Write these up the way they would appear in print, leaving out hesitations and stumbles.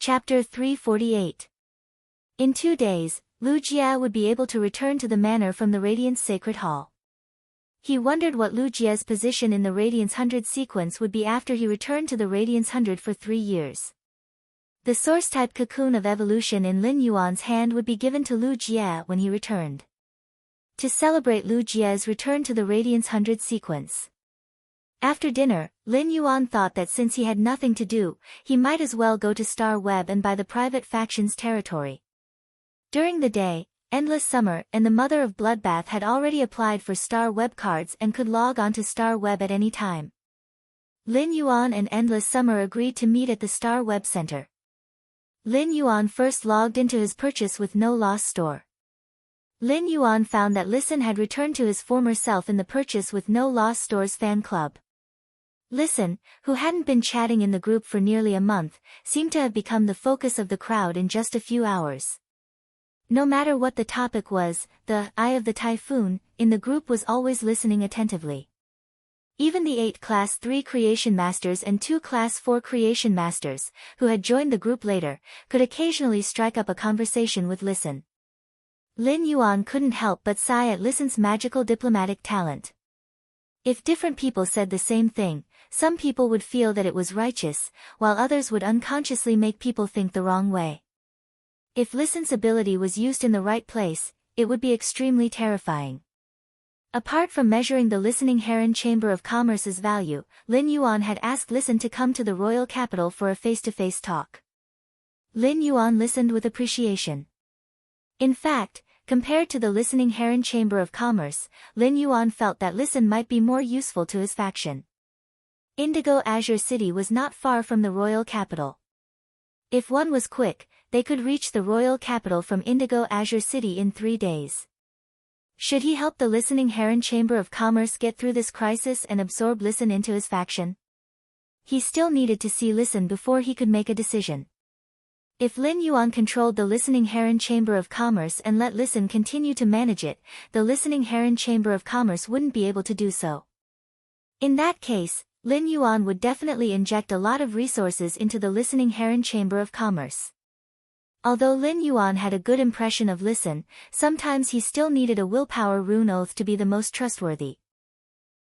Chapter 348. In 2 days, Lu Jie would be able to return to the manor from the Radiance Sacred Hall. He wondered what Lu Jie's position in the Radiance 100 sequence would be after he returned to the Radiance 100 for 3 years. The Source-type cocoon of evolution in Lin Yuan's hand would be given to Lu Jie when he returned. To celebrate Lu Jie's return to the Radiance 100 sequence. After dinner, Lin Yuan thought that since he had nothing to do, he might as well go to Star Web and buy the private faction's territory. During the day, Endless Summer and the Mother of Bloodbath had already applied for Star Web cards and could log on to Star Web at any time. Lin Yuan and Endless Summer agreed to meet at the Star Web Center. Lin Yuan first logged into his purchase with no loss store. Lin Yuan found that Listen had returned to his former self in the purchase with no loss store's fan club. Listen, who hadn't been chatting in the group for nearly a month, seemed to have become the focus of the crowd in just a few hours. No matter what the topic was, the Eye of the Typhoon in the group was always listening attentively. Even the 8 Class 3 Creation Masters and 2 Class 4 Creation Masters, who had joined the group later, could occasionally strike up a conversation with Listen. Lin Yuan couldn't help but sigh at Listen's magical diplomatic talent. If different people said the same thing, some people would feel that it was righteous, while others would unconsciously make people think the wrong way. If Listen's ability was used in the right place, it would be extremely terrifying. Apart from measuring the Listening Heron Chamber of Commerce's value, Lin Yuan had asked Listen to come to the royal capital for a face-to-face talk. Lin Yuan listened with appreciation. In fact, compared to the Listening Heron Chamber of Commerce, Lin Yuan felt that Listen might be more useful to his faction. Indigo Azure City was not far from the royal capital. If one was quick, they could reach the royal capital from Indigo Azure City in 3 days. Should he help the Listening Heron Chamber of Commerce get through this crisis and absorb Listen into his faction? He still needed to see Listen before he could make a decision. If Lin Yuan controlled the Listening Heron Chamber of Commerce and let Listen continue to manage it, the Listening Heron Chamber of Commerce wouldn't be able to do so. In that case, Lin Yuan would definitely inject a lot of resources into the Listening Heron Chamber of Commerce. Although Lin Yuan had a good impression of Listen, sometimes he still needed a willpower rune oath to be the most trustworthy.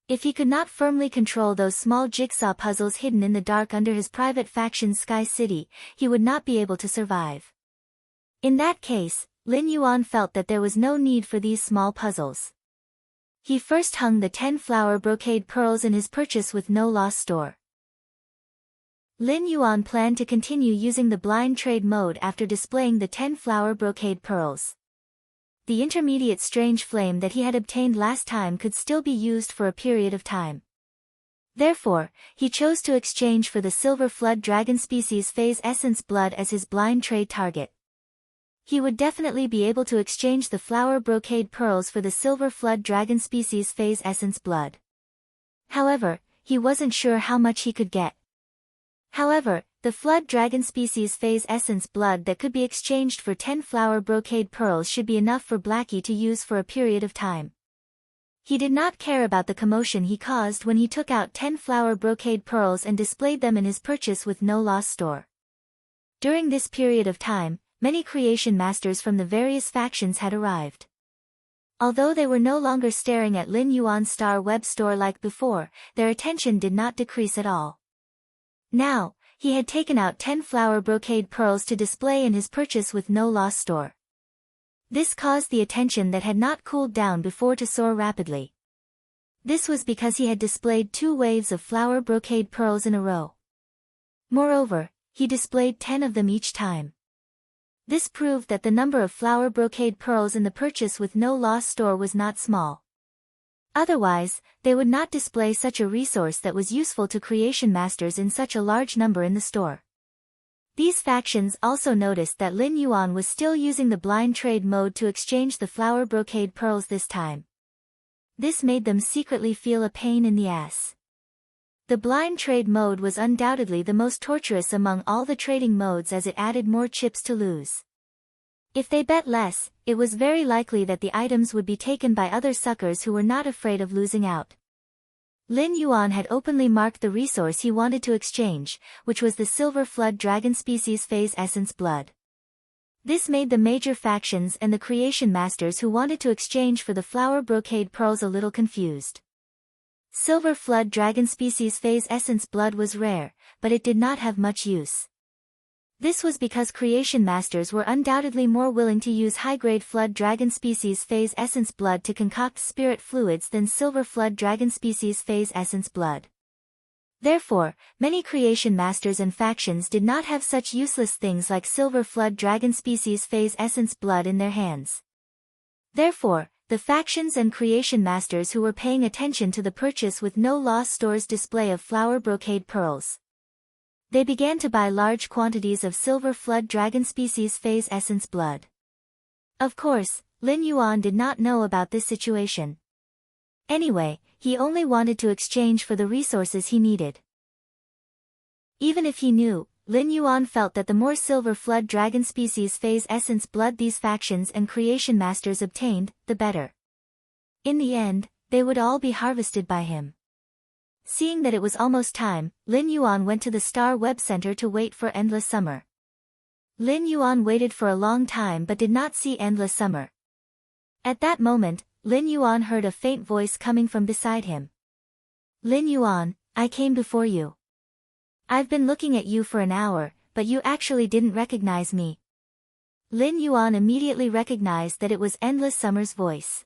If he could not firmly control those small jigsaw puzzles hidden in the dark under his private faction's Sky City, he would not be able to survive. In that case, Lin Yuan felt that there was no need for these small puzzles. He first hung the 10 flower brocade pearls in his purchase with no loss store. Lin Yuan planned to continue using the blind trade mode after displaying the 10 flower brocade pearls. The intermediate strange flame that he had obtained last time could still be used for a period of time. Therefore, he chose to exchange for the Silver Flood Dragon Species Phase Essence Blood as his blind trade target. He would definitely be able to exchange the flower brocade pearls for the Silver Flood Dragon Species Phase Essence Blood. However, he wasn't sure how much he could get. However, the Flood Dragon Species Phase Essence Blood that could be exchanged for 10 flower brocade pearls should be enough for Blackie to use for a period of time. He did not care about the commotion he caused when he took out 10 flower brocade pearls and displayed them in his purchase with no loss store. During this period of time, many creation masters from the various factions had arrived. Although they were no longer staring at Lin Yuan's Star Web store like before, their attention did not decrease at all. Now, he had taken out 10 flower brocade pearls to display in his purchase with no loss store. This caused the attention that had not cooled down before to soar rapidly. This was because he had displayed 2 waves of flower brocade pearls in a row. Moreover, he displayed 10 of them each time. This proved that the number of flower brocade pearls in the purchase with no loss store was not small. Otherwise, they would not display such a resource that was useful to creation masters in such a large number in the store. These factions also noticed that Lin Yuan was still using the blind trade mode to exchange the flower brocade pearls this time. This made them secretly feel a pain in the ass. The blind trade mode was undoubtedly the most torturous among all the trading modes as it added more chips to lose. If they bet less, it was very likely that the items would be taken by other suckers who were not afraid of losing out. Lin Yuan had openly marked the resource he wanted to exchange, which was the Silver Flood Dragon Species Phase Essence Blood. This made the major factions and the creation masters who wanted to exchange for the Flower Brocade Pearls a little confused. Silver Flood Dragon Species Phase Essence Blood was rare, but it did not have much use. This was because creation masters were undoubtedly more willing to use high-grade Flood Dragon Species Phase Essence Blood to concoct spirit fluids than Silver Flood Dragon Species Phase Essence Blood. Therefore, many creation masters and factions did not have such useless things like Silver Flood Dragon Species Phase Essence Blood in their hands. Therefore, the factions and creation masters who were paying attention to the purchase with no loss store's display of Flower Brocade Pearls. They began to buy large quantities of Silver Flood Dragon Species Phase Essence Blood. Of course, Lin Yuan did not know about this situation. Anyway, he only wanted to exchange for the resources he needed. Even if he knew, Lin Yuan felt that the more Silver Flood Dragon Species Phase Essence Blood these factions and creation masters obtained, the better. In the end, they would all be harvested by him. Seeing that it was almost time, Lin Yuan went to the Star Web Center to wait for Endless Summer. Lin Yuan waited for a long time but did not see Endless Summer. At that moment, Lin Yuan heard a faint voice coming from beside him. Lin Yuan, I came before you. I've been looking at you for an hour, but you actually didn't recognize me. Lin Yuan immediately recognized that it was Endless Summer's voice.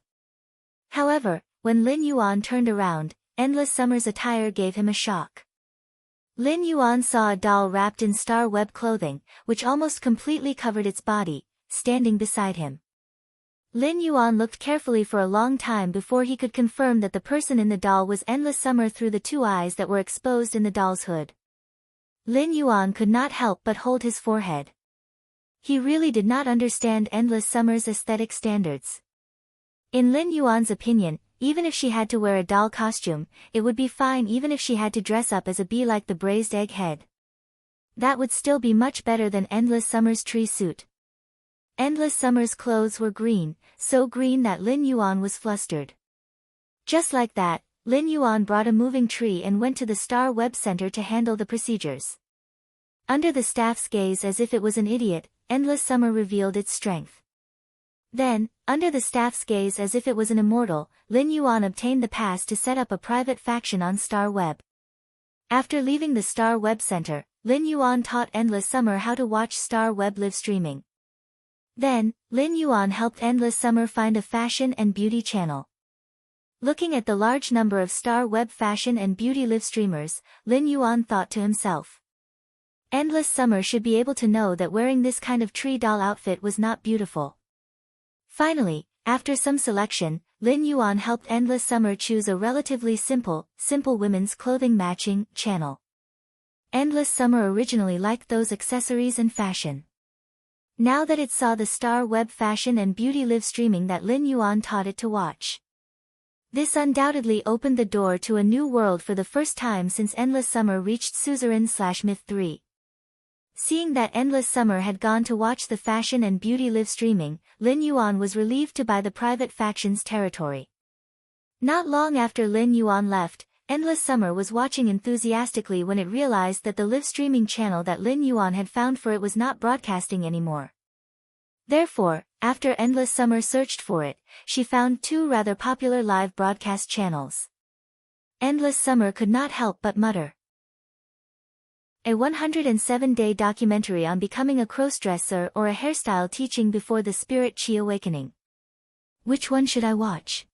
However, when Lin Yuan turned around, Endless Summer's attire gave him a shock. Lin Yuan saw a doll wrapped in star web clothing, which almost completely covered its body, standing beside him. Lin Yuan looked carefully for a long time before he could confirm that the person in the doll was Endless Summer through the two eyes that were exposed in the doll's hood. Lin Yuan could not help but hold his forehead. He really did not understand Endless Summer's aesthetic standards. In Lin Yuan's opinion, even if she had to wear a doll costume, it would be fine even if she had to dress up as a bee like the braised egg head. That would still be much better than Endless Summer's tree suit. Endless Summer's clothes were green, so green that Lin Yuan was flustered. Just like that, Lin Yuan brought a moving tree and went to the Star Web Center to handle the procedures. Under the staff's gaze as if it was an idiot, Endless Summer revealed its strength. Then, under the staff's gaze as if it was an immortal, Lin Yuan obtained the pass to set up a private faction on Star Web. After leaving the Star Web Center, Lin Yuan taught Endless Summer how to watch Star Web live streaming. Then, Lin Yuan helped Endless Summer find a fashion and beauty channel. Looking at the large number of Star Web fashion and beauty live streamers, Lin Yuan thought to himself. Endless Summer should be able to know that wearing this kind of tree doll outfit was not beautiful. Finally, after some selection, Lin Yuan helped Endless Summer choose a relatively simple women's clothing matching channel. Endless Summer originally liked those accessories and fashion. Now that it saw the Star Web fashion and beauty live streaming that Lin Yuan taught it to watch. This undoubtedly opened the door to a new world for the first time since Endless Summer reached Suzerain/Myth 3. Seeing that Endless Summer had gone to watch the fashion and beauty live streaming, Lin Yuan was relieved to buy the private faction's territory. Not long after Lin Yuan left, Endless Summer was watching enthusiastically when it realized that the live streaming channel that Lin Yuan had found for it was not broadcasting anymore. Therefore, after Endless Summer searched for it, she found two rather popular live broadcast channels. Endless Summer could not help but mutter. A 107-day documentary on becoming a crossdresser or a hairstyle teaching before the Spirit Chi awakening. Which one should I watch?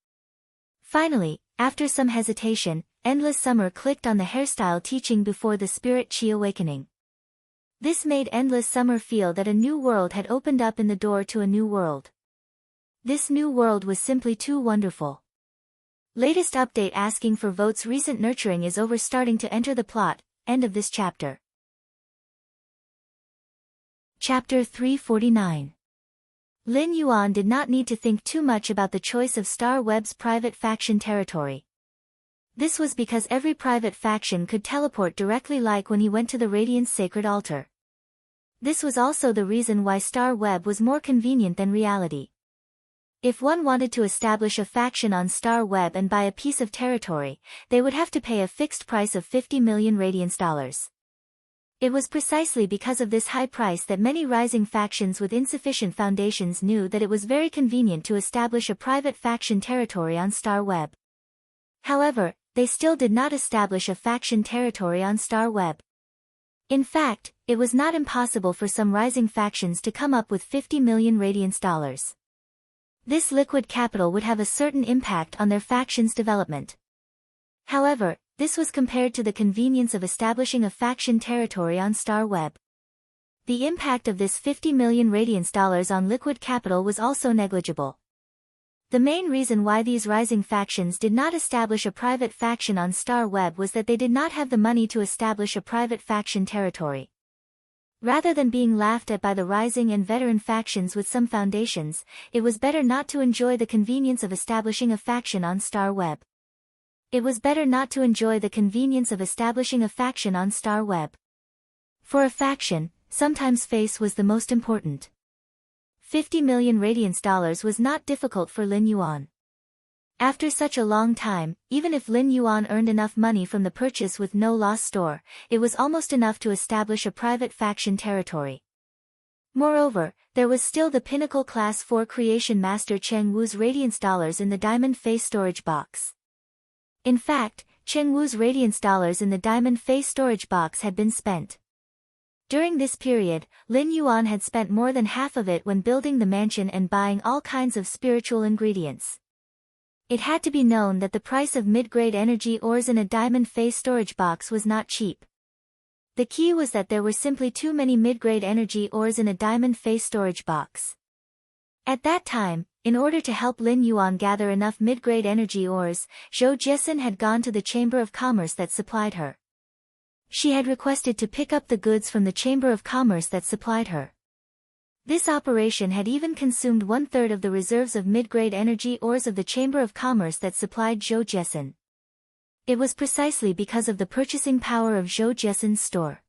Finally, after some hesitation, Endless Summer clicked on the hairstyle teaching before the Spirit Chi awakening. This made Endless Summer feel that a new world had opened up in the door to a new world. This new world was simply too wonderful. Latest update asking for votes. Recent nurturing is over, starting to enter the plot. End of this chapter. Chapter 349. Lin Yuan did not need to think too much about the choice of Star Web's private faction territory. This was because every private faction could teleport directly like when he went to the Radiance Sacred Altar. This was also the reason why Star Web was more convenient than reality. If one wanted to establish a faction on Star Web and buy a piece of territory, they would have to pay a fixed price of 50 million radiance dollars. It was precisely because of this high price that many rising factions with insufficient foundations knew that it was very convenient to establish a private faction territory on Star Web. However, they still did not establish a faction territory on Star Web. In fact, it was not impossible for some rising factions to come up with 50 million radiance dollars. This liquid capital would have a certain impact on their faction's development. However, this was compared to the convenience of establishing a faction territory on Star Web. The impact of this 50 million radiance dollars on liquid capital was also negligible. The main reason why these rising factions did not establish a private faction on Star Web was that they did not have the money to establish a private faction territory. Rather than being laughed at by the rising and veteran factions with some foundations, it was better not to enjoy the convenience of establishing a faction on Star Web. It was better not to enjoy the convenience of establishing a faction on Star Web. For a faction, sometimes face was the most important. 50 million radiance dollars was not difficult for Lin Yuan. After such a long time, even if Lin Yuan earned enough money from the purchase with no loss store, it was almost enough to establish a private faction territory. Moreover, there was still the pinnacle class 4 creation master Cheng Wu's radiance dollars in the diamond face storage box. In fact, Cheng Wu's radiance dollars in the diamond face storage box had been spent. During this period, Lin Yuan had spent more than half of it when building the mansion and buying all kinds of spiritual ingredients. It had to be known that the price of mid-grade energy ores in a diamond face storage box was not cheap. The key was that there were simply too many mid-grade energy ores in a diamond face storage box. At that time, in order to help Lin Yuan gather enough mid-grade energy ores, Zhou Jiesin had gone to the Chamber of Commerce that supplied her. She had requested to pick up the goods from the Chamber of Commerce that supplied her. This operation had even consumed 1/3 of the reserves of mid-grade energy ores of the Chamber of Commerce that supplied Zhou Jiesin. It was precisely because of the purchasing power of Zhou Jiesin's store.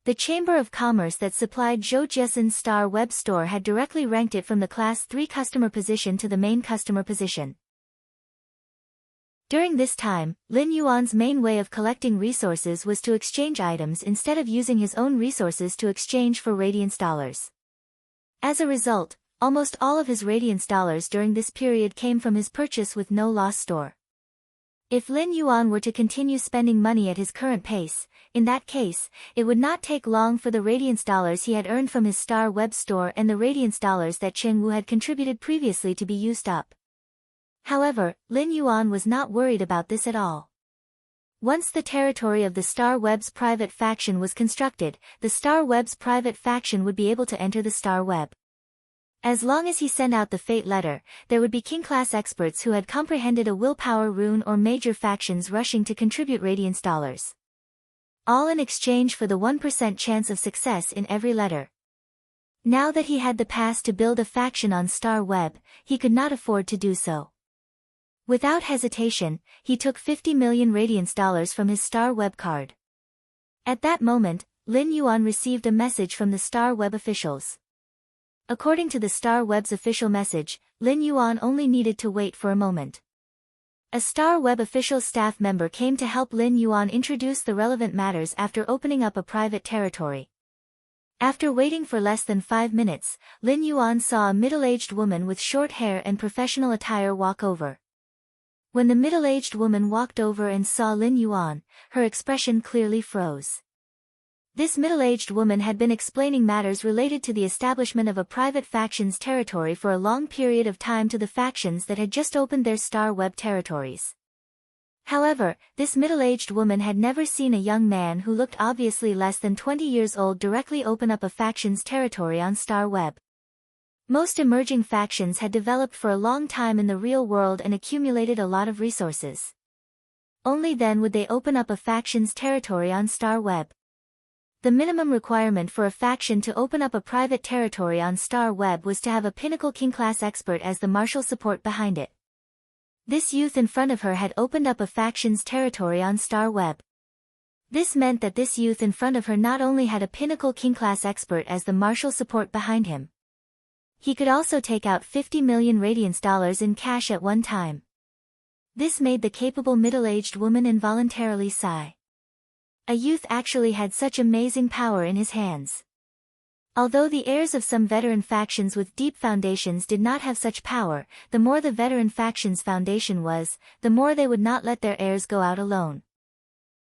The Chamber of Commerce that supplied Zhou Jiesin's Star Web store had directly ranked it from the Class 3 customer position to the main customer position. During this time, Lin Yuan's main way of collecting resources was to exchange items instead of using his own resources to exchange for radiance dollars. As a result, almost all of his radiance dollars during this period came from his purchase with no loss store. If Lin Yuan were to continue spending money at his current pace, in that case, it would not take long for the radiance dollars he had earned from his Star Web store and the radiance dollars that Cheng Wu had contributed previously to be used up. However, Lin Yuan was not worried about this at all. Once the territory of the Star Web's private faction was constructed, the Star Web's private faction would be able to enter the Star Web. As long as he sent out the fate letter, there would be king-class experts who had comprehended a willpower rune or major factions rushing to contribute radiance dollars. All in exchange for the 1% chance of success in every letter. Now that he had the pass to build a faction on Star Web, he could not afford to do so. Without hesitation, he took 50 million radiance dollars from his Star Web card. At that moment, Lin Yuan received a message from the Star Web officials. According to the Star Web's official message, Lin Yuan only needed to wait for a moment. A Star Web official staff member came to help Lin Yuan introduce the relevant matters after opening up a private territory. After waiting for less than 5 minutes, Lin Yuan saw a middle-aged woman with short hair and professional attire walk over. When the middle-aged woman walked over and saw Lin Yuan, her expression clearly froze. This middle-aged woman had been explaining matters related to the establishment of a private faction's territory for a long period of time to the factions that had just opened their Star Web territories. However, this middle-aged woman had never seen a young man who looked obviously less than 20 years old directly open up a faction's territory on Star Web. Most emerging factions had developed for a long time in the real world and accumulated a lot of resources. Only then would they open up a faction's territory on Star Web. The minimum requirement for a faction to open up a private territory on Star Web was to have a pinnacle king-class expert as the martial support behind it. This youth in front of her had opened up a faction's territory on Star Web. This meant that this youth in front of her not only had a pinnacle king-class expert as the martial support behind him. He could also take out 50 million radiance dollars in cash at one time. This made the capable middle-aged woman involuntarily sigh. A youth actually had such amazing power in his hands. Although the heirs of some veteran factions with deep foundations did not have such power, the more the veteran faction's foundation was, the more they would not let their heirs go out alone.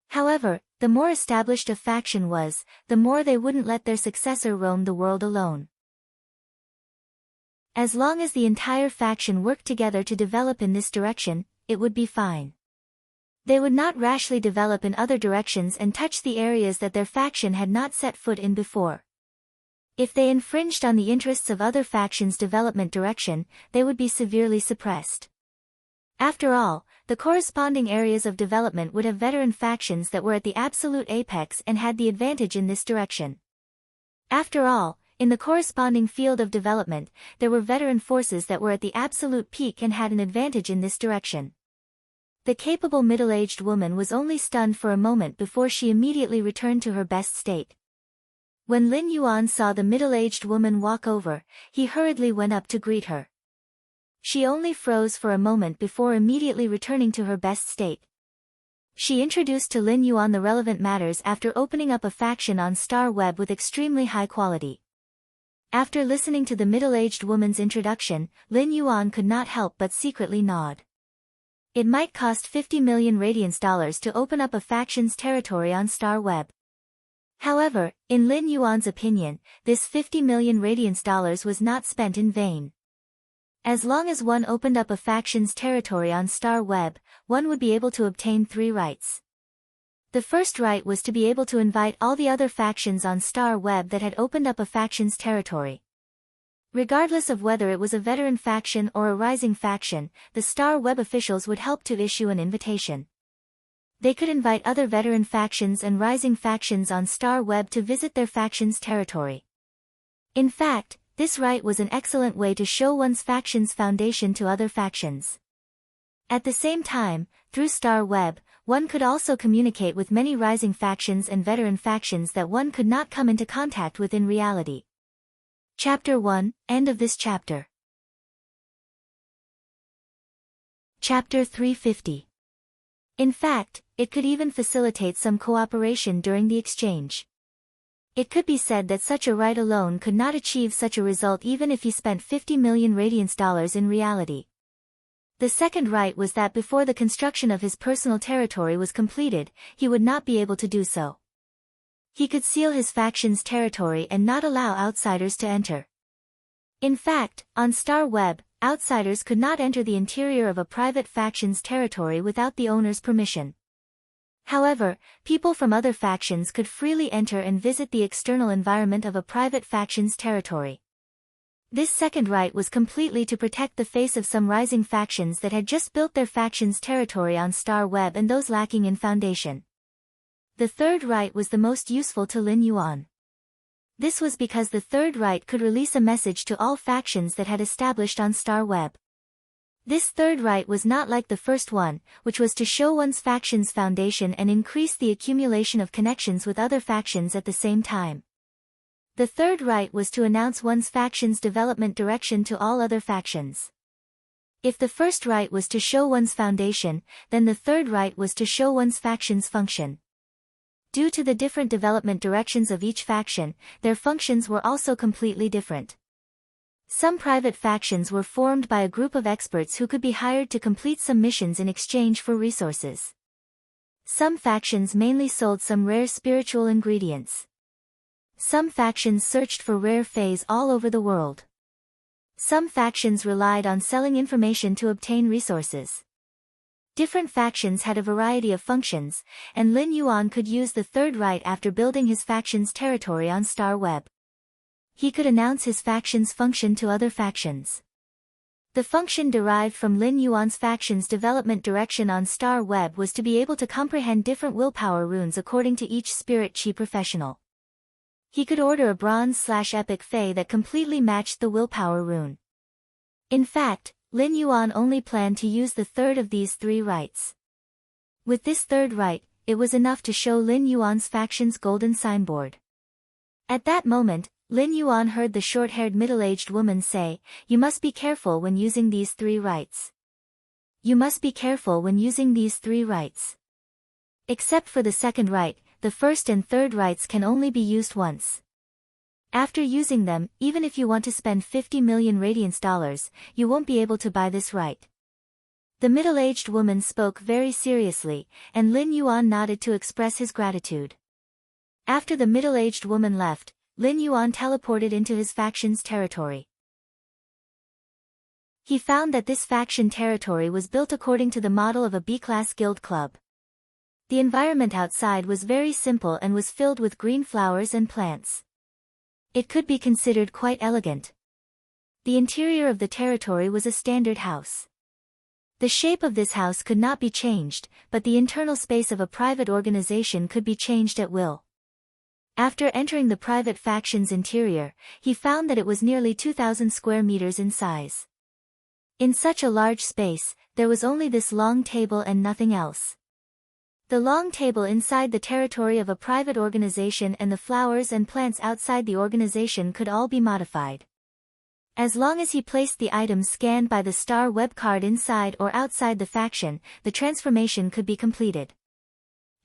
However, the more established a faction was, the more they wouldn't let their successor roam the world alone. As long as the entire faction worked together to develop in this direction, it would be fine. They would not rashly develop in other directions and touch the areas that their faction had not set foot in before. If they infringed on the interests of other factions' development direction, they would be severely suppressed. After all, the corresponding areas of development would have veteran factions that were at the absolute apex and had the advantage in this direction. After all, in the corresponding field of development, there were veteran forces that were at the absolute peak and had an advantage in this direction. The capable middle-aged woman was only stunned for a moment before she immediately returned to her best state. When Lin Yuan saw the middle-aged woman walk over, he hurriedly went up to greet her. She only froze for a moment before immediately returning to her best state. She introduced to Lin Yuan the relevant matters after opening up a faction on Star Web with extremely high quality. After listening to the middle-aged woman's introduction, Lin Yuan could not help but secretly nod. It might cost 50 million radiance dollars to open up a faction's territory on Star Web. However, in Lin Yuan's opinion, this 50 million radiance dollars was not spent in vain. As long as one opened up a faction's territory on Star Web, one would be able to obtain 3 rights. The first right was to be able to invite all the other factions on Star Web that had opened up a faction's territory. Regardless of whether it was a veteran faction or a rising faction, the Star Web officials would help to issue an invitation. They could invite other veteran factions and rising factions on Star Web to visit their faction's territory. In fact, this right was an excellent way to show one's faction's foundation to other factions. At the same time, through Star Web, one could also communicate with many rising factions and veteran factions that one could not come into contact with in reality. Chapter 1, End of this chapter. Chapter 350. In fact, it could even facilitate some cooperation during the exchange. It could be said that such a right alone could not achieve such a result even if he spent 50 million radiance dollars in reality. The second right was that before the construction of his personal territory was completed, he would not be able to do so. He could seal his faction's territory and not allow outsiders to enter. In fact, on Star Web, outsiders could not enter the interior of a private faction's territory without the owner's permission. However, people from other factions could freely enter and visit the external environment of a private faction's territory. This second right was completely to protect the face of some rising factions that had just built their faction's territory on Star Web and those lacking in foundation. The third right was the most useful to Lin Yuan. This was because the third right could release a message to all factions that had established on Star Web. This third right was not like the first one, which was to show one's faction's foundation and increase the accumulation of connections with other factions at the same time. The third right was to announce one's faction's development direction to all other factions. If the first right was to show one's foundation, then the third right was to show one's faction's function. Due to the different development directions of each faction, their functions were also completely different. Some private factions were formed by a group of experts who could be hired to complete some missions in exchange for resources. Some factions mainly sold some rare spiritual ingredients. Some factions searched for rare fays all over the world. Some factions relied on selling information to obtain resources. Different factions had a variety of functions, and Lin Yuan could use the third right after building his faction's territory on Star Web. He could announce his faction's function to other factions. The function derived from Lin Yuan's faction's development direction on Star Web was to be able to comprehend different willpower runes according to each spirit chi professional. He could order a bronze/epic fey that completely matched the willpower rune. In fact, Lin Yuan only planned to use the third of these 3 rights. With this third right, it was enough to show Lin Yuan's faction's golden signboard. At that moment, Lin Yuan heard the short-haired middle-aged woman say, "You must be careful when using these 3 rights. You must be careful when using these 3 rights. Except for the second right, the first and third rights can only be used once. After using them, even if you want to spend 50 million radiance dollars, you won't be able to buy this right." The middle-aged woman spoke very seriously, and Lin Yuan nodded to express his gratitude. After the middle-aged woman left, Lin Yuan teleported into his faction's territory. He found that this faction territory was built according to the model of a B-class guild club. The environment outside was very simple and was filled with green flowers and plants. It could be considered quite elegant. The interior of the territory was a standard house. The shape of this house could not be changed, but the internal space of a private organization could be changed at will. After entering the private faction's interior, he found that it was nearly 2,000 square meters in size. In such a large space, there was only this long table and nothing else. The long table inside the territory of a private organization and the flowers and plants outside the organization could all be modified. As long as he placed the items scanned by the star web card inside or outside the faction, the transformation could be completed.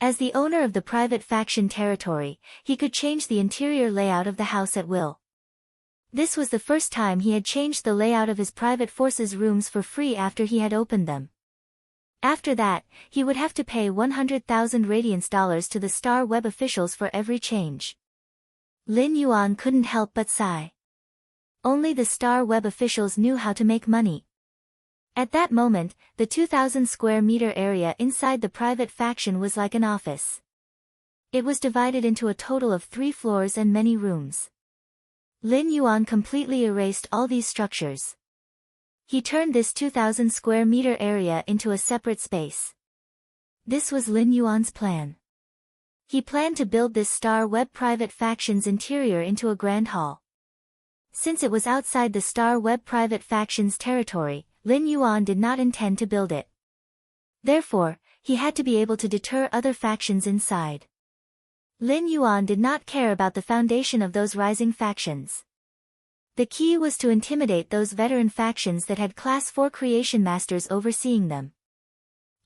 As the owner of the private faction territory, he could change the interior layout of the house at will. This was the first time he had changed the layout of his private forces rooms for free after he had opened them. After that, he would have to pay 100,000 radiance dollars to the star web officials for every change. Lin Yuan couldn't help but sigh. Only the star web officials knew how to make money. At that moment, the 2,000 square meter area inside the private faction was like an office. It was divided into a total of 3 floors and many rooms. Lin Yuan completely erased all these structures. He turned this 2,000 square meter area into a separate space. This was Lin Yuan's plan. He planned to build this star web private faction's interior into a grand hall. Since it was outside the star web private faction's territory, Lin Yuan did not intend to build it. Therefore, he had to be able to deter other factions inside. Lin Yuan did not care about the foundation of those rising factions. The key was to intimidate those veteran factions that had Class 4 creation masters overseeing them.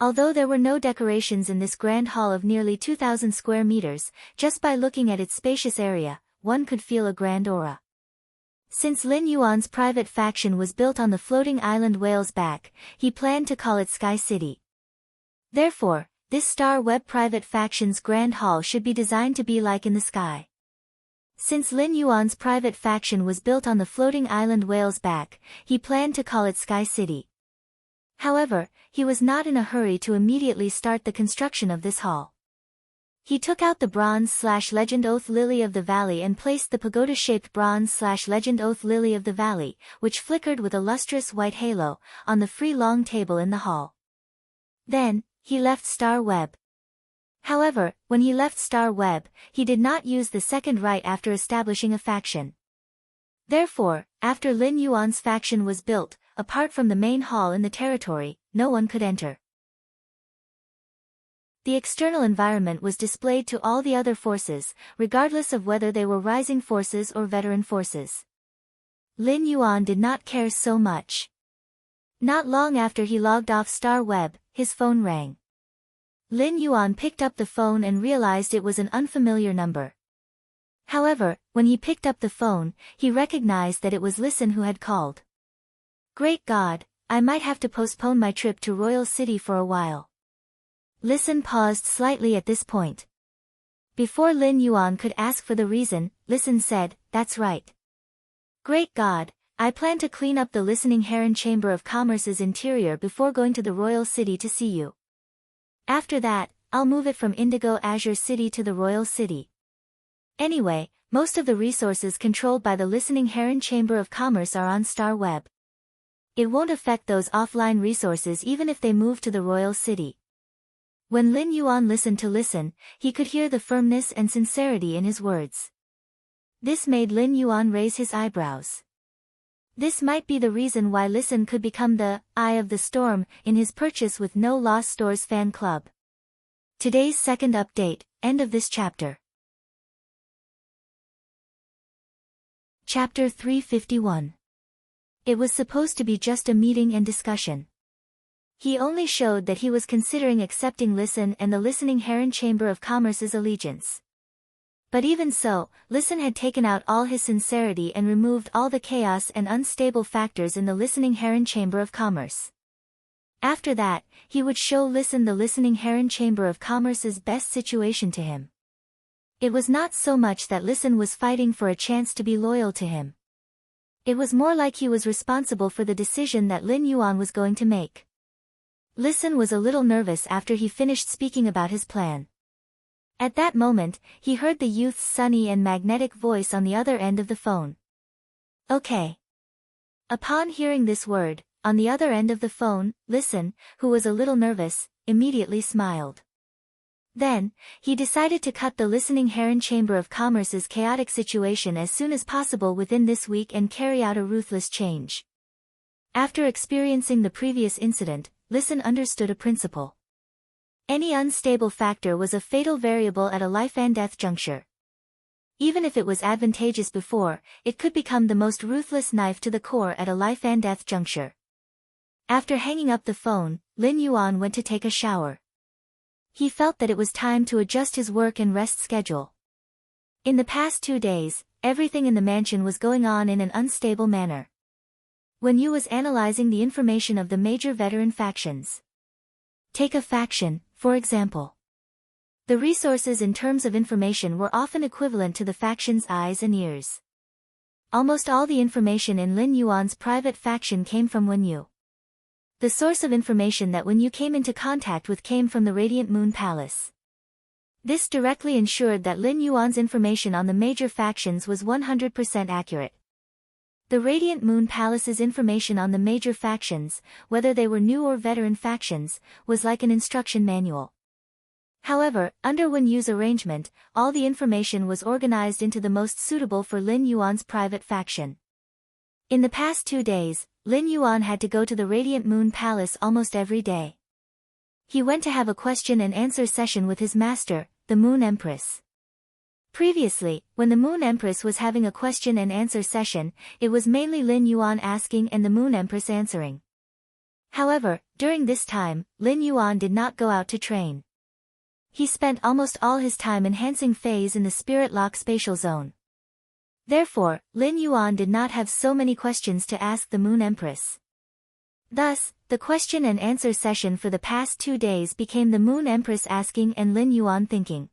Although there were no decorations in this grand hall of nearly 2,000 square meters, just by looking at its spacious area, one could feel a grand aura. Since Lin Yuan's private faction was built on the floating island Whale's Back, he planned to call it Sky City. Therefore, this star web private faction's grand hall should be designed to be like in the sky. Since Lin Yuan's private faction was built on the floating island Whale's Back, he planned to call it Sky City. However, he was not in a hurry to immediately start the construction of this hall. He took out the bronze/legend oath lily of the valley and placed the pagoda-shaped bronze/legend oath lily of the valley, which flickered with a lustrous white halo, on the free long table in the hall. Then, he left Star Web. However, when he left Star Web, he did not use the second right after establishing a faction. Therefore, after Lin Yuan's faction was built, apart from the main hall in the territory, no one could enter. The external environment was displayed to all the other forces, regardless of whether they were rising forces or veteran forces. Lin Yuan did not care so much. Not long after he logged off Star Web, his phone rang. Lin Yuan picked up the phone and realized it was an unfamiliar number. However, when he picked up the phone, he recognized that it was Listen who had called. Great God, I might have to postpone my trip to Royal City for a while. Listen paused slightly at this point. Before Lin Yuan could ask for the reason, Listen said, "That's right. Great God, I plan to clean up the Listening Heron Chamber of Commerce's interior before going to the Royal City to see you. After that, I'll move it from Indigo Azure City to the Royal City. Anyway, most of the resources controlled by the Listening Heron Chamber of Commerce are on Star Web. It won't affect those offline resources even if they move to the Royal City." When Lin Yuan listened to Listen, he could hear the firmness and sincerity in his words. This made Lin Yuan raise his eyebrows. This might be the reason why Listen could become the Eye of the Storm in his Purchase with No Lost Stores fan club. Today's second update, end of this chapter. Chapter 351. It was supposed to be just a meeting and discussion. He only showed that he was considering accepting Listen and the Listening Heron Chamber of Commerce's allegiance. But even so, Listen had taken out all his sincerity and removed all the chaos and unstable factors in the Listening Heron Chamber of Commerce. After that, he would show Listen the Listening Heron Chamber of Commerce's best situation to him. It was not so much that Listen was fighting for a chance to be loyal to him. It was more like he was responsible for the decision that Lin Yuan was going to make. Listen was a little nervous after he finished speaking about his plan. At that moment, he heard the youth's sunny and magnetic voice on the other end of the phone. Okay. Upon hearing this word, on the other end of the phone, Listen, who was a little nervous, immediately smiled. Then, he decided to cut the Listening Heron Chamber of Commerce's chaotic situation as soon as possible within this week and carry out a ruthless change. After experiencing the previous incident, Listen understood a principle. Any unstable factor was a fatal variable at a life-and-death juncture. Even if it was advantageous before, it could become the most ruthless knife to the core at a life-and-death juncture. After hanging up the phone, Lin Yuan went to take a shower. He felt that it was time to adjust his work and rest schedule. In the past 2 days, everything in the mansion was going on in an unstable manner. Wen Yu was analyzing the information of the major veteran factions. Take a faction, for example. The resources in terms of information were often equivalent to the faction's eyes and ears. Almost all the information in Lin Yuan's private faction came from Wen Yu. The source of information that Wen Yu came into contact with came from the Radiant Moon Palace. This directly ensured that Lin Yuan's information on the major factions was 100% accurate. The Radiant Moon Palace's information on the major factions, whether they were new or veteran factions, was like an instruction manual. However, under Wen Yu's arrangement, all the information was organized into the most suitable for Lin Yuan's private faction. In the past 2 days, Lin Yuan had to go to the Radiant Moon Palace almost every day. He went to have a question and answer session with his master, the Moon Empress. Previously, when the Moon Empress was having a question and answer session, it was mainly Lin Yuan asking and the Moon Empress answering. However, during this time, Lin Yuan did not go out to train. He spent almost all his time enhancing phase in the Spirit Lock spatial zone. Therefore, Lin Yuan did not have so many questions to ask the Moon Empress. Thus, the question and answer session for the past 2 days became the Moon Empress asking and Lin Yuan thinking.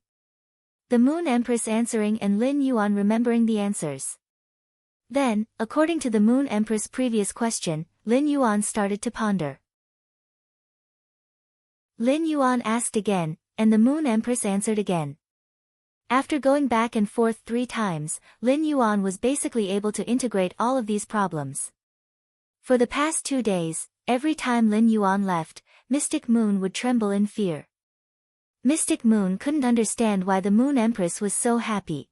The Moon Empress answering and Lin Yuan remembering the answers. Then, according to the Moon Empress' previous question, Lin Yuan started to ponder. Lin Yuan asked again, and the Moon Empress answered again. After going back and forth 3 times, Lin Yuan was basically able to integrate all of these problems. For the past 2 days, every time Lin Yuan left, Mystic Moon would tremble in fear. Mystic Moon couldn't understand why the Moon Empress was so happy.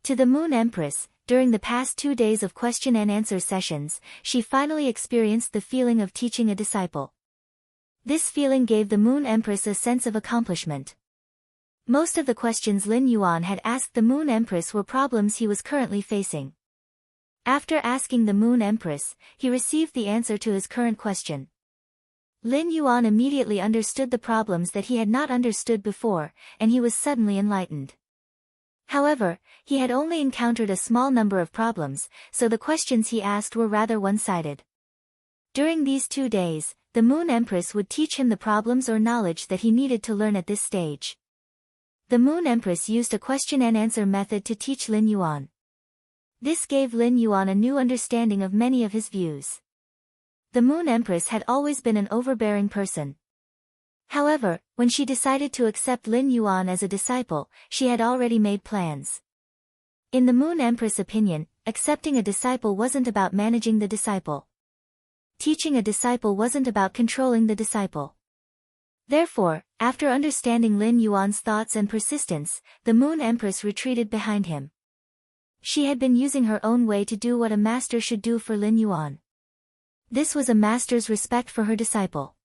To the Moon Empress, during the past 2 days of question and answer sessions, she finally experienced the feeling of teaching a disciple. This feeling gave the Moon Empress a sense of accomplishment. Most of the questions Lin Yuan had asked the Moon Empress were problems he was currently facing. After asking the Moon Empress, he received the answer to his current question. Lin Yuan immediately understood the problems that he had not understood before, and he was suddenly enlightened. However, he had only encountered a small number of problems, so the questions he asked were rather one-sided. During these 2 days, the Moon Empress would teach him the problems or knowledge that he needed to learn at this stage. The Moon Empress used a question and answer method to teach Lin Yuan. This gave Lin Yuan a new understanding of many of his views. The Moon Empress had always been an overbearing person. However, when she decided to accept Lin Yuan as a disciple, she had already made plans. In the Moon Empress' opinion, accepting a disciple wasn't about managing the disciple. Teaching a disciple wasn't about controlling the disciple. Therefore, after understanding Lin Yuan's thoughts and persistence, the Moon Empress retreated behind him. She had been using her own way to do what a master should do for Lin Yuan. This was a master's respect for her disciple.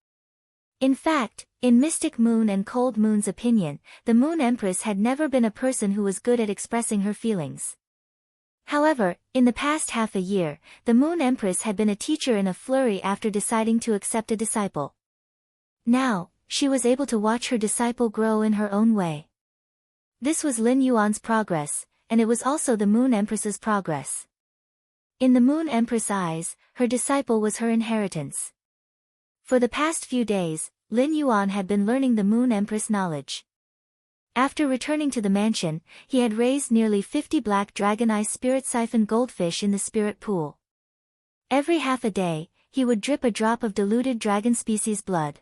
In fact, in Mystic Moon and Cold Moon's opinion, the Moon Empress had never been a person who was good at expressing her feelings. However, in the past half a year, the Moon Empress had been a teacher in a flurry after deciding to accept a disciple. Now, she was able to watch her disciple grow in her own way. This was Lin Yuan's progress, and it was also the Moon Empress's progress. In the Moon Empress' eyes, her disciple was her inheritance. For the past few days, Lin Yuan had been learning the Moon Empress knowledge. After returning to the mansion, he had raised nearly 50 black dragon eye spirit siphon goldfish in the spirit pool. Every half a day, he would drip a drop of diluted dragon species blood.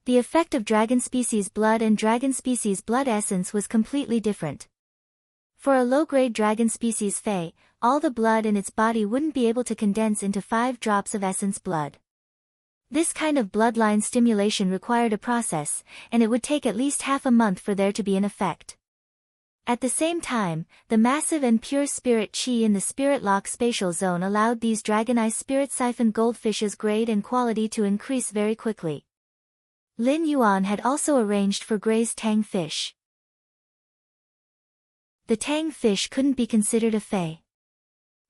The effect of dragon species blood and dragon species blood essence was completely different. For a low-grade dragon species Fae, all the blood in its body wouldn't be able to condense into 5 drops of essence blood. This kind of bloodline stimulation required a process, and it would take at least half a month for there to be an effect. At the same time, the massive and pure spirit chi in the spirit lock spatial zone allowed these dragon eye spirit siphon goldfish's grade and quality to increase very quickly. Lin Yuan had also arranged for Gray's tang fish. The tang fish couldn't be considered a fae.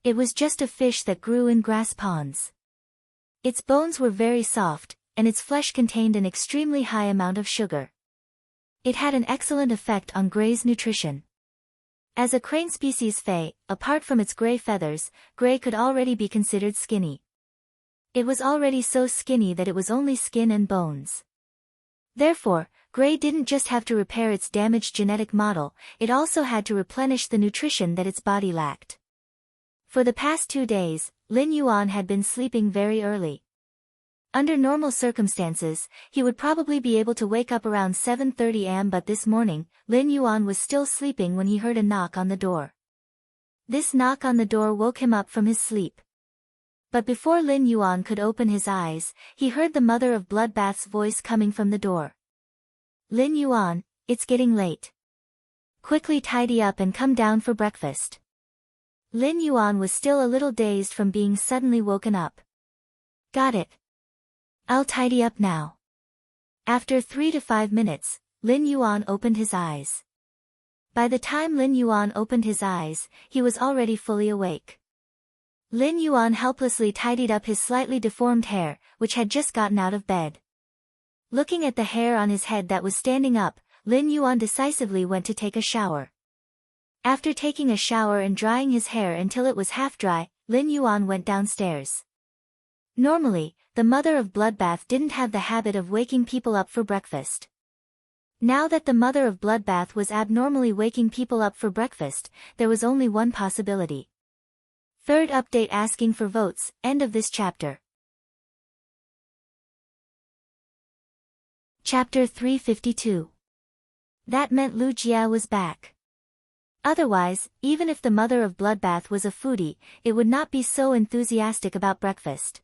It was just a fish that grew in grass ponds. Its bones were very soft, and its flesh contained an extremely high amount of sugar. It had an excellent effect on Gray's nutrition. As a crane species fae, apart from its gray feathers, Gray could already be considered skinny. It was already so skinny that it was only skin and bones. Therefore, Gray didn't just have to repair its damaged genetic model, it also had to replenish the nutrition that its body lacked. For the past 2 days, Lin Yuan had been sleeping very early. Under normal circumstances, he would probably be able to wake up around 7:30 am, but this morning, Lin Yuan was still sleeping when he heard a knock on the door. This knock on the door woke him up from his sleep. But before Lin Yuan could open his eyes, he heard the mother of Bloodbath's voice coming from the door. Lin Yuan, it's getting late. Quickly tidy up and come down for breakfast. Lin Yuan was still a little dazed from being suddenly woken up. Got it. I'll tidy up now. After 3 to 5 minutes, Lin Yuan opened his eyes. By the time Lin Yuan opened his eyes, he was already fully awake. Lin Yuan helplessly tidied up his slightly deformed hair, which had just gotten out of bed. Looking at the hair on his head that was standing up, Lin Yuan decisively went to take a shower. After taking a shower and drying his hair until it was half dry, Lin Yuan went downstairs. Normally, the mother of Bloodbath didn't have the habit of waking people up for breakfast. Now that the mother of Bloodbath was abnormally waking people up for breakfast, there was only one possibility. Third update asking for votes, end of this chapter. Chapter 352. That meant Lu Jia was back. Otherwise, even if the mother of Bloodbath was a foodie, it would not be so enthusiastic about breakfast.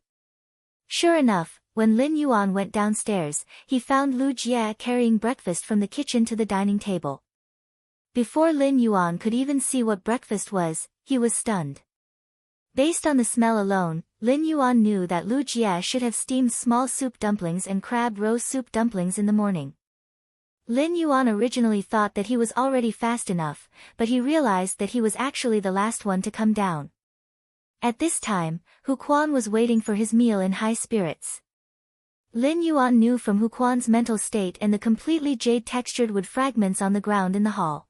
Sure enough, when Lin Yuan went downstairs, he found Lu Jia carrying breakfast from the kitchen to the dining table. Before Lin Yuan could even see what breakfast was, he was stunned. Based on the smell alone, Lin Yuan knew that Lu Jia should have steamed small soup dumplings and crab roe soup dumplings in the morning. Lin Yuan originally thought that he was already fast enough, but he realized that he was actually the last one to come down. At this time, Hu Quan was waiting for his meal in high spirits. Lin Yuan knew from Hu Quan's mental state and the completely jade-textured wood fragments on the ground in the hall.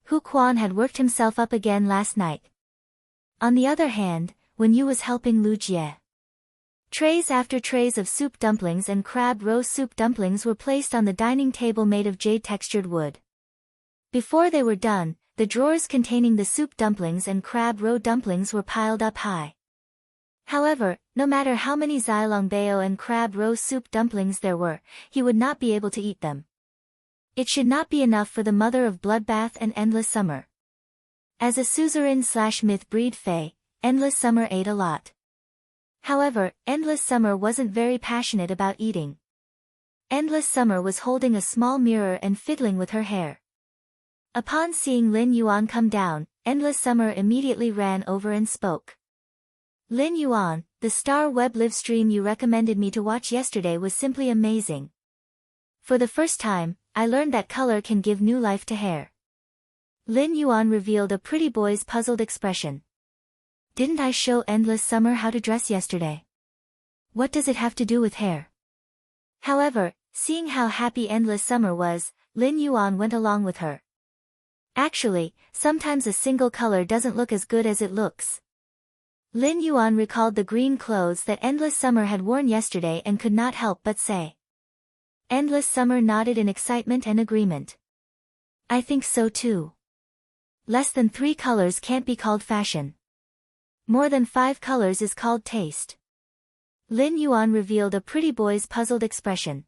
Hu Quan had worked himself up again last night. On the other hand, Wen Yu was helping Lu Jie. Trays after trays of soup dumplings and crab roe soup dumplings were placed on the dining table made of jade-textured wood. Before they were done, the drawers containing the soup dumplings and crab roe dumplings were piled up high. However, no matter how many xilongbeo and crab roe soup dumplings there were, he would not be able to eat them. It should not be enough for the mother of Bloodbath and Endless Summer. As a suzerain/myth breed fae, Endless Summer ate a lot. However, Endless Summer wasn't very passionate about eating. Endless Summer was holding a small mirror and fiddling with her hair. Upon seeing Lin Yuan come down, Endless Summer immediately ran over and spoke. Lin Yuan, the Star Web livestream you recommended me to watch yesterday was simply amazing. For the first time, I learned that color can give new life to hair. Lin Yuan revealed a pretty boy's puzzled expression. Didn't I show Endless Summer how to dress yesterday? What does it have to do with hair? However, seeing how happy Endless Summer was, Lin Yuan went along with her. Actually, sometimes a single color doesn't look as good as it looks. Lin Yuan recalled the green clothes that Endless Summer had worn yesterday and could not help but say. Endless Summer nodded in excitement and agreement. I think so too. Less than 3 colors can't be called fashion. More than 5 colors is called taste. Lin Yuan revealed a pretty boy's puzzled expression.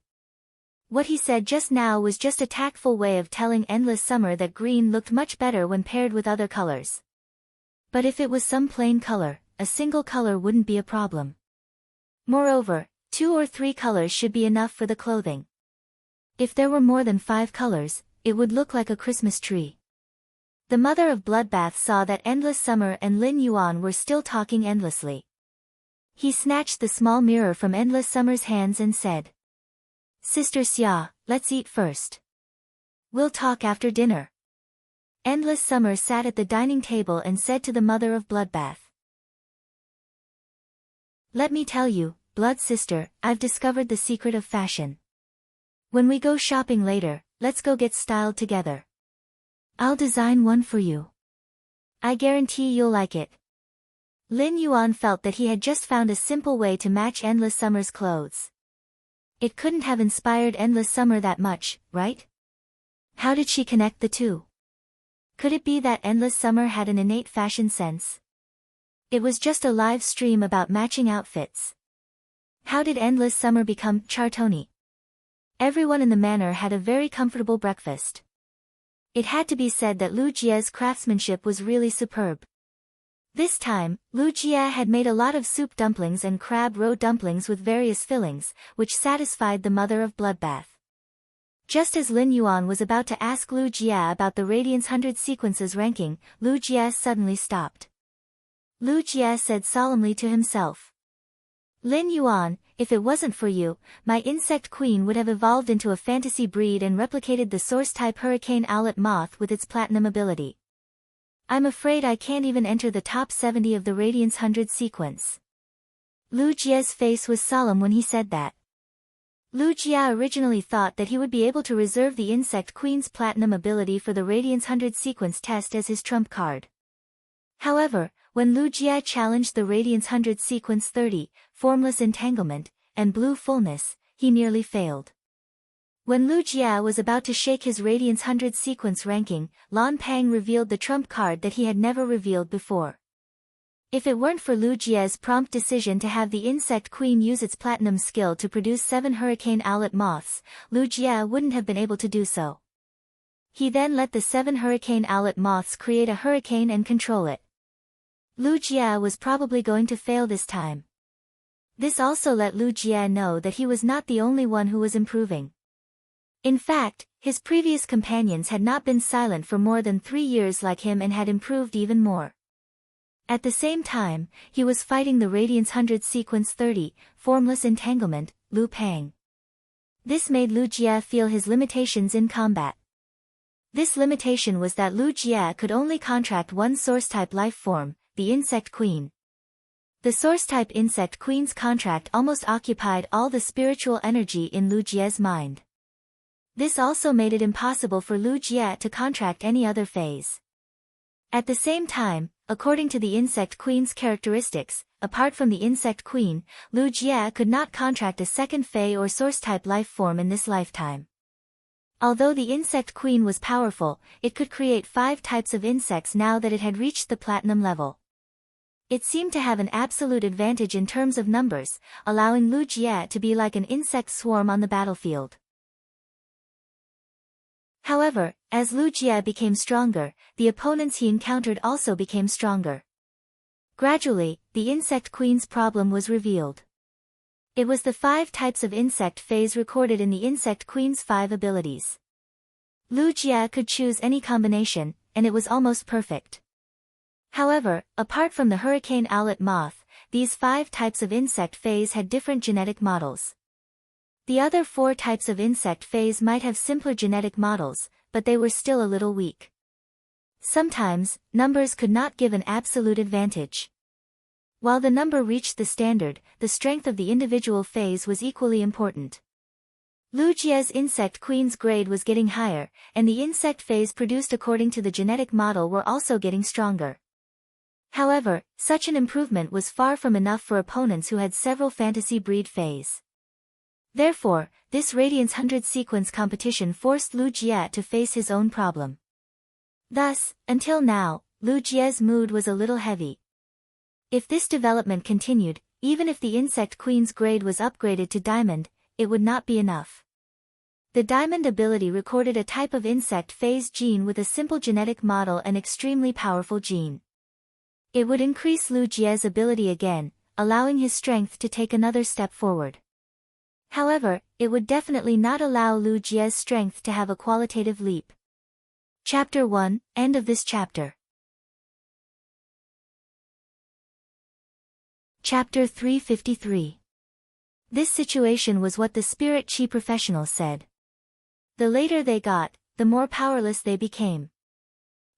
What he said just now was just a tactful way of telling Endless Summer that green looked much better when paired with other colors. But if it was some plain color, a single color wouldn't be a problem. Moreover, 2 or 3 colors should be enough for the clothing. If there were more than 5 colors, it would look like a Christmas tree. The mother of Bloodbath saw that Endless Summer and Lin Yuan were still talking endlessly. He snatched the small mirror from Endless Summer's hands and said, Sister Xia, let's eat first. We'll talk after dinner. Endless Summer sat at the dining table and said to the mother of Bloodbath. Let me tell you, Blood Sister, I've discovered the secret of fashion. When we go shopping later, let's go get styled together. I'll design one for you. I guarantee you'll like it. Lin Yuan felt that he had just found a simple way to match Endless Summer's clothes. It couldn't have inspired Endless Summer that much, right? How did she connect the two? Could it be that Endless Summer had an innate fashion sense? It was just a live stream about matching outfits. How did Endless Summer become Chartoni? Everyone in the manor had a very comfortable breakfast. It had to be said that Lu Jie's craftsmanship was really superb. This time, Lu Jie had made a lot of soup dumplings and crab roe dumplings with various fillings, which satisfied the mother of Bloodbath. Just as Lin Yuan was about to ask Lu Jie about the Radiance 100 sequences ranking, Lu Jie suddenly stopped. Lu Jie said solemnly to himself. Lin Yuan, if it wasn't for you, my insect queen would have evolved into a fantasy breed and replicated the source-type hurricane owlet moth with its platinum ability. I'm afraid I can't even enter the top 70 of the Radiance 100 sequence. Lu Jie's face was solemn when he said that. Lu Jie originally thought that he would be able to reserve the Insect Queen's platinum ability for the Radiance 100 sequence test as his trump card. However, when Lu Jie challenged the Radiance 100 sequence 30, Formless Entanglement, and Blue Fullness, he nearly failed. When Lu Jie was about to shake his Radiance 100 sequence ranking, Lan Pang revealed the trump card that he had never revealed before. If it weren't for Lu Jie's prompt decision to have the Insect Queen use its platinum skill to produce 7 hurricane owlet moths, Lu Jie wouldn't have been able to do so. He then let the 7 hurricane owlet moths create a hurricane and control it. Lu Jie was probably going to fail this time. This also let Lu Jie know that he was not the only one who was improving. In fact, his previous companions had not been silent for more than 3 years like him and had improved even more. At the same time, he was fighting the Radiance 100 sequence 30, Formless Entanglement, Lu Pang. This made Lu Jie feel his limitations in combat. This limitation was that Lu Jie could only contract one source-type life form, the Insect Queen. The source-type Insect Queen's contract almost occupied all the spiritual energy in Lu Jie's mind. This also made it impossible for Lu Jie to contract any other phase. At the same time, according to the Insect Queen's characteristics, apart from the Insect Queen, Lu Jie could not contract a second Fey or source-type life form in this lifetime. Although the Insect Queen was powerful, it could create 5 types of insects now that it had reached the platinum level. It seemed to have an absolute advantage in terms of numbers, allowing Lu Jie to be like an insect swarm on the battlefield. However, as Lu Jie became stronger, the opponents he encountered also became stronger. Gradually, the Insect Queen's problem was revealed. It was the 5 types of insect phase recorded in the Insect Queen's 5 abilities. Lu Jie could choose any combination, and it was almost perfect. However, apart from the hurricane owlet moth, these 5 types of insect phase had different genetic models. The other 4 types of insect phase might have simpler genetic models, but they were still a little weak. Sometimes, numbers could not give an absolute advantage. While the number reached the standard, the strength of the individual phase was equally important. Lu Jie's insect queen's grade was getting higher, and the insect phase produced according to the genetic model were also getting stronger. However, such an improvement was far from enough for opponents who had several fantasy breed phase. Therefore, this Radiance 100 sequence competition forced Lu Jie to face his own problem. Thus, until now, Lu Jie's mood was a little heavy. If this development continued, even if the insect queen's grade was upgraded to diamond, it would not be enough. The diamond ability recorded a type of insect phase gene with a simple genetic model and extremely powerful gene. It would increase Lu Jie's ability again, allowing his strength to take another step forward. However, it would definitely not allow Lu Jie's strength to have a qualitative leap. Chapter 1, End of this chapter. Chapter 353. This situation was what the spirit chi professionals said. The later they got, the more powerless they became.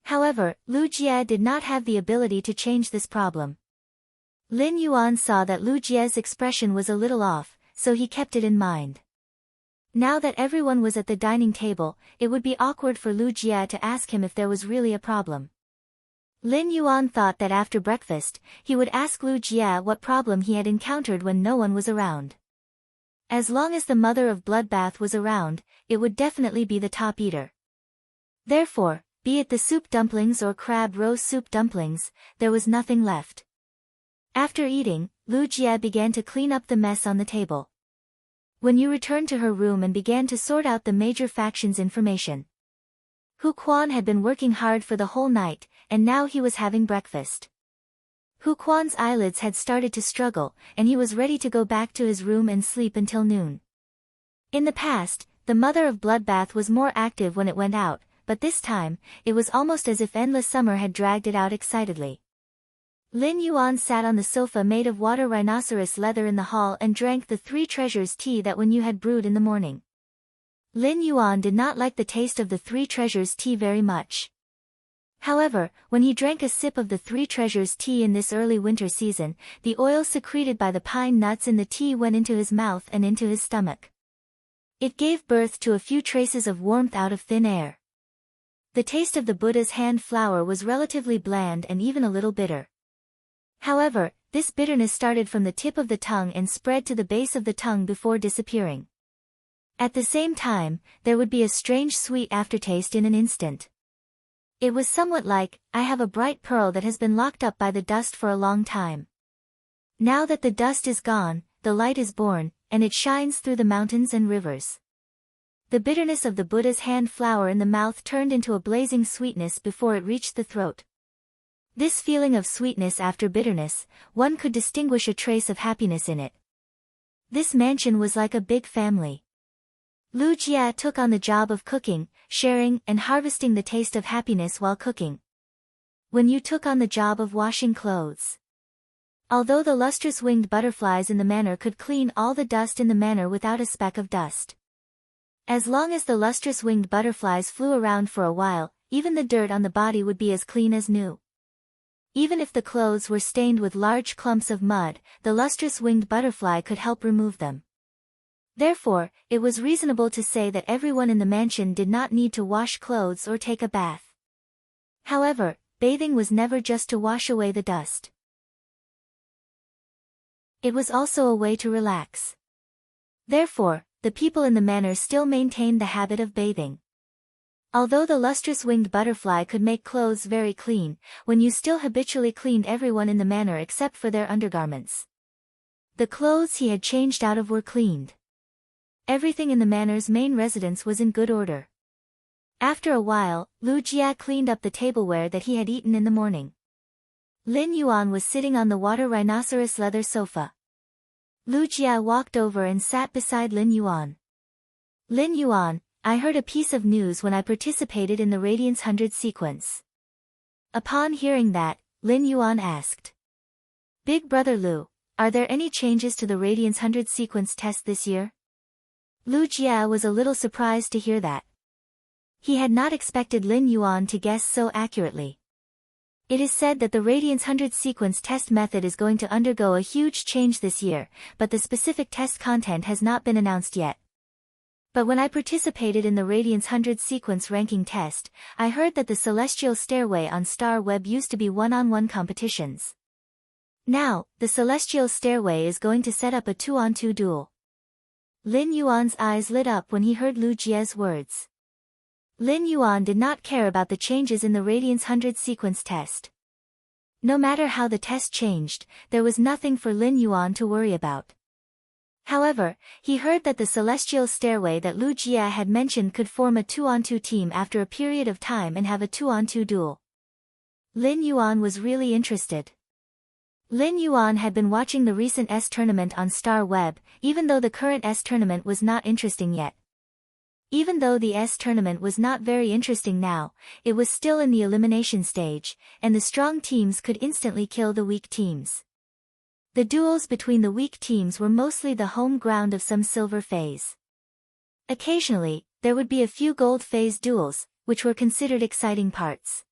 However, Lu Jie did not have the ability to change this problem. Lin Yuan saw that Lu Jie's expression was a little off, so he kept it in mind. Now that everyone was at the dining table, it would be awkward for Lu Jie to ask him if there was really a problem. Lin Yuan thought that after breakfast, he would ask Lu Jie what problem he had encountered when no one was around. As long as the mother of Bloodbath was around, it would definitely be the top eater. Therefore, be it the soup dumplings or crab roe soup dumplings, there was nothing left. After eating, Lu Jie began to clean up the mess on the table. When you returned to her room and began to sort out the major factions information. Hu Quan had been working hard for the whole night, and now he was having breakfast. Hu Quan's eyelids had started to struggle, and he was ready to go back to his room and sleep until noon. In the past, the mother of Bloodbath was more active when it went out, but this time, it was almost as if endless summer had dragged it out excitedly. Lin Yuan sat on the sofa made of water rhinoceros leather in the hall and drank the Three Treasures tea that Wen Yu had brewed in the morning. Lin Yuan did not like the taste of the Three Treasures tea very much. However, when he drank a sip of the Three Treasures tea in this early winter season, the oil secreted by the pine nuts in the tea went into his mouth and into his stomach. It gave birth to a few traces of warmth out of thin air. The taste of the Buddha's hand flower was relatively bland and even a little bitter. However, this bitterness started from the tip of the tongue and spread to the base of the tongue before disappearing. At the same time, there would be a strange sweet aftertaste in an instant. It was somewhat like, I have a bright pearl that has been locked up by the dust for a long time. Now that the dust is gone, the light is born, and it shines through the mountains and rivers. The bitterness of the Buddha's hand flower in the mouth turned into a blazing sweetness before it reached the throat. This feeling of sweetness after bitterness, one could distinguish a trace of happiness in it. This mansion was like a big family. Lu Jie took on the job of cooking, sharing, and harvesting the taste of happiness while cooking. When you took on the job of washing clothes. Although the lustrous winged butterflies in the manor could clean all the dust in the manor without a speck of dust. As long as the lustrous winged butterflies flew around for a while, even the dirt on the body would be as clean as new. Even if the clothes were stained with large clumps of mud, the lustrous winged butterfly could help remove them. Therefore, it was reasonable to say that everyone in the mansion did not need to wash clothes or take a bath. However, bathing was never just to wash away the dust. It was also a way to relax. Therefore, the people in the manor still maintained the habit of bathing. Although the lustrous winged butterfly could make clothes very clean, Wen Yu still habitually cleaned everyone in the manor except for their undergarments. The clothes he had changed out of were cleaned. Everything in the manor's main residence was in good order. After a while, Lu Jie cleaned up the tableware that he had eaten in the morning. Lin Yuan was sitting on the water rhinoceros leather sofa. Lu Jie walked over and sat beside Lin Yuan. Lin Yuan, I heard a piece of news when I participated in the Radiance 100 sequence. Upon hearing that, Lin Yuan asked. Big Brother Lu, are there any changes to the Radiance 100 sequence test this year? Lu Jie was a little surprised to hear that. He had not expected Lin Yuan to guess so accurately. It is said that the Radiance 100 sequence test method is going to undergo a huge change this year, but the specific test content has not been announced yet. But when I participated in the Radiance 100 sequence ranking test, I heard that the Celestial Stairway on Star Web used to be one-on-one competitions. Now, the Celestial Stairway is going to set up a 2-on-2 duel. Lin Yuan's eyes lit up when he heard Lu Jie's words. Lin Yuan did not care about the changes in the Radiance 100 sequence test. No matter how the test changed, there was nothing for Lin Yuan to worry about. However, he heard that the Celestial Stairway that Lu Jie had mentioned could form a 2-on-2 team after a period of time and have a 2-on-2 duel. Lin Yuan was really interested. Lin Yuan had been watching the recent S tournament on Star Web, even though the current S tournament was not interesting yet. Even though the S tournament was not very interesting now, it was still in the elimination stage, and the strong teams could instantly kill the weak teams. The duels between the weak teams were mostly the home ground of some silver phase. Occasionally, there would be a few gold phase duels, which were considered exciting parts.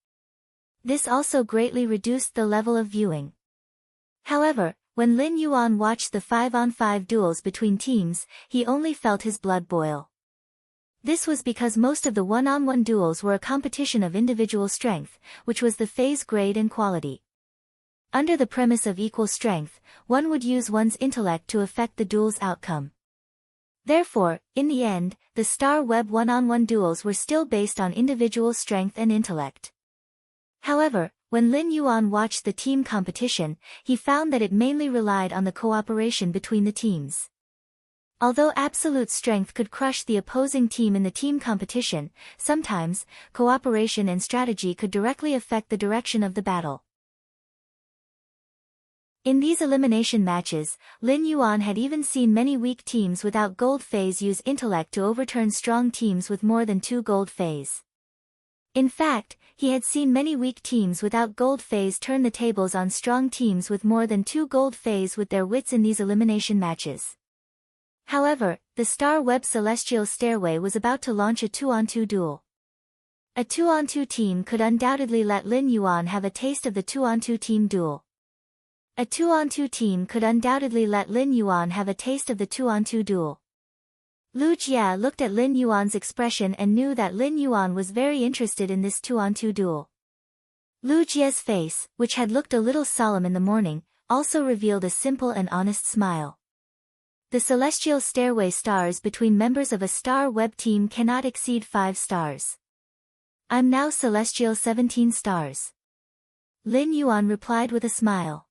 This also greatly reduced the level of viewing. However, when Lin Yuan watched the 5-on-5 duels between teams, he only felt his blood boil. This was because most of the one-on-one duels were a competition of individual strength, which was the phase grade and quality. Under the premise of equal strength, one would use one's intellect to affect the duel's outcome. Therefore, in the end, the Star Web one-on-one duels were still based on individual strength and intellect. However, when Lin Yuan watched the team competition, he found that it mainly relied on the cooperation between the teams. Although absolute strength could crush the opposing team in the team competition, sometimes, cooperation and strategy could directly affect the direction of the battle. In these elimination matches, Lin Yuan had even seen many weak teams without gold phase use intellect to overturn strong teams with more than 2 gold phase. In fact, he had seen many weak teams without gold phase turn the tables on strong teams with more than 2 gold phase with their wits in these elimination matches. However, the Star Web Celestial Stairway was about to launch a 2-on-2 duel. A 2-on-2 team could undoubtedly let Lin Yuan have a taste of the 2-on-2 team duel. A 2-on-2 team could undoubtedly let Lin Yuan have a taste of the 2-on-2 duel. Lu Jie looked at Lin Yuan's expression and knew that Lin Yuan was very interested in this 2-on-2 duel. Lu Jie's face, which had looked a little solemn in the morning, also revealed a simple and honest smile. The Celestial Stairway stars between members of a Star Web team cannot exceed 5 stars. I'm now Celestial 17 stars. Lin Yuan replied with a smile.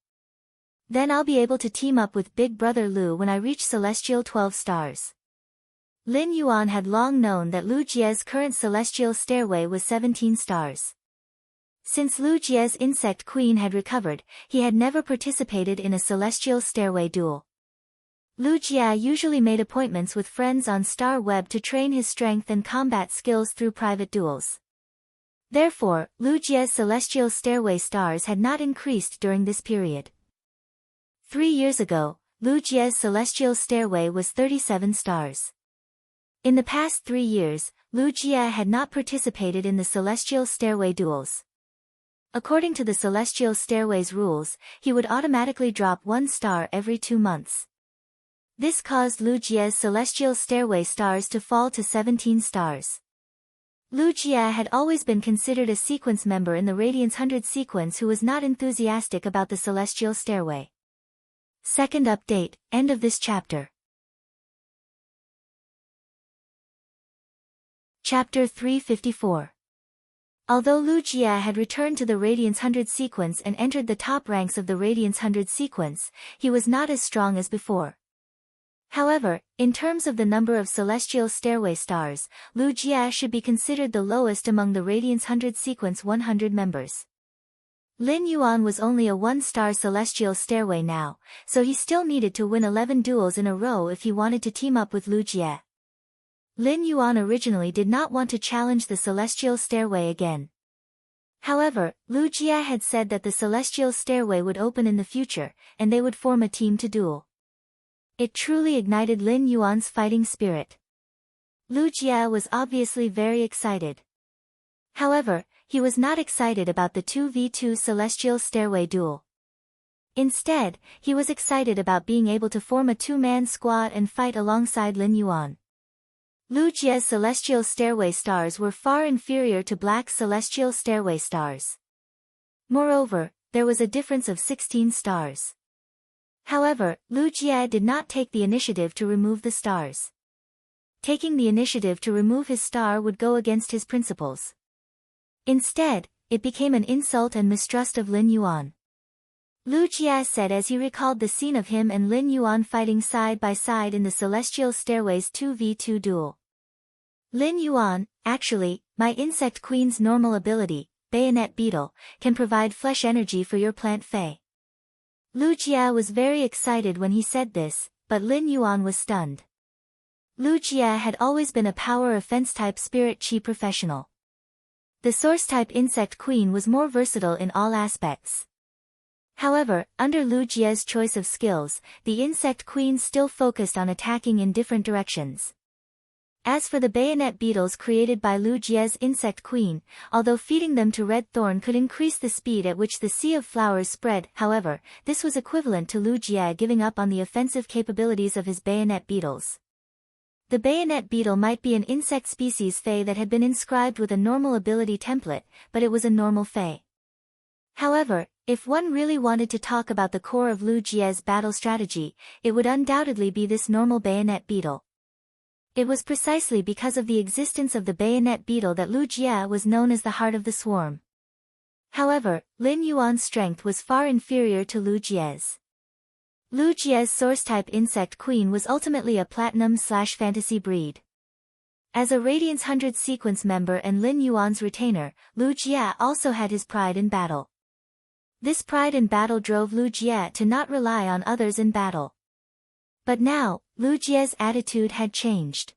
Then I'll be able to team up with Big Brother Lu when I reach Celestial 12 stars. Lin Yuan had long known that Lu Jie's current Celestial Stairway was 17 stars. Since Lu Jie's Insect Queen had recovered, he had never participated in a Celestial Stairway duel. Lu Jie usually made appointments with friends on Star Web to train his strength and combat skills through private duels. Therefore, Lu Jie's Celestial Stairway stars had not increased during this period. 3 years ago, Lu Jie's Celestial Stairway was 37 stars. In the past 3 years, Lu Jie had not participated in the Celestial Stairway duels. According to the Celestial Stairway's rules, he would automatically drop 1 star every 2 months. This caused Lu Jie's Celestial Stairway stars to fall to 17 stars. Lu Jie had always been considered a sequence member in the Radiance 100 sequence who was not enthusiastic about the Celestial Stairway. Second update, end of this chapter. Chapter 354. Although Lu Jie had returned to the Radiance 100 sequence and entered the top ranks of the Radiance 100 sequence, he was not as strong as before. However, in terms of the number of Celestial Stairway stars, Lu Jie should be considered the lowest among the Radiance 100 sequence 100 members. Lin Yuan was only a 1-star Celestial Stairway now, so he still needed to win 11 duels in a row if he wanted to team up with Lu Jie. Lin Yuan originally did not want to challenge the Celestial Stairway again. However, Lu Jie had said that the Celestial Stairway would open in the future, and they would form a team to duel. It truly ignited Lin Yuan's fighting spirit. Lu Jie was obviously very excited. However, he was not excited about the 2v2 Celestial Stairway duel. Instead, he was excited about being able to form a two-man squad and fight alongside Lin Yuan. Lu Jie's Celestial Stairway stars were far inferior to Black's Celestial Stairway stars. Moreover, there was a difference of 16 stars. However, Lu Jie did not take the initiative to remove the stars. Taking the initiative to remove his star would go against his principles. Instead, it became an insult and mistrust of Lin Yuan. Lu Jie said as he recalled the scene of him and Lin Yuan fighting side by side in the Celestial Stairway's 2v2 duel. Lin Yuan, actually, my Insect Queen's normal ability, Bayonet Beetle, can provide flesh energy for your plant Fey. Lu Jie was very excited when he said this, but Lin Yuan was stunned. Lu Jie had always been a power offense-type spirit chi professional. The source-type Insect Queen was more versatile in all aspects. However, under Lu Jie's choice of skills, the Insect Queen still focused on attacking in different directions. As for the bayonet beetles created by Lu Jie's Insect Queen, although feeding them to Red Thorn could increase the speed at which the Sea of Flowers spread, however, this was equivalent to Lu Jie giving up on the offensive capabilities of his bayonet beetles. The bayonet beetle might be an insect species Fey that had been inscribed with a normal ability template, but it was a normal Fey. However, if one really wanted to talk about the core of Lu Jie's battle strategy, it would undoubtedly be this normal bayonet beetle. It was precisely because of the existence of the bayonet beetle that Lu Jie was known as the heart of the swarm. However, Lin Yuan's strength was far inferior to Lu Jie's. Lu Jie's source-type Insect Queen was ultimately a platinum/fantasy breed. As a Radiance 100 sequence member and Lin Yuan's retainer, Lu Jie also had his pride in battle. This pride in battle drove Lu Jie to not rely on others in battle. But now, Lu Jie's attitude had changed.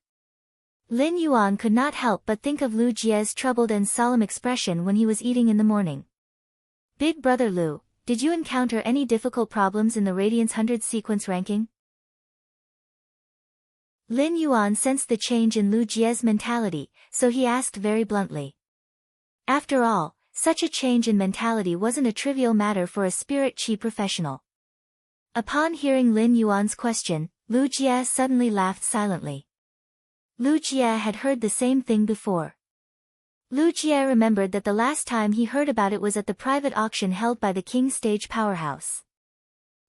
Lin Yuan could not help but think of Lu Jie's troubled and solemn expression when he was eating in the morning. Big brother Lu, did you encounter any difficult problems in the Radiance 100 sequence ranking? Lin Yuan sensed the change in Lu Jie's mentality, so he asked very bluntly. After all, such a change in mentality wasn't a trivial matter for a spirit chi professional. Upon hearing Lin Yuan's question, Lu Jie suddenly laughed silently. Lu Jie had heard the same thing before. Lu Jie remembered that the last time he heard about it was at the private auction held by the King Stage Powerhouse.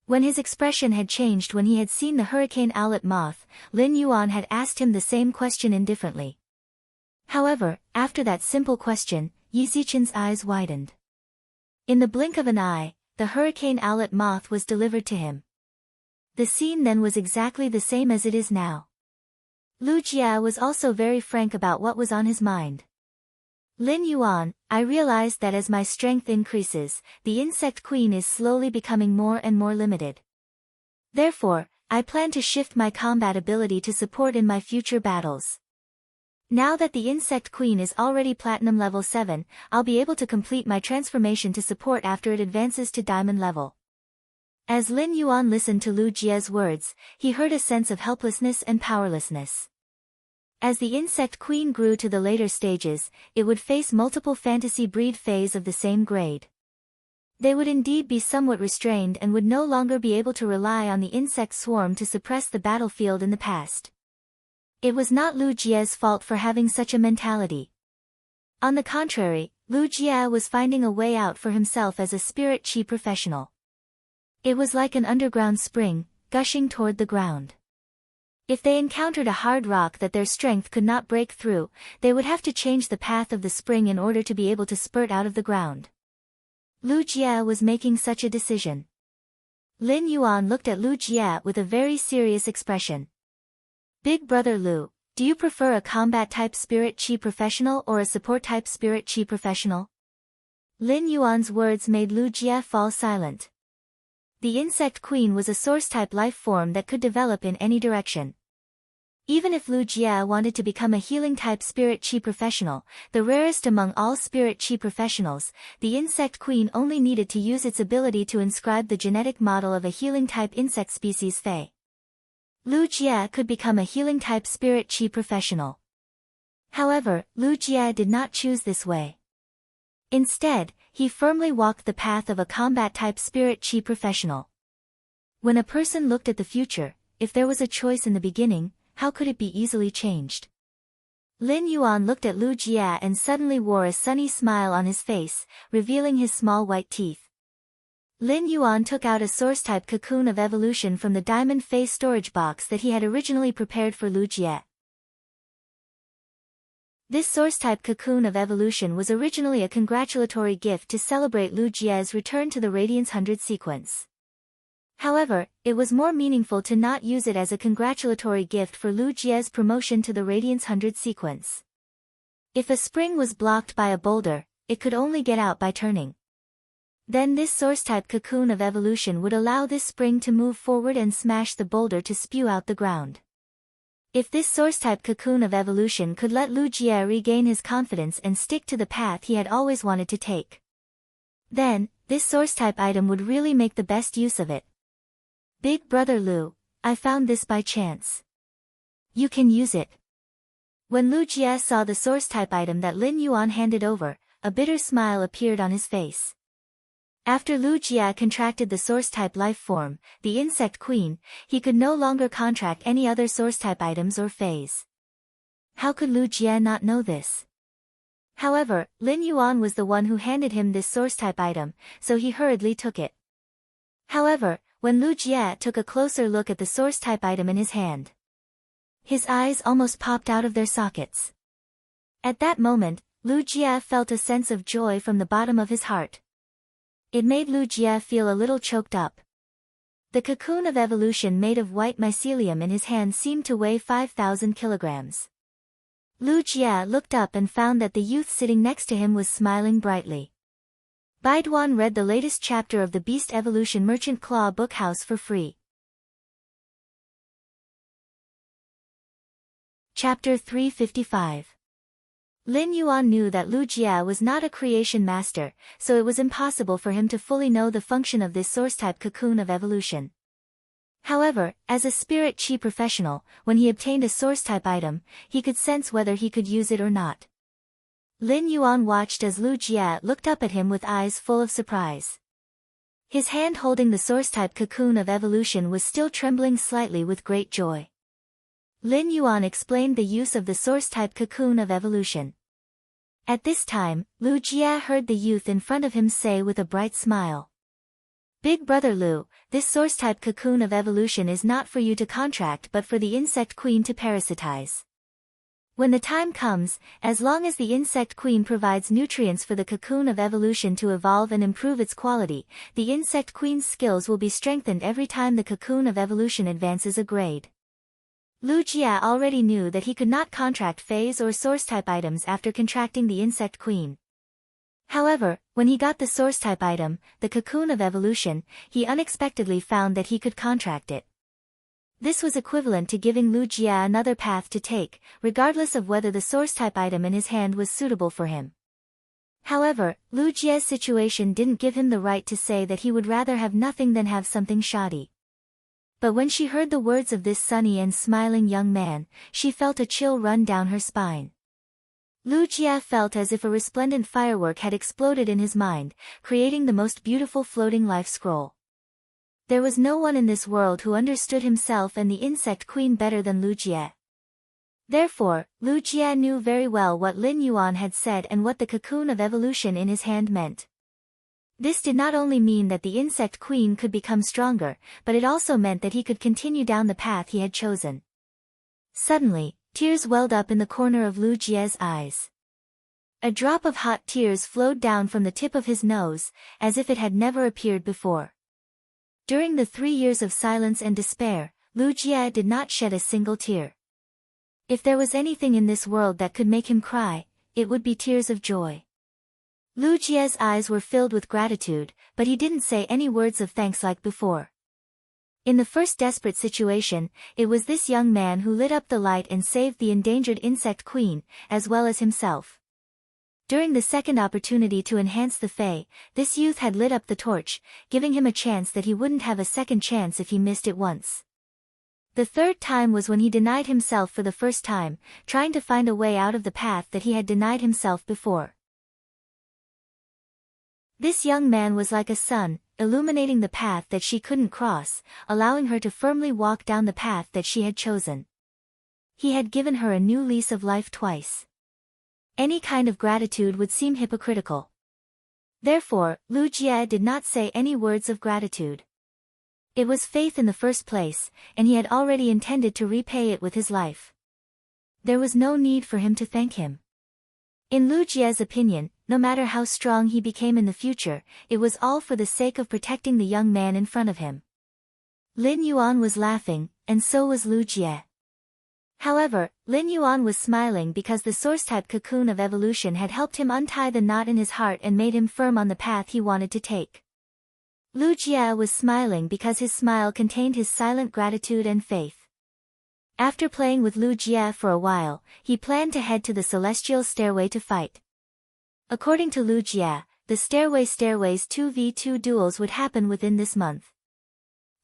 When his expression had changed when he had seen the Hurricane Owlet Moth, Lin Yuan had asked him the same question indifferently. However, after that simple question, Yi Zichen's eyes widened. In the blink of an eye, the Hurricane Owlet Moth was delivered to him. The scene then was exactly the same as it is now. Lu Jie was also very frank about what was on his mind. Lin Yuan, I realized that as my strength increases, the Insect Queen is slowly becoming more and more limited. Therefore, I plan to shift my combat ability to support in my future battles. Now that the Insect Queen is already Platinum level 7, I'll be able to complete my transformation to support after it advances to Diamond level. As Lin Yuan listened to Lu Jie's words, he heard a sense of helplessness and powerlessness. As the Insect Queen grew to the later stages, it would face multiple fantasy breed Feys of the same grade. They would indeed be somewhat restrained and would no longer be able to rely on the insect swarm to suppress the battlefield in the past. It was not Lu Jie's fault for having such a mentality. On the contrary, Lu Jie was finding a way out for himself as a spirit chi professional. It was like an underground spring, gushing toward the ground. If they encountered a hard rock that their strength could not break through, they would have to change the path of the spring in order to be able to spurt out of the ground. Lu Jie was making such a decision. Lin Yuan looked at Lu Jie with a very serious expression. Big brother Lu, do you prefer a combat-type spirit chi professional or a support-type spirit chi professional? Lin Yuan's words made Lu Jie fall silent. The Insect Queen was a source-type life form that could develop in any direction. Even if Lu Jie wanted to become a healing-type spirit chi professional, the rarest among all spirit chi professionals, the Insect Queen only needed to use its ability to inscribe the genetic model of a healing-type insect species Fey. Lu Jie could become a healing-type spirit chi professional. However, Lu Jie did not choose this way. Instead, he firmly walked the path of a combat-type spirit chi professional. When a person looked at the future, if there was a choice in the beginning, how could it be easily changed? Lin Yuan looked at Lu Jia and suddenly wore a sunny smile on his face, revealing his small white teeth. Lin Yuan took out a source-type cocoon of evolution from the diamond face storage box that he had originally prepared for Lu Jia. This source-type cocoon of evolution was originally a congratulatory gift to celebrate Lu Jia's return to the Radiance 100 sequence. However, it was more meaningful to not use it as a congratulatory gift for Lu Jia's promotion to the Radiance 100 sequence. If a spring was blocked by a boulder, it could only get out by turning. Then this source-type cocoon of evolution would allow this spring to move forward and smash the boulder to spew out the ground. If this source-type cocoon of evolution could let Lu Jia regain his confidence and stick to the path he had always wanted to take, then, this source-type item would really make the best use of it. Big brother Lu, I found this by chance. You can use it. When Lu Jia saw the source-type item that Lin Yuan handed over, a bitter smile appeared on his face. After Lu Jia contracted the source-type life form, the insect queen, he could no longer contract any other source-type items or phase. How could Lu Jia not know this? However, Lin Yuan was the one who handed him this source-type item, so he hurriedly took it. However, when Lu Jia took a closer look at the source-type item in his hand, his eyes almost popped out of their sockets. At that moment, Lu Jia felt a sense of joy from the bottom of his heart. It made Lu Jia feel a little choked up. The cocoon of evolution made of white mycelium in his hand seemed to weigh 5,000 kilograms. Lu Jia looked up and found that the youth sitting next to him was smiling brightly. Baiduan read the latest chapter of the Beast Evolution Merchant Claw Bookhouse for free. Chapter 355. Lin Yuan knew that Lu Jia was not a creation master, so it was impossible for him to fully know the function of this source-type cocoon of evolution. However, as a spirit chi professional, when he obtained a source-type item, he could sense whether he could use it or not. Lin Yuan watched as Lu Jia looked up at him with eyes full of surprise. His hand holding the source-type cocoon of evolution was still trembling slightly with great joy. Lin Yuan explained the use of the source-type cocoon of evolution. At this time, Lu Jia heard the youth in front of him say with a bright smile, "Big brother Lu, this source-type cocoon of evolution is not for you to contract but for the insect queen to parasitize. When the time comes, as long as the insect queen provides nutrients for the cocoon of evolution to evolve and improve its quality, the insect queen's skills will be strengthened every time the cocoon of evolution advances a grade." Lu Jia already knew that he could not contract phase or source-type items after contracting the insect queen. However, when he got the source-type item, the cocoon of evolution, he unexpectedly found that he could contract it. This was equivalent to giving Lu Jia another path to take, regardless of whether the source-type item in his hand was suitable for him. However, Lu Jia's situation didn't give him the right to say that he would rather have nothing than have something shoddy. But when she heard the words of this sunny and smiling young man, she felt a chill run down her spine. Lu Jia felt as if a resplendent firework had exploded in his mind, creating the most beautiful floating life scroll. There was no one in this world who understood himself and the insect queen better than Lu Jia. Therefore, Lu Jia knew very well what Lin Yuan had said and what the cocoon of evolution in his hand meant. This did not only mean that the insect queen could become stronger, but it also meant that he could continue down the path he had chosen. Suddenly, tears welled up in the corner of Lu Jia's eyes. A drop of hot tears flowed down from the tip of his nose, as if it had never appeared before. During the 3 years of silence and despair, Lu Jia did not shed a single tear. If there was anything in this world that could make him cry, it would be tears of joy. Lu Jia's eyes were filled with gratitude, but he didn't say any words of thanks like before. In the first desperate situation, it was this young man who lit up the light and saved the endangered insect queen, as well as himself. During the second opportunity to enhance the Fae, this youth had lit up the torch, giving him a chance that he wouldn't have a second chance if he missed it once. The third time was when he denied himself for the first time, trying to find a way out of the path that he had denied himself before. This young man was like a sun, illuminating the path that she couldn't cross, allowing her to firmly walk down the path that she had chosen. He had given her a new lease of life twice. Any kind of gratitude would seem hypocritical. Therefore, Lu Jie did not say any words of gratitude. It was faith in the first place, and he had already intended to repay it with his life. There was no need for him to thank him. In Lu Jie's opinion, no matter how strong he became in the future, it was all for the sake of protecting the young man in front of him. Lin Yuan was laughing, and so was Lu Jie. However, Lin Yuan was smiling because the source-type cocoon of evolution had helped him untie the knot in his heart and made him firm on the path he wanted to take. Lu Jie was smiling because his smile contained his silent gratitude and faith. After playing with Lu Jie for a while, he planned to head to the celestial stairway to fight. According to Lu Jie, the stairway's 2v2 duels would happen within this month.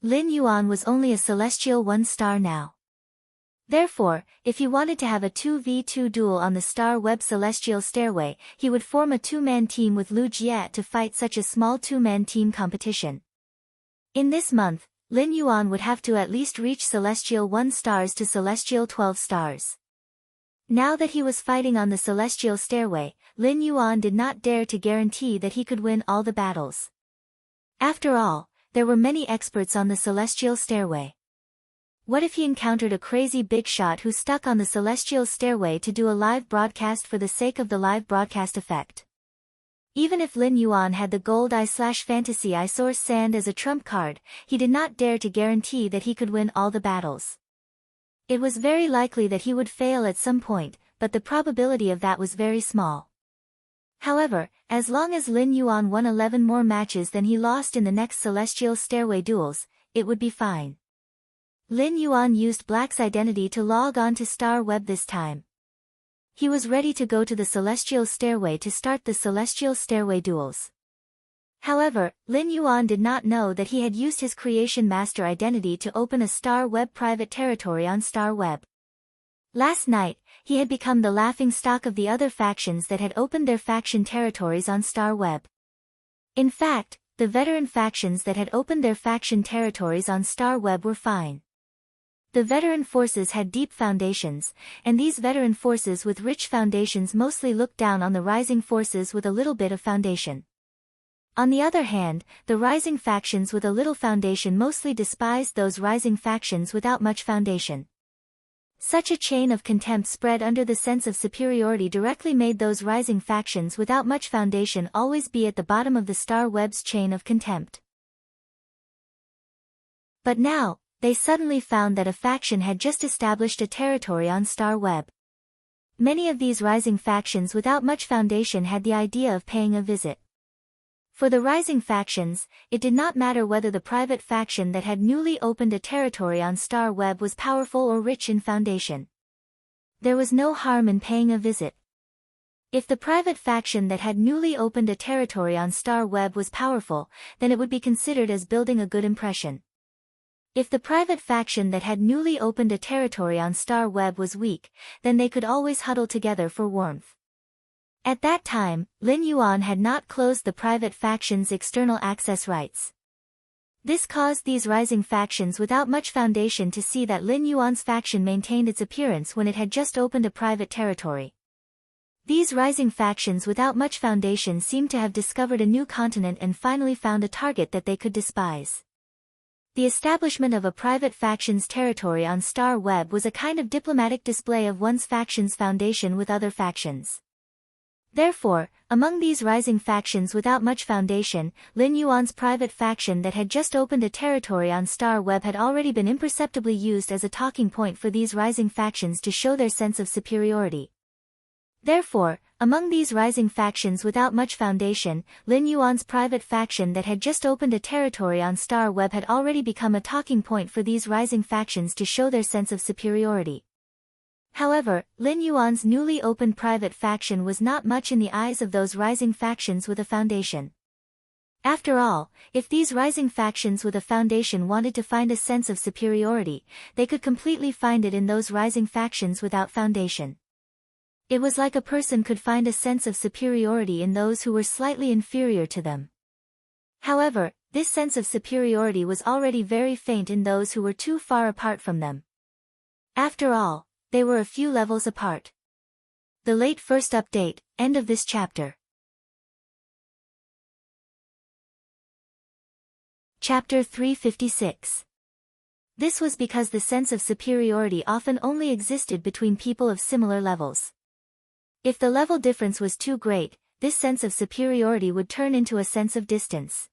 Lin Yuan was only a celestial 1-star now. Therefore, if he wanted to have a 2v2 duel on the Star Web Celestial Stairway, he would form a 2-man team with Lu Jie to fight such a small 2-man team competition. In this month, Lin Yuan would have to at least reach Celestial 1 stars to Celestial 12 stars. Now that he was fighting on the Celestial Stairway, Lin Yuan did not dare to guarantee that he could win all the battles. After all, there were many experts on the Celestial Stairway. What if he encountered a crazy big shot who stuck on the Celestial Stairway to do a live broadcast for the sake of the live broadcast effect? Even if Lin Yuan had the gold eye/fantasy eye source sand as a trump card, he did not dare to guarantee that he could win all the battles. It was very likely that he would fail at some point, but the probability of that was very small. However, as long as Lin Yuan won 11 more matches than he lost in the next Celestial Stairway duels, it would be fine. Lin Yuan used Black's identity to log on to Star Web this time. He was ready to go to the Celestial Stairway to start the Celestial Stairway duels. However, Lin Yuan did not know that he had used his Creation Master identity to open a Star Web private territory on Star Web. Last night, he had become the laughing stock of the other factions that had opened their faction territories on Star Web. In fact, the veteran factions that had opened their faction territories on Star Web were fine. The veteran forces had deep foundations, and these veteran forces with rich foundations mostly looked down on the rising forces with a little bit of foundation. On the other hand, the rising factions with a little foundation mostly despised those rising factions without much foundation. Such a chain of contempt spread under the sense of superiority directly made those rising factions without much foundation always be at the bottom of the Star Web's chain of contempt. But now, they suddenly found that a faction had just established a territory on Star Web. Many of these rising factions without much foundation had the idea of paying a visit. For the rising factions, it did not matter whether the private faction that had newly opened a territory on Star Web was powerful or rich in foundation. There was no harm in paying a visit. If the private faction that had newly opened a territory on Star Web was powerful, then it would be considered as building a good impression. If the private faction that had newly opened a territory on Star Web was weak, then they could always huddle together for warmth. At that time, Lin Yuan had not closed the private faction's external access rights. This caused these rising factions without much foundation to see that Lin Yuan's faction maintained its appearance when it had just opened a private territory. These rising factions without much foundation seemed to have discovered a new continent and finally found a target that they could despise. The establishment of a private faction's territory on Star Web was a kind of diplomatic display of one's faction's foundation with other factions. Therefore, among these rising factions without much foundation, Lin Yuan's private faction that had just opened a territory on Star Web had already been imperceptibly used as a talking point for these rising factions to show their sense of superiority. Therefore, among these rising factions without much foundation, Lin Yuan's private faction that had just opened a territory on Star Web had already become a talking point for these rising factions to show their sense of superiority. However, Lin Yuan's newly opened private faction was not much in the eyes of those rising factions with a foundation. After all, if these rising factions with a foundation wanted to find a sense of superiority, they could completely find it in those rising factions without foundation. It was like a person could find a sense of superiority in those who were slightly inferior to them. However, this sense of superiority was already very faint in those who were too far apart from them. After all, they were a few levels apart. The late first update, end of this chapter. Chapter 356. This was because the sense of superiority often only existed between people of similar levels. If the level difference was too great, this sense of superiority would turn into a sense of distance.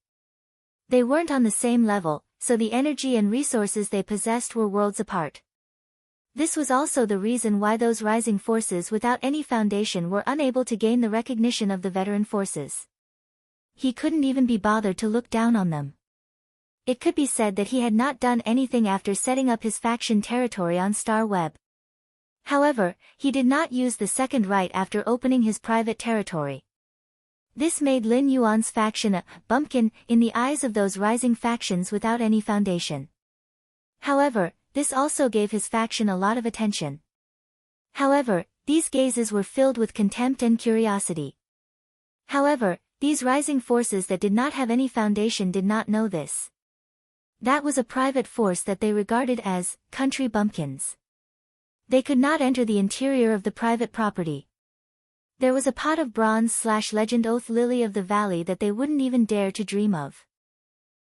They weren't on the same level, so the energy and resources they possessed were worlds apart. This was also the reason why those rising forces without any foundation were unable to gain the recognition of the veteran forces. He couldn't even be bothered to look down on them. It could be said that he had not done anything after setting up his faction territory on Star Web. However, he did not use the second right after opening his private territory. This made Lin Yuan's faction a bumpkin in the eyes of those rising factions without any foundation. However, this also gave his faction a lot of attention. However, these gazes were filled with contempt and curiosity. However, these rising forces that did not have any foundation did not know this. That was a private force that they regarded as country bumpkins. They could not enter the interior of the private property. There was a pot of bronze/legend oath lily of the valley that they wouldn't even dare to dream of.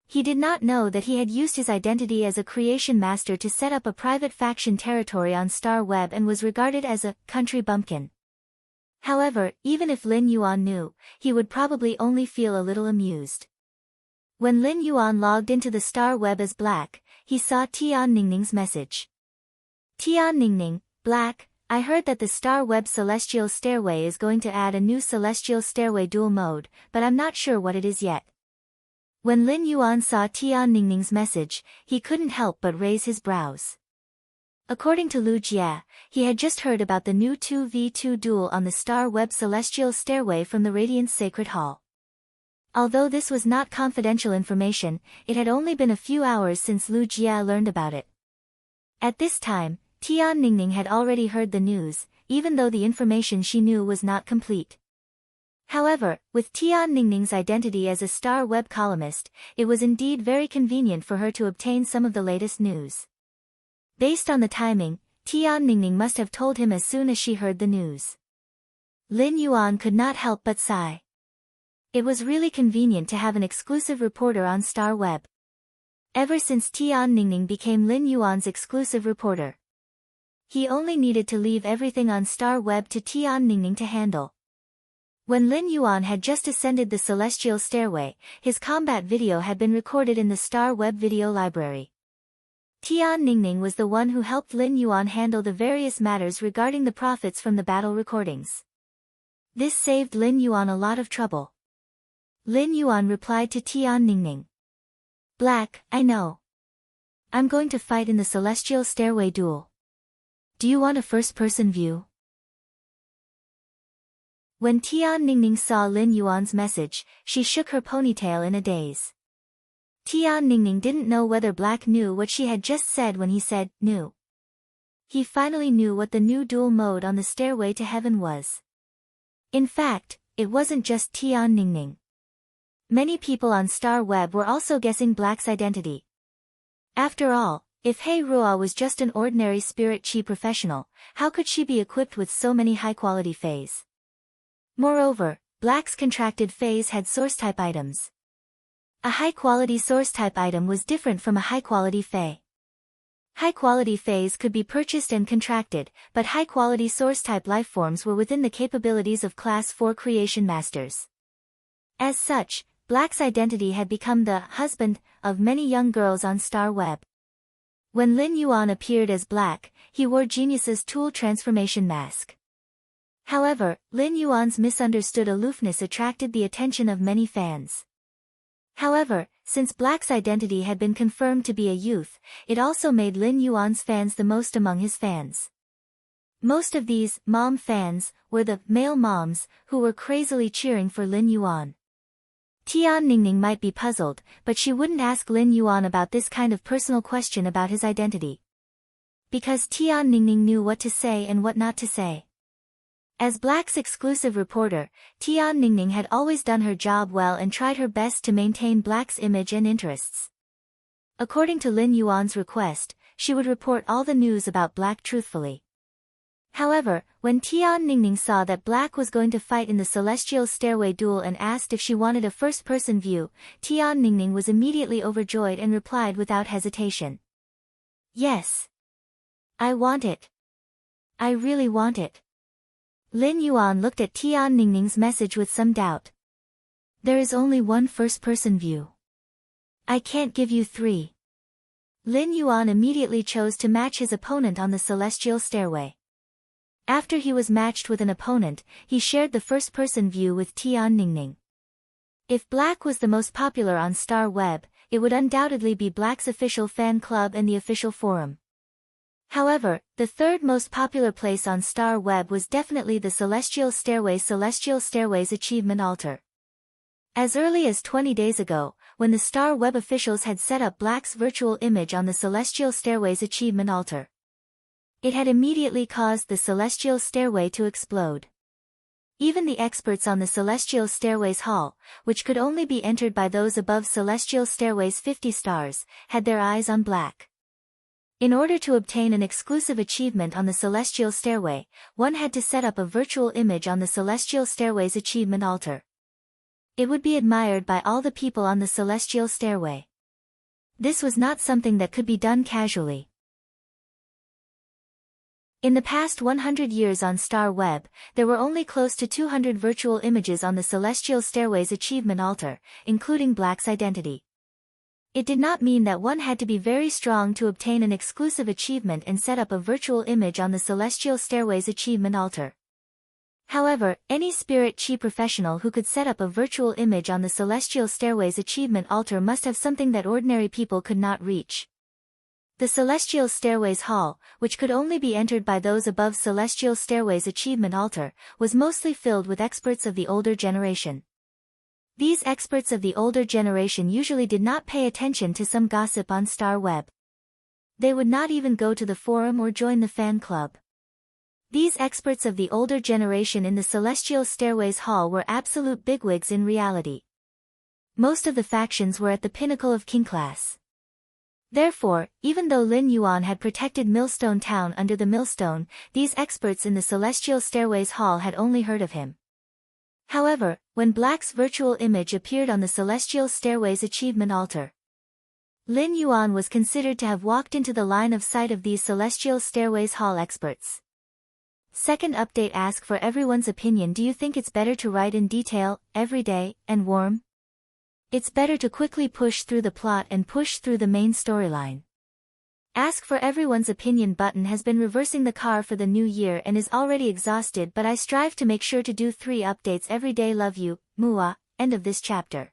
He did not know that he had used his identity as a creation master to set up a private faction territory on Star Web and was regarded as a country bumpkin. However, even if Lin Yuan knew, he would probably only feel a little amused. When Lin Yuan logged into the Star Web as Black, he saw Tian Ningning's message. Tian Ningning, Black, I heard that the Star Web Celestial Stairway is going to add a new Celestial Stairway dual mode, but I'm not sure what it is yet. When Lin Yuan saw Tian Ningning's message, he couldn't help but raise his brows. According to Lu Jie, he had just heard about the new 2v2 duel on the Star Web Celestial Stairway from the Radiance Sacred Hall. Although this was not confidential information, it had only been a few hours since Lu Jie learned about it. At this time, Tian Ningning had already heard the news, even though the information she knew was not complete. However, with Tian Ningning's identity as a Star Web columnist, it was indeed very convenient for her to obtain some of the latest news. Based on the timing, Tian Ningning must have told him as soon as she heard the news. Lin Yuan could not help but sigh. It was really convenient to have an exclusive reporter on Star Web. Ever since Tian Ningning became Lin Yuan's exclusive reporter, he only needed to leave everything on Star Web to Tian Ningning to handle. When Lin Yuan had just ascended the Celestial Stairway, his combat video had been recorded in the Star Web video library. Tian Ningning was the one who helped Lin Yuan handle the various matters regarding the profits from the battle recordings. This saved Lin Yuan a lot of trouble. Lin Yuan replied to Tian Ningning. Black, I know. I'm going to fight in the Celestial Stairway duel. Do you want a first-person view? When Tian Ningning saw Lin Yuan's message, she shook her ponytail in a daze. Tian Ningning didn't know whether Black knew what she had just said when he said, knew. He finally knew what the new dual mode on the Stairway to Heaven was. In fact, it wasn't just Tian Ningning. Many people on Star Web were also guessing Black's identity. After all, if Hei Ruo was just an ordinary spirit chi professional, how could she be equipped with so many high-quality Feis? Moreover, Black's contracted Feis had source-type items. A high-quality source-type item was different from a high-quality Fei. High-quality Feis could be purchased and contracted, but high-quality source-type lifeforms were within the capabilities of Class 4 creation masters. As such, Black's identity had become the husband of many young girls on Star Web. When Lin Yuan appeared as Black, he wore Genius's tool transformation mask. However, Lin Yuan's misunderstood aloofness attracted the attention of many fans. However, since Black's identity had been confirmed to be a youth, it also made Lin Yuan's fans the most among his fans. Most of these mom fans were the male moms who were crazily cheering for Lin Yuan. Tian Ningning might be puzzled, but she wouldn't ask Lin Yuan about this kind of personal question about his identity. Because Tian Ningning knew what to say and what not to say. As Black's exclusive reporter, Tian Ningning had always done her job well and tried her best to maintain Black's image and interests. According to Lin Yuan's request, she would report all the news about Black truthfully. However, when Tian Ningning saw that Black was going to fight in the Celestial Stairway duel and asked if she wanted a first-person view, Tian Ningning was immediately overjoyed and replied without hesitation. Yes. I want it. I really want it. Lin Yuan looked at Tian Ningning's message with some doubt. There is only one first-person view. I can't give you 3. Lin Yuan immediately chose to match his opponent on the Celestial Stairway. After he was matched with an opponent, he shared the first-person view with Tian Ningning. If Black was the most popular on Star Web, it would undoubtedly be Black's official fan club and the official forum. However, the third most popular place on Star Web was definitely the Celestial Stairway's achievement altar. As early as 20 days ago, when the Star Web officials had set up Black's virtual image on the Celestial Stairway's achievement altar, it had immediately caused the Celestial Stairway to explode. Even the experts on the Celestial Stairway's hall, which could only be entered by those above Celestial Stairway's 50 stars, had their eyes on Black. In order to obtain an exclusive achievement on the Celestial Stairway, one had to set up a virtual image on the Celestial Stairway's achievement altar. It would be admired by all the people on the Celestial Stairway. This was not something that could be done casually. In the past 100 years on Star Web, there were only close to 200 virtual images on the Celestial Stairway's achievement altar, including Black's identity. It did not mean that one had to be very strong to obtain an exclusive achievement and set up a virtual image on the Celestial Stairway's achievement altar. However, any Spirit Chi professional who could set up a virtual image on the Celestial Stairway's achievement altar must have something that ordinary people could not reach. The Celestial Stairway's hall, which could only be entered by those above Celestial Stairway's achievement altar, was mostly filled with experts of the older generation. These experts of the older generation usually did not pay attention to some gossip on Star Web. They would not even go to the forum or join the fan club. These experts of the older generation in the Celestial Stairway's hall were absolute bigwigs in reality. Most of the factions were at the pinnacle of king class. Therefore, even though Lin Yuan had protected Millstone Town under the millstone, these experts in the Celestial Stairway's hall had only heard of him. However, when Black's virtual image appeared on the Celestial Stairway's achievement altar, Lin Yuan was considered to have walked into the line of sight of these Celestial Stairway's hall experts. Second update: ask for everyone's opinion. Do you think it's better to write in detail, every day, and warm? It's better to quickly push through the plot and push through the main storyline. Ask for everyone's opinion button has been reversing the car for the new year and is already exhausted, but I strive to make sure to do 3 updates every day. Love you, Mua. End of this chapter.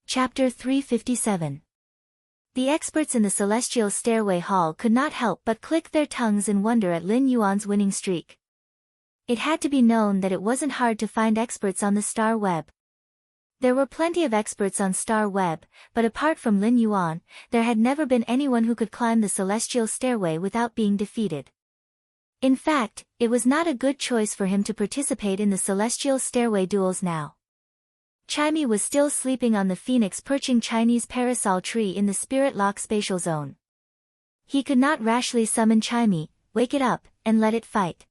Chapter 357. The experts in the Celestial Stairway Hall could not help but click their tongues in wonder at Lin Yuan's winning streak. It had to be known that it wasn't hard to find experts on the Star Web. There were plenty of experts on Star Web, but apart from Lin Yuan, there had never been anyone who could climb the Celestial Stairway without being defeated. In fact, it was not a good choice for him to participate in the Celestial Stairway duels now. Chimey was still sleeping on the phoenix perching Chinese parasol tree in the Spirit Lock spatial zone. He could not rashly summon Chimey, wake it up, and let it fight.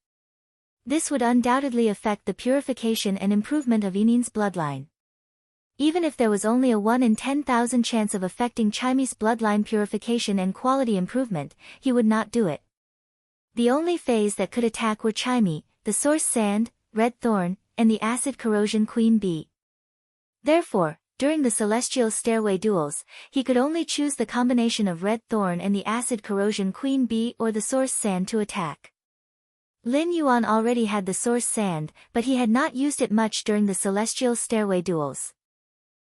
This would undoubtedly affect the purification and improvement of Enin's bloodline. Even if there was only a 1 in 10,000 chance of affecting Chimey's bloodline purification and quality improvement, he would not do it. The only phase that could attack were Chimey, the Source Sand, Red Thorn, and the Acid Corrosion Queen Bee. Therefore, during the Celestial Stairway duels, he could only choose the combination of Red Thorn and the Acid Corrosion Queen Bee or the Source Sand to attack. Lin Yuan already had the Source Sand, but he had not used it much during the Celestial Stairway duels.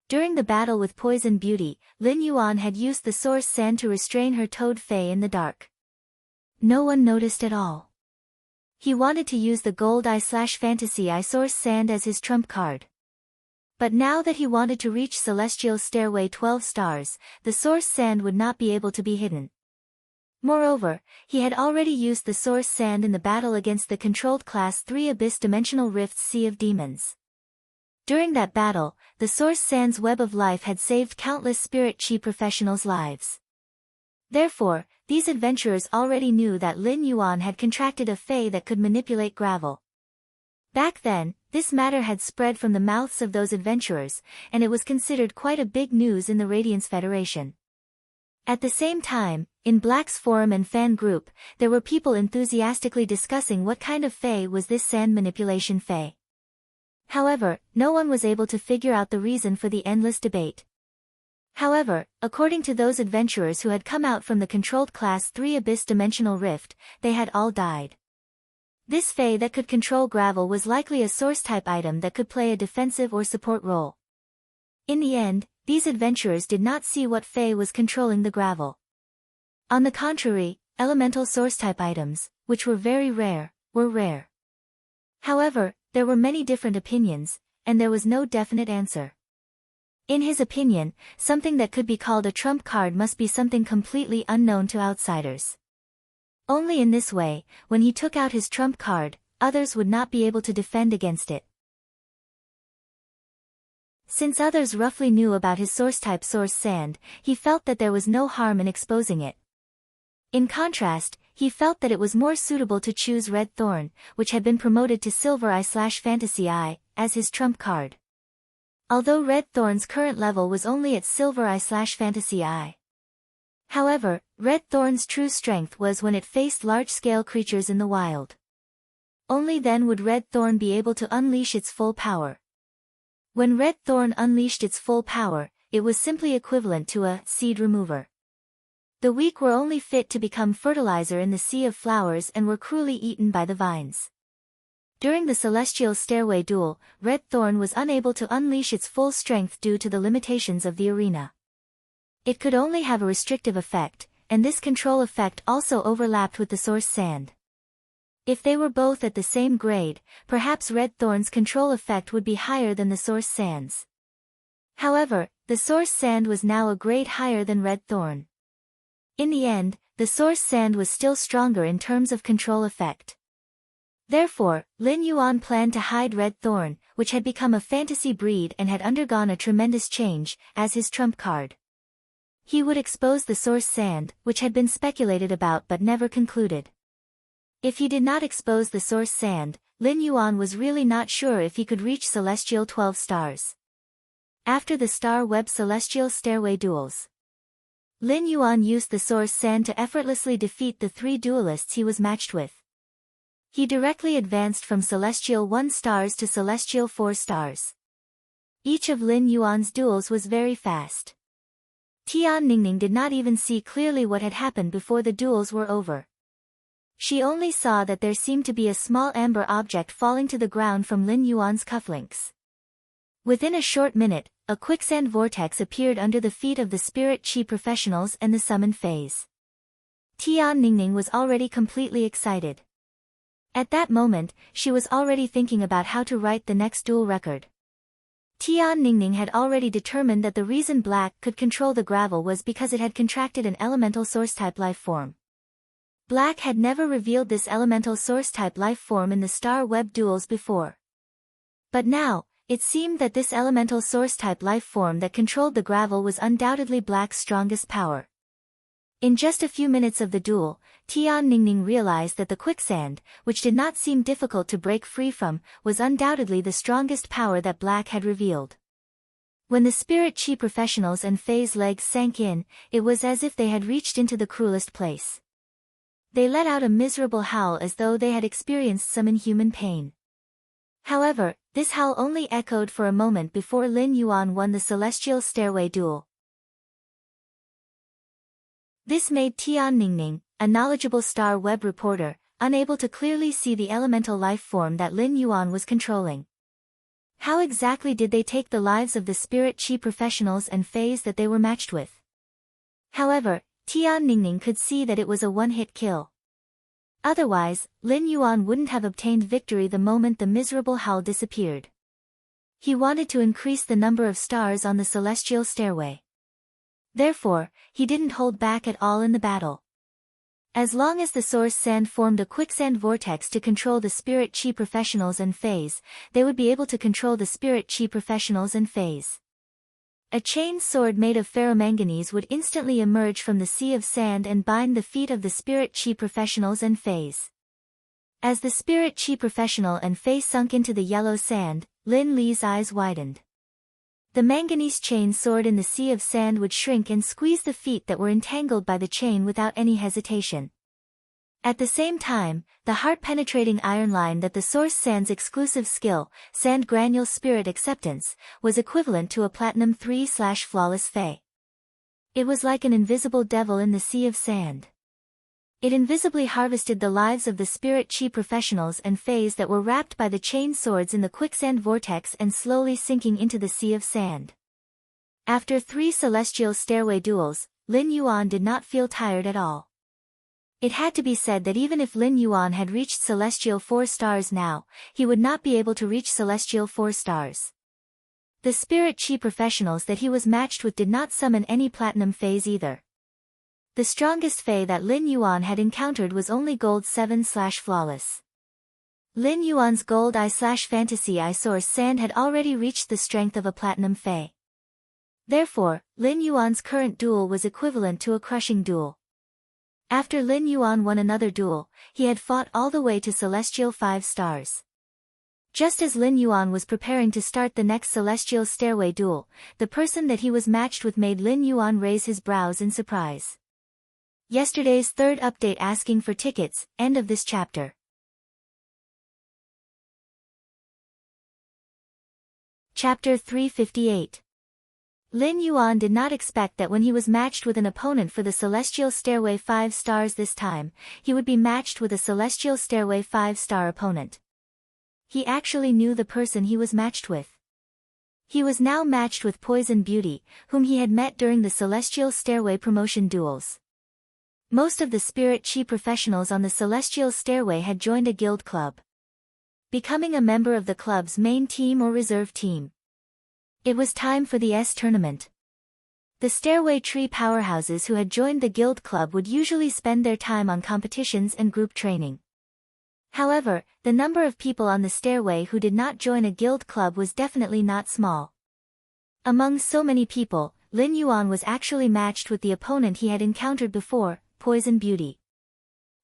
During the battle with Poison Beauty, Lin Yuan had used the Source Sand to restrain her Toad Fae in the dark. No one noticed at all. He wanted to use the Gold Eye/Fantasy Eye Source Sand as his trump card. But now that he wanted to reach Celestial Stairway 12 stars, the Source Sand would not be able to be hidden. Moreover, he had already used the source sand in the battle against the controlled Class 3 Abyss-Dimensional Rift's Sea of Demons. During that battle, the source sand's web of life had saved countless spirit chi professionals' lives. Therefore, these adventurers already knew that Lin Yuan had contracted a fey that could manipulate gravel. Back then, this matter had spread from the mouths of those adventurers, and it was considered quite a big news in the Radiance Federation. At the same time, in Black's forum and fan group, there were people enthusiastically discussing what kind of fey was this sand manipulation fey. However, no one was able to figure out the reason for the endless debate. However, according to those adventurers who had come out from the controlled Class 3 Abyss-Dimensional Rift, they had all died. This fey that could control gravel was likely a source-type item that could play a defensive or support role. In the end, these adventurers did not see what fey was controlling the gravel. On the contrary, elemental source-type items, which were very rare, were rare. However, there were many different opinions, and there was no definite answer. In his opinion, something that could be called a trump card must be something completely unknown to outsiders. Only in this way, when he took out his trump card, others would not be able to defend against it. Since others roughly knew about his source-type source sand, he felt that there was no harm in exposing it. In contrast, he felt that it was more suitable to choose Red Thorn, which had been promoted to Silver Eye/Fantasy Eye, as his trump card. Although Red Thorn's current level was only at Silver Eye/Fantasy Eye. However, Red Thorn's true strength was when it faced large-scale creatures in the wild. Only then would Red Thorn be able to unleash its full power. When Red Thorn unleashed its full power, it was simply equivalent to a seed remover. The weak were only fit to become fertilizer in the sea of flowers and were cruelly eaten by the vines. During the Celestial Stairway duel, Red Thorn was unable to unleash its full strength due to the limitations of the arena. It could only have a restrictive effect, and this control effect also overlapped with the source sand. If they were both at the same grade, perhaps Red Thorn's control effect would be higher than the source sand's. However, the source sand was now a grade higher than Red Thorn. In the end, the source sand was still stronger in terms of control effect. Therefore, Lin Yuan planned to hide Red Thorn, which had become a fantasy breed and had undergone a tremendous change, as his trump card. He would expose the source sand, which had been speculated about but never concluded. If he did not expose the source sand, Lin Yuan was really not sure if he could reach Celestial 12 stars. After the Star Web Celestial Stairway duels, Lin Yuan used the source sand to effortlessly defeat the 3 duelists he was matched with. He directly advanced from Celestial 1 stars to Celestial 4 stars. Each of Lin Yuan's duels was very fast. Tian Ningning did not even see clearly what had happened before the duels were over. She only saw that there seemed to be a small amber object falling to the ground from Lin Yuan's cufflinks. Within a short minute, a quicksand vortex appeared under the feet of the spirit chi professionals and the summoned phase. Tian Ningning was already completely excited. At that moment, she was already thinking about how to write the next duel record. Tian Ningning had already determined that the reason Black could control the gravel was because it had contracted an elemental source-type life form. Black had never revealed this elemental source-type life form in the Star Web duels before. But now, it seemed that this elemental source-type life form that controlled the gravel was undoubtedly Black's strongest power. In just a few minutes of the duel, Tian Ningning realized that the quicksand, which did not seem difficult to break free from, was undoubtedly the strongest power that Black had revealed. When the spirit chi professionals and Faye's legs sank in, it was as if they had reached into the cruelest place. They let out a miserable howl as though they had experienced some inhuman pain. However, this howl only echoed for a moment before Lin Yuan won the Celestial Stairway duel. This made Tian Ningning, a knowledgeable Star Web reporter, unable to clearly see the elemental life form that Lin Yuan was controlling. How exactly did they take the lives of the spirit chi professionals and Fays that they were matched with? However, Tian Ningning could see that it was a one-hit kill. Otherwise, Lin Yuan wouldn't have obtained victory the moment the miserable howl disappeared. He wanted to increase the number of stars on the Celestial Stairway. Therefore, he didn't hold back at all in the battle. As long as the source sand formed a quicksand vortex to control the spirit chi professionals and fays, they would be able to control the spirit chi professionals and fays. A chain sword made of ferromanganese would instantly emerge from the sea of sand and bind the feet of the spirit chi professionals and fays. As the spirit chi professional and fay sunk into the yellow sand, Lin Li's eyes widened. The manganese chain sword in the sea of sand would shrink and squeeze the feet that were entangled by the chain without any hesitation. At the same time, the heart-penetrating iron line that the source sand's exclusive skill, Sand Granule Spirit Acceptance, was equivalent to a Platinum 3/Flawless Fey. It was like an invisible devil in the sea of sand. It invisibly harvested the lives of the spirit chi professionals and fays that were wrapped by the chain swords in the quicksand vortex and slowly sinking into the sea of sand. After 3 celestial stairway duels, Lin Yuan did not feel tired at all. It had to be said that even if Lin Yuan had reached celestial 4 stars now, he would not be able to reach celestial 4 stars. The spirit chi professionals that he was matched with did not summon any platinum fays either. The strongest fey that Lin Yuan had encountered was only gold 7/Flawless. Lin Yuan's gold eye/fantasy eye source sand had already reached the strength of a platinum fey. Therefore, Lin Yuan's current duel was equivalent to a crushing duel. After Lin Yuan won another duel, he had fought all the way to celestial 5 stars. Just as Lin Yuan was preparing to start the next celestial stairway duel, the person that he was matched with made Lin Yuan raise his brows in surprise. Yesterday's third update asking for tickets, end of this chapter. Chapter 358. Lin Yuan did not expect that when he was matched with an opponent for the Celestial Stairway 5 stars this time, he would be matched with a Celestial Stairway 5-star opponent. He actually knew the person he was matched with. He was now matched with Poison Beauty, whom he had met during the Celestial Stairway promotion duels. Most of the spirit chi professionals on the Celestial Stairway had joined a guild club, becoming a member of the club's main team or reserve team. It was time for the tournament. The Stairway Tree powerhouses who had joined the guild club would usually spend their time on competitions and group training. However, the number of people on the Stairway who did not join a guild club was definitely not small. Among so many people, Lin Yuan was actually matched with the opponent he had encountered before, Poison Beauty.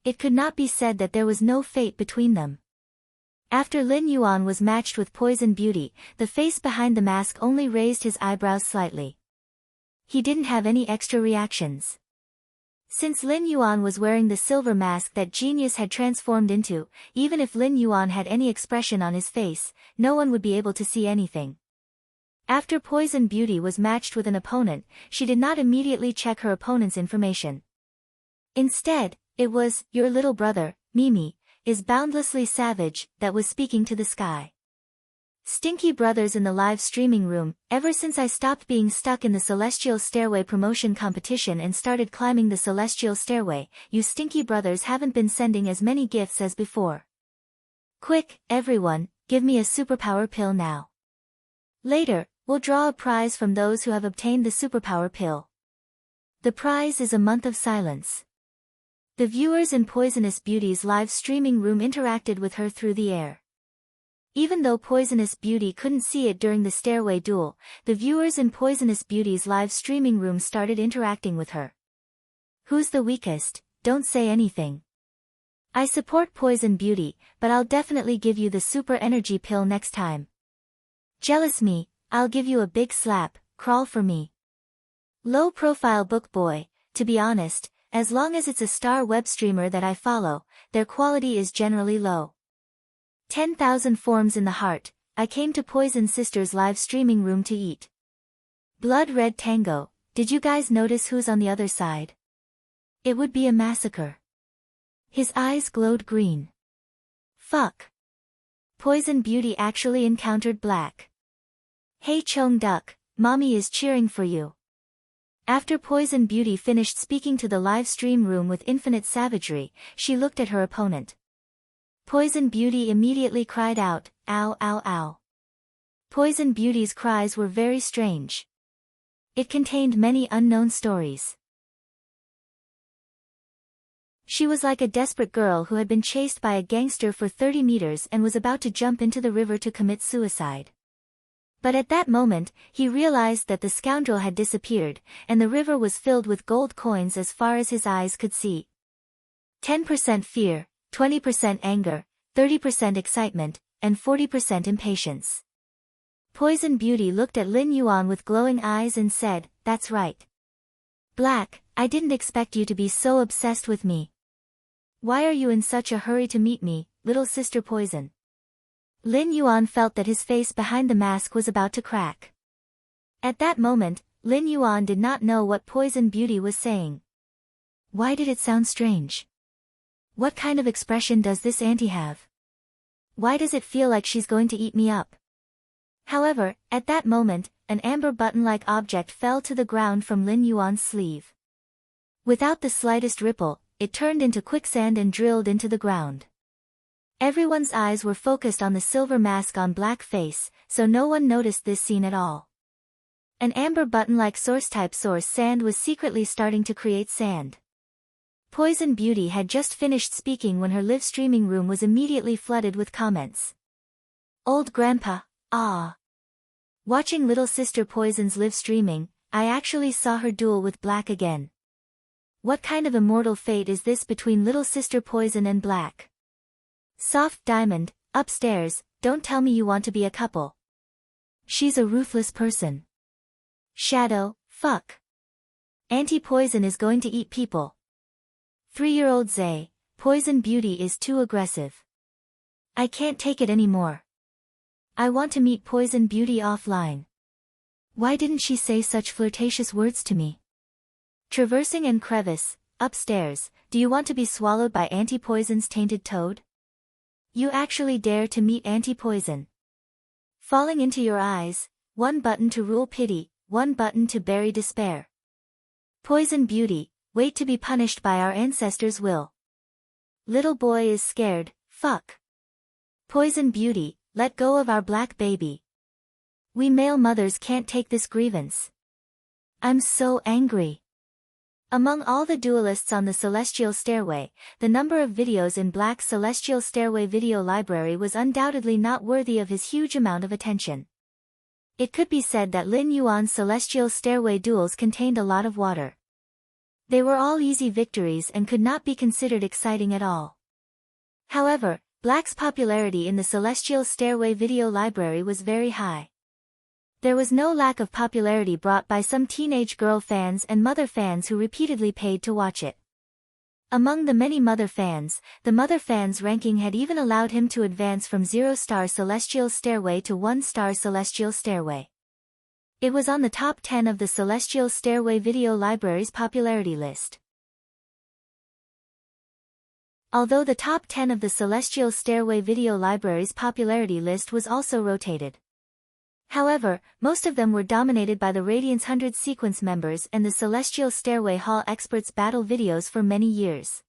It could not be said that there was no fate between them. After Lin Yuan was matched with Poison Beauty, the face behind the mask only raised his eyebrows slightly. He didn't have any extra reactions. Since Lin Yuan was wearing the silver mask that Genius had transformed into, even if Lin Yuan had any expression on his face, no one would be able to see anything. After Poison Beauty was matched with an opponent, she did not immediately check her opponent's information. Instead, it was, "Your little brother, Mimi, is boundlessly savage," that was speaking to the sky. Stinky brothers in the live streaming room, ever since I stopped being stuck in the Celestial Stairway promotion competition and started climbing the Celestial Stairway, you stinky brothers haven't been sending as many gifts as before. Quick, everyone, give me a superpower pill now. Later, we'll draw a prize from those who have obtained the superpower pill. The prize is a month of silence. The viewers in Poisonous Beauty's live streaming room interacted with her through the air. Even though Poisonous Beauty couldn't see it during the stairway duel, the viewers in Poisonous Beauty's live streaming room started interacting with her. Who's the weakest? Don't say anything. I support Poison Beauty, but I'll definitely give you the super energy pill next time. Jealous me, I'll give you a big slap, crawl for me. Low profile book boy, to be honest, as long as it's a star web streamer that I follow, their quality is generally low. 10,000 forms in the heart, I came to Poison Sister's live streaming room to eat. Blood Red Tango, did you guys notice who's on the other side? It would be a massacre. His eyes glowed green. Fuck. Poison Beauty actually encountered black. Hey Chung Duck, mommy is cheering for you. After Poison Beauty finished speaking to the live stream room with infinite savagery, she looked at her opponent. Poison Beauty immediately cried out, "Ow ow ow." Poison Beauty's cries were very strange. It contained many unknown stories. She was like a desperate girl who had been chased by a gangster for 30 meters and was about to jump into the river to commit suicide. But at that moment, he realized that the scoundrel had disappeared, and the river was filled with gold coins as far as his eyes could see. 10% fear, 20% anger, 30% excitement, and 40% impatience. Poison Beauty looked at Lin Yuan with glowing eyes and said, "That's right. Black, I didn't expect you to be so obsessed with me. Why are you in such a hurry to meet me, little sister Poison?" Lin Yuan felt that his face behind the mask was about to crack. At that moment, Lin Yuan did not know what Poison Beauty was saying. Why did it sound strange? What kind of expression does this auntie have? Why does it feel like she's going to eat me up? However, at that moment, an amber button-like object fell to the ground from Lin Yuan's sleeve. Without the slightest ripple, it turned into quicksand and drilled into the ground. Everyone's eyes were focused on the silver mask on Black's face, so no one noticed this scene at all. An amber button-like source-type source sand was secretly starting to create sand. Poison Beauty had just finished speaking when her live streaming room was immediately flooded with comments. Old Grandpa, ah. Watching little sister Poison's live streaming, I actually saw her duel with Black again. What kind of immortal fate is this between little sister Poison and Black? Soft Diamond, upstairs, don't tell me you want to be a couple. She's a ruthless person. Shadow, fuck. Auntie Poison is going to eat people. 3-year-old Zay, Poison Beauty is too aggressive. I can't take it anymore. I want to meet Poison Beauty offline. Why didn't she say such flirtatious words to me? Traversing and crevice, upstairs, do you want to be swallowed by Auntie Poison's tainted toad? You actually dare to meet Auntie Poison. Falling into your eyes, one button to rule pity, one button to bury despair. Poison Beauty, wait to be punished by our ancestors' will. Little boy is scared, fuck. Poison Beauty, let go of our black baby. We male mothers can't take this grievance. I'm so angry. Among all the duelists on the Celestial Stairway, the number of videos in Black's Celestial Stairway video library was undoubtedly not worthy of his huge amount of attention. It could be said that Lin Yuan's Celestial Stairway duels contained a lot of water. They were all easy victories and could not be considered exciting at all. However, Black's popularity in the Celestial Stairway video library was very high. There was no lack of popularity brought by some teenage girl fans and mother fans who repeatedly paid to watch it. Among the many mother fans, the mother fans ranking had even allowed him to advance from 0-star Celestial Stairway to 1-star Celestial Stairway. It was on the top 10 of the Celestial Stairway video library's popularity list. Although the top 10 of the Celestial Stairway video library's popularity list was also rotated. However, most of them were dominated by the Radiance 100 sequence members and the Celestial Stairway Hall experts battle videos for many years.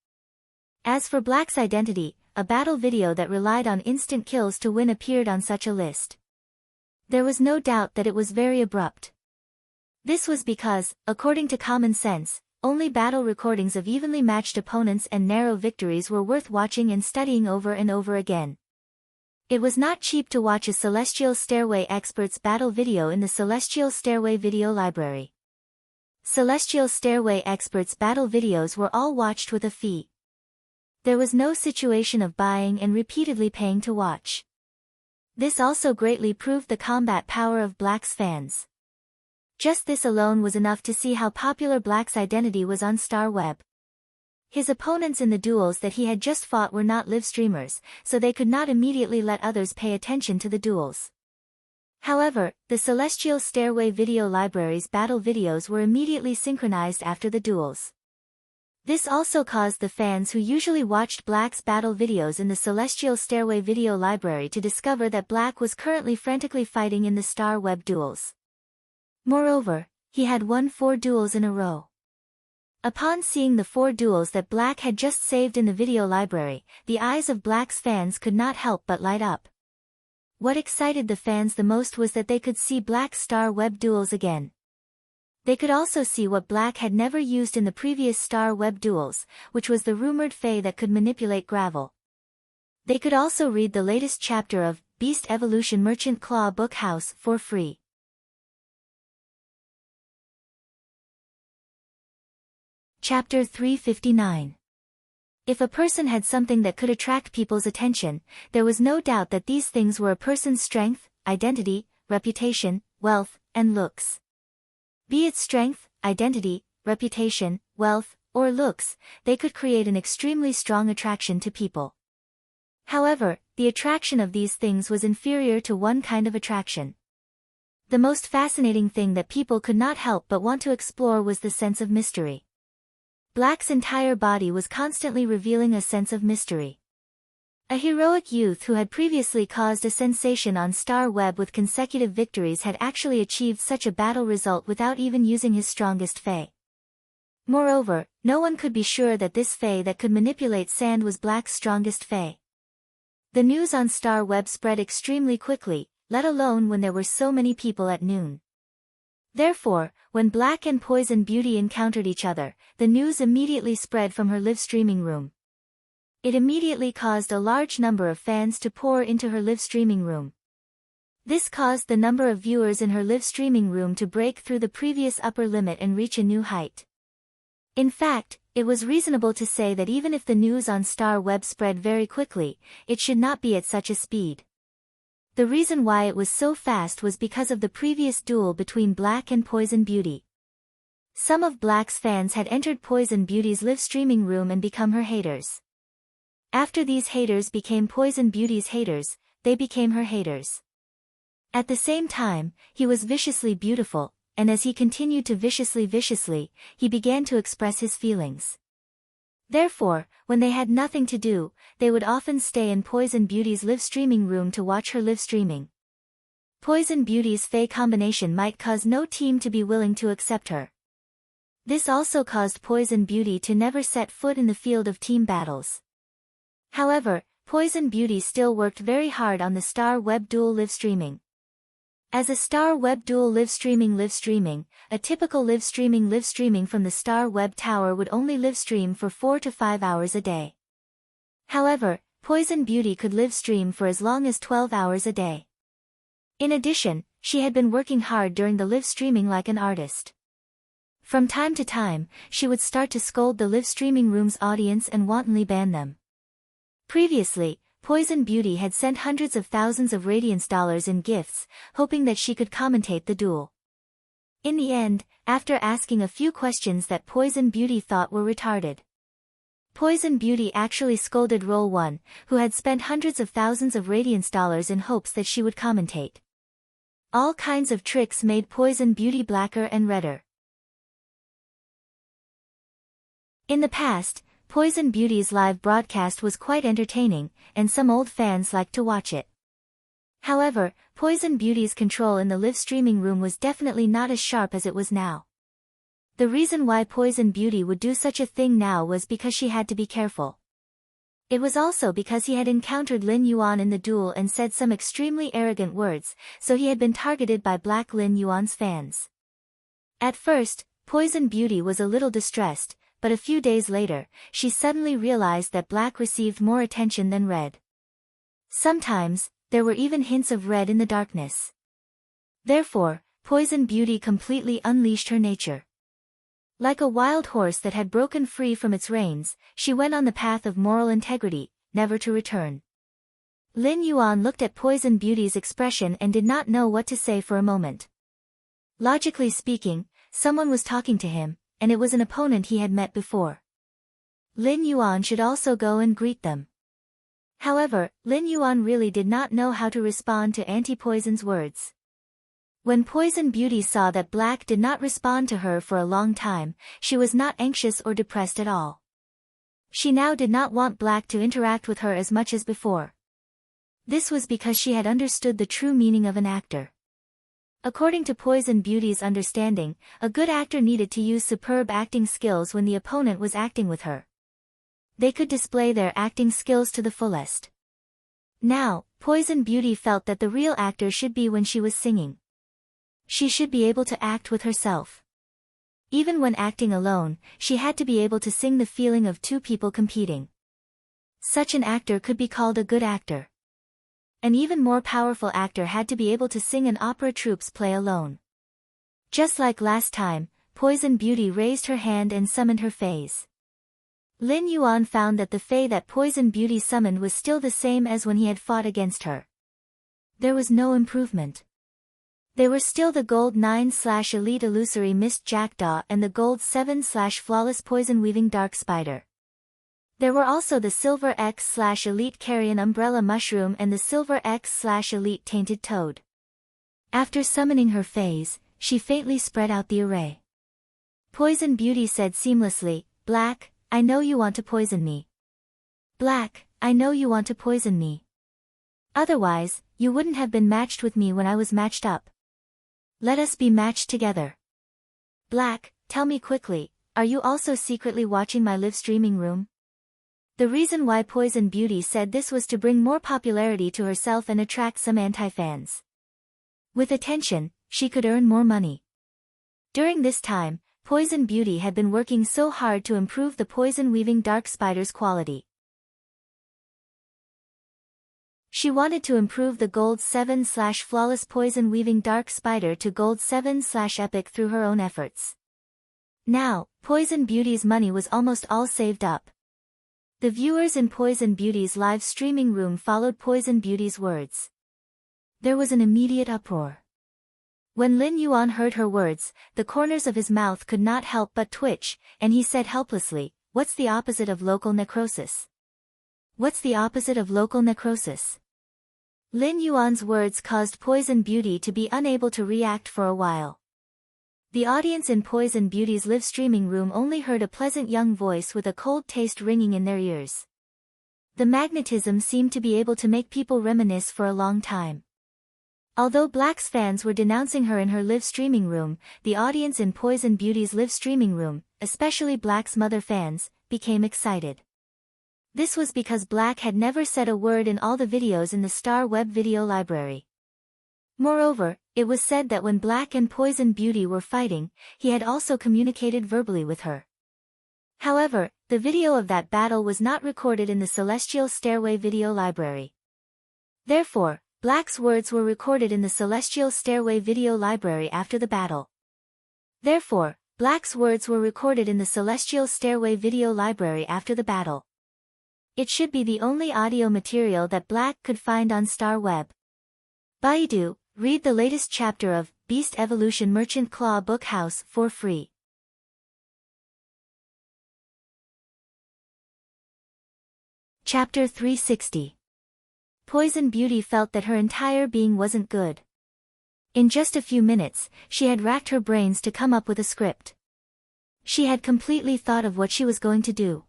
As for Black's identity, a battle video that relied on instant kills to win appeared on such a list. There was no doubt that it was very abrupt. This was because, according to common sense, only battle recordings of evenly matched opponents and narrow victories were worth watching and studying over and over again. It was not cheap to watch a Celestial Stairway experts battle video in the Celestial Stairway video library. Celestial Stairway experts battle videos were all watched with a fee. There was no situation of buying and repeatedly paying to watch. This also greatly proved the combat power of Black's fans. Just this alone was enough to see how popular Black's identity was on Star Web. His opponents in the duels that he had just fought were not live streamers, so they could not immediately let others pay attention to the duels. However, the Celestial Stairway video library's battle videos were immediately synchronized after the duels. This also caused the fans who usually watched Black's battle videos in the Celestial Stairway video library to discover that Black was currently frantically fighting in the Star Web duels. Moreover, he had won 4 duels in a row. Upon seeing the 4 duels that Black had just saved in the video library, the eyes of Black's fans could not help but light up. What excited the fans the most was that they could see Black's Star Web duels again. They could also see what Black had never used in the previous Star Web duels, which was the rumored fae that could manipulate gravel. They could also read the latest chapter of Beast Evolution Merchant Claw Book House for free. Chapter 359. If a person had something that could attract people's attention, there was no doubt that these things were a person's strength, identity, reputation, wealth, and looks. Be it strength, identity, reputation, wealth, or looks, they could create an extremely strong attraction to people. However, the attraction of these things was inferior to one kind of attraction. The most fascinating thing that people could not help but want to explore was the sense of mystery. Black's entire body was constantly revealing a sense of mystery. A heroic youth who had previously caused a sensation on Star Web with consecutive victories had actually achieved such a battle result without even using his strongest fae. Moreover, no one could be sure that this fae that could manipulate sand was Black's strongest fae. The news on Star Web spread extremely quickly, let alone when there were so many people at noon. Therefore, when Black and Poison Beauty encountered each other, the news immediately spread from her live streaming room. It immediately caused a large number of fans to pour into her live streaming room. This caused the number of viewers in her live streaming room to break through the previous upper limit and reach a new height. In fact, it was reasonable to say that even if the news on Star Web spread very quickly, it should not be at such a speed. The reason why it was so fast was because of the previous duel between Black and Poison Beauty. Some of Black's fans had entered Poison Beauty's live streaming room and become her haters. After these haters became Poison Beauty's haters, they became her haters. At the same time, he was viciously beautiful, and as he continued to viciously, he began to express his feelings. Therefore, when they had nothing to do, they would often stay in Poison Beauty's live streaming room to watch her live streaming. Poison Beauty's fae combination might cause no team to be willing to accept her. This also caused Poison Beauty to never set foot in the field of team battles. However, Poison Beauty still worked very hard on the Star Web Duel live streaming. As a Star Web Duel live streaming, a typical live streaming from the Star Web Tower would only live stream for 4 to 5 hours a day. However, Poison Beauty could live stream for as long as 12 hours a day. In addition, she had been working hard during the live streaming like an artist. From time to time, she would start to scold the live streaming room's audience and wantonly ban them. Previously, Poison Beauty had sent hundreds of thousands of Radiance dollars in gifts, hoping that she could commentate the duel. In the end, after asking a few questions that Poison Beauty thought were retarded, Poison Beauty actually scolded Roll 1, who had spent hundreds of thousands of Radiance dollars in hopes that she would commentate. All kinds of tricks made Poison Beauty blacker and redder. In the past, Poison Beauty's live broadcast was quite entertaining, and some old fans liked to watch it. However, Poison Beauty's control in the live streaming room was definitely not as sharp as it was now. The reason why Poison Beauty would do such a thing now was because she had to be careful. It was also because he had encountered Lin Yuan in the duel and said some extremely arrogant words, so he had been targeted by Black Lin Yuan's fans. At first, Poison Beauty was a little distressed, but a few days later, she suddenly realized that Black received more attention than Red. Sometimes, there were even hints of red in the darkness. Therefore, Poison Beauty completely unleashed her nature. Like a wild horse that had broken free from its reins, she went on the path of moral integrity, never to return. Lin Yuan looked at Poison Beauty's expression and did not know what to say for a moment. Logically speaking, someone was talking to him, and it was an opponent he had met before. Lin Yuan should also go and greet them. However, Lin Yuan really did not know how to respond to Anti-Poison's words. When Poison Beauty saw that Black did not respond to her for a long time, she was not anxious or depressed at all. She now did not want Black to interact with her as much as before. This was because she had understood the true meaning of an actor. According to Poison Beauty's understanding, a good actor needed to use superb acting skills when the opponent was acting with her. They could display their acting skills to the fullest. Now, Poison Beauty felt that the real actor should be when she was singing. She should be able to act with herself. Even when acting alone, she had to be able to sing the feeling of two people competing. Such an actor could be called a good actor. An even more powerful actor had to be able to sing an opera troupe's play alone. Just like last time, Poison Beauty raised her hand and summoned her fays. Lin Yuan found that the fae that Poison Beauty summoned was still the same as when he had fought against her. There was no improvement. They were still the Gold 9/Elite Illusory Mist Jackdaw and the Gold 7/Flawless Poison Weaving Dark Spider. There were also the Silver X/Elite Carrion Umbrella Mushroom and the Silver X/Elite Tainted Toad. After summoning her fays, she faintly spread out the array. Poison Beauty said seamlessly, "Black, I know you want to poison me. Black, I know you want to poison me. Otherwise, you wouldn't have been matched with me when I was matched up. Let us be matched together. Black, tell me quickly, are you also secretly watching my live streaming room?" The reason why Poison Beauty said this was to bring more popularity to herself and attract some anti-fans. With attention, she could earn more money. During this time, Poison Beauty had been working so hard to improve the poison weaving dark spider's quality. She wanted to improve the Gold 7/Flawless Poison Weaving Dark Spider to Gold 7/Epic through her own efforts. Now, Poison Beauty's money was almost all saved up. The viewers in Poison Beauty's live streaming room followed Poison Beauty's words. There was an immediate uproar. When Lin Yuan heard her words, the corners of his mouth could not help but twitch, and he said helplessly, "What's the opposite of local necrosis? What's the opposite of local necrosis?" Lin Yuan's words caused Poison Beauty to be unable to react for a while. The audience in Poison Beauty's live streaming room only heard a pleasant young voice with a cold taste ringing in their ears. The magnetism seemed to be able to make people reminisce for a long time. Although Black's fans were denouncing her in her live streaming room, the audience in Poison Beauty's live streaming room, especially Black's mother fans, became excited. This was because Black had never said a word in all the videos in the Star Web video library. Moreover, it was said that when Black and Poison Beauty were fighting, he had also communicated verbally with her. However, the video of that battle was not recorded in the Celestial Stairway video library. Therefore, Black's words were recorded in the Celestial Stairway video library after the battle. Therefore, Black's words were recorded in the Celestial Stairway video library after the battle. It should be the only audio material that Black could find on Star Web. Baidu, read the latest chapter of Beast Evolution Merchant Claw Book House for free. Chapter 360. Poison Beauty felt that her entire being wasn't good. In just a few minutes, she had racked her brains to come up with a script. She had completely thought of what she was going to do.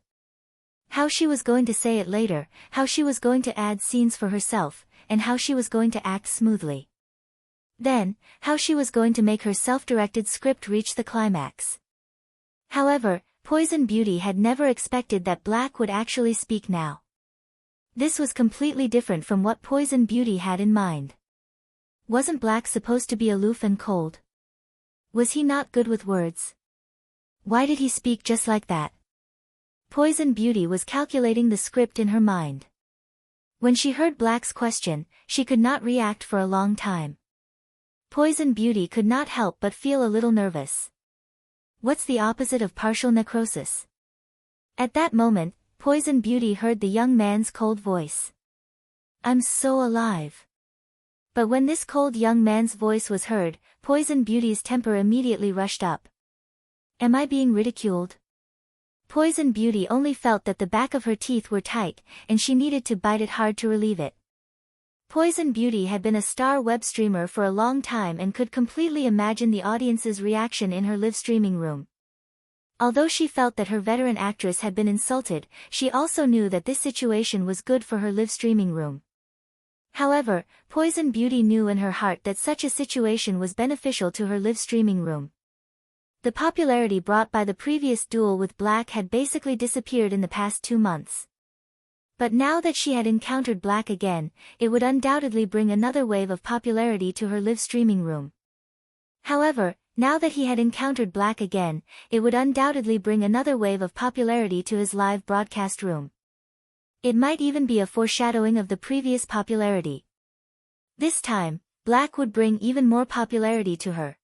How she was going to say it later, how she was going to add scenes for herself, and how she was going to act smoothly. Then, how she was going to make her self-directed script reach the climax. However, Poison Beauty had never expected that Black would actually speak now. This was completely different from what Poison Beauty had in mind. Wasn't Black supposed to be aloof and cold? Was he not good with words? Why did he speak just like that? Poison Beauty was calculating the script in her mind. When she heard Black's question, she could not react for a long time. Poison Beauty could not help but feel a little nervous. What's the opposite of partial necrosis? At that moment, Poison Beauty heard the young man's cold voice. "I'm so alive." But when this cold young man's voice was heard, Poison Beauty's temper immediately rushed up. Am I being ridiculed? Poison Beauty only felt that the back of her teeth were tight, and she needed to bite it hard to relieve it. Poison Beauty had been a Star Web streamer for a long time and could completely imagine the audience's reaction in her live streaming room. Although she felt that her veteran actress had been insulted, she also knew that this situation was good for her live streaming room. However, Poison Beauty knew in her heart that such a situation was beneficial to her live streaming room. The popularity brought by the previous duel with Black had basically disappeared in the past 2 months. But now that she had encountered Black again, it would undoubtedly bring another wave of popularity to her live streaming room. However, Now that he had encountered Black again, it would undoubtedly bring another wave of popularity to his live broadcast room. It might even be a foreshadowing of the previous popularity. This time, Black would bring even more popularity to her.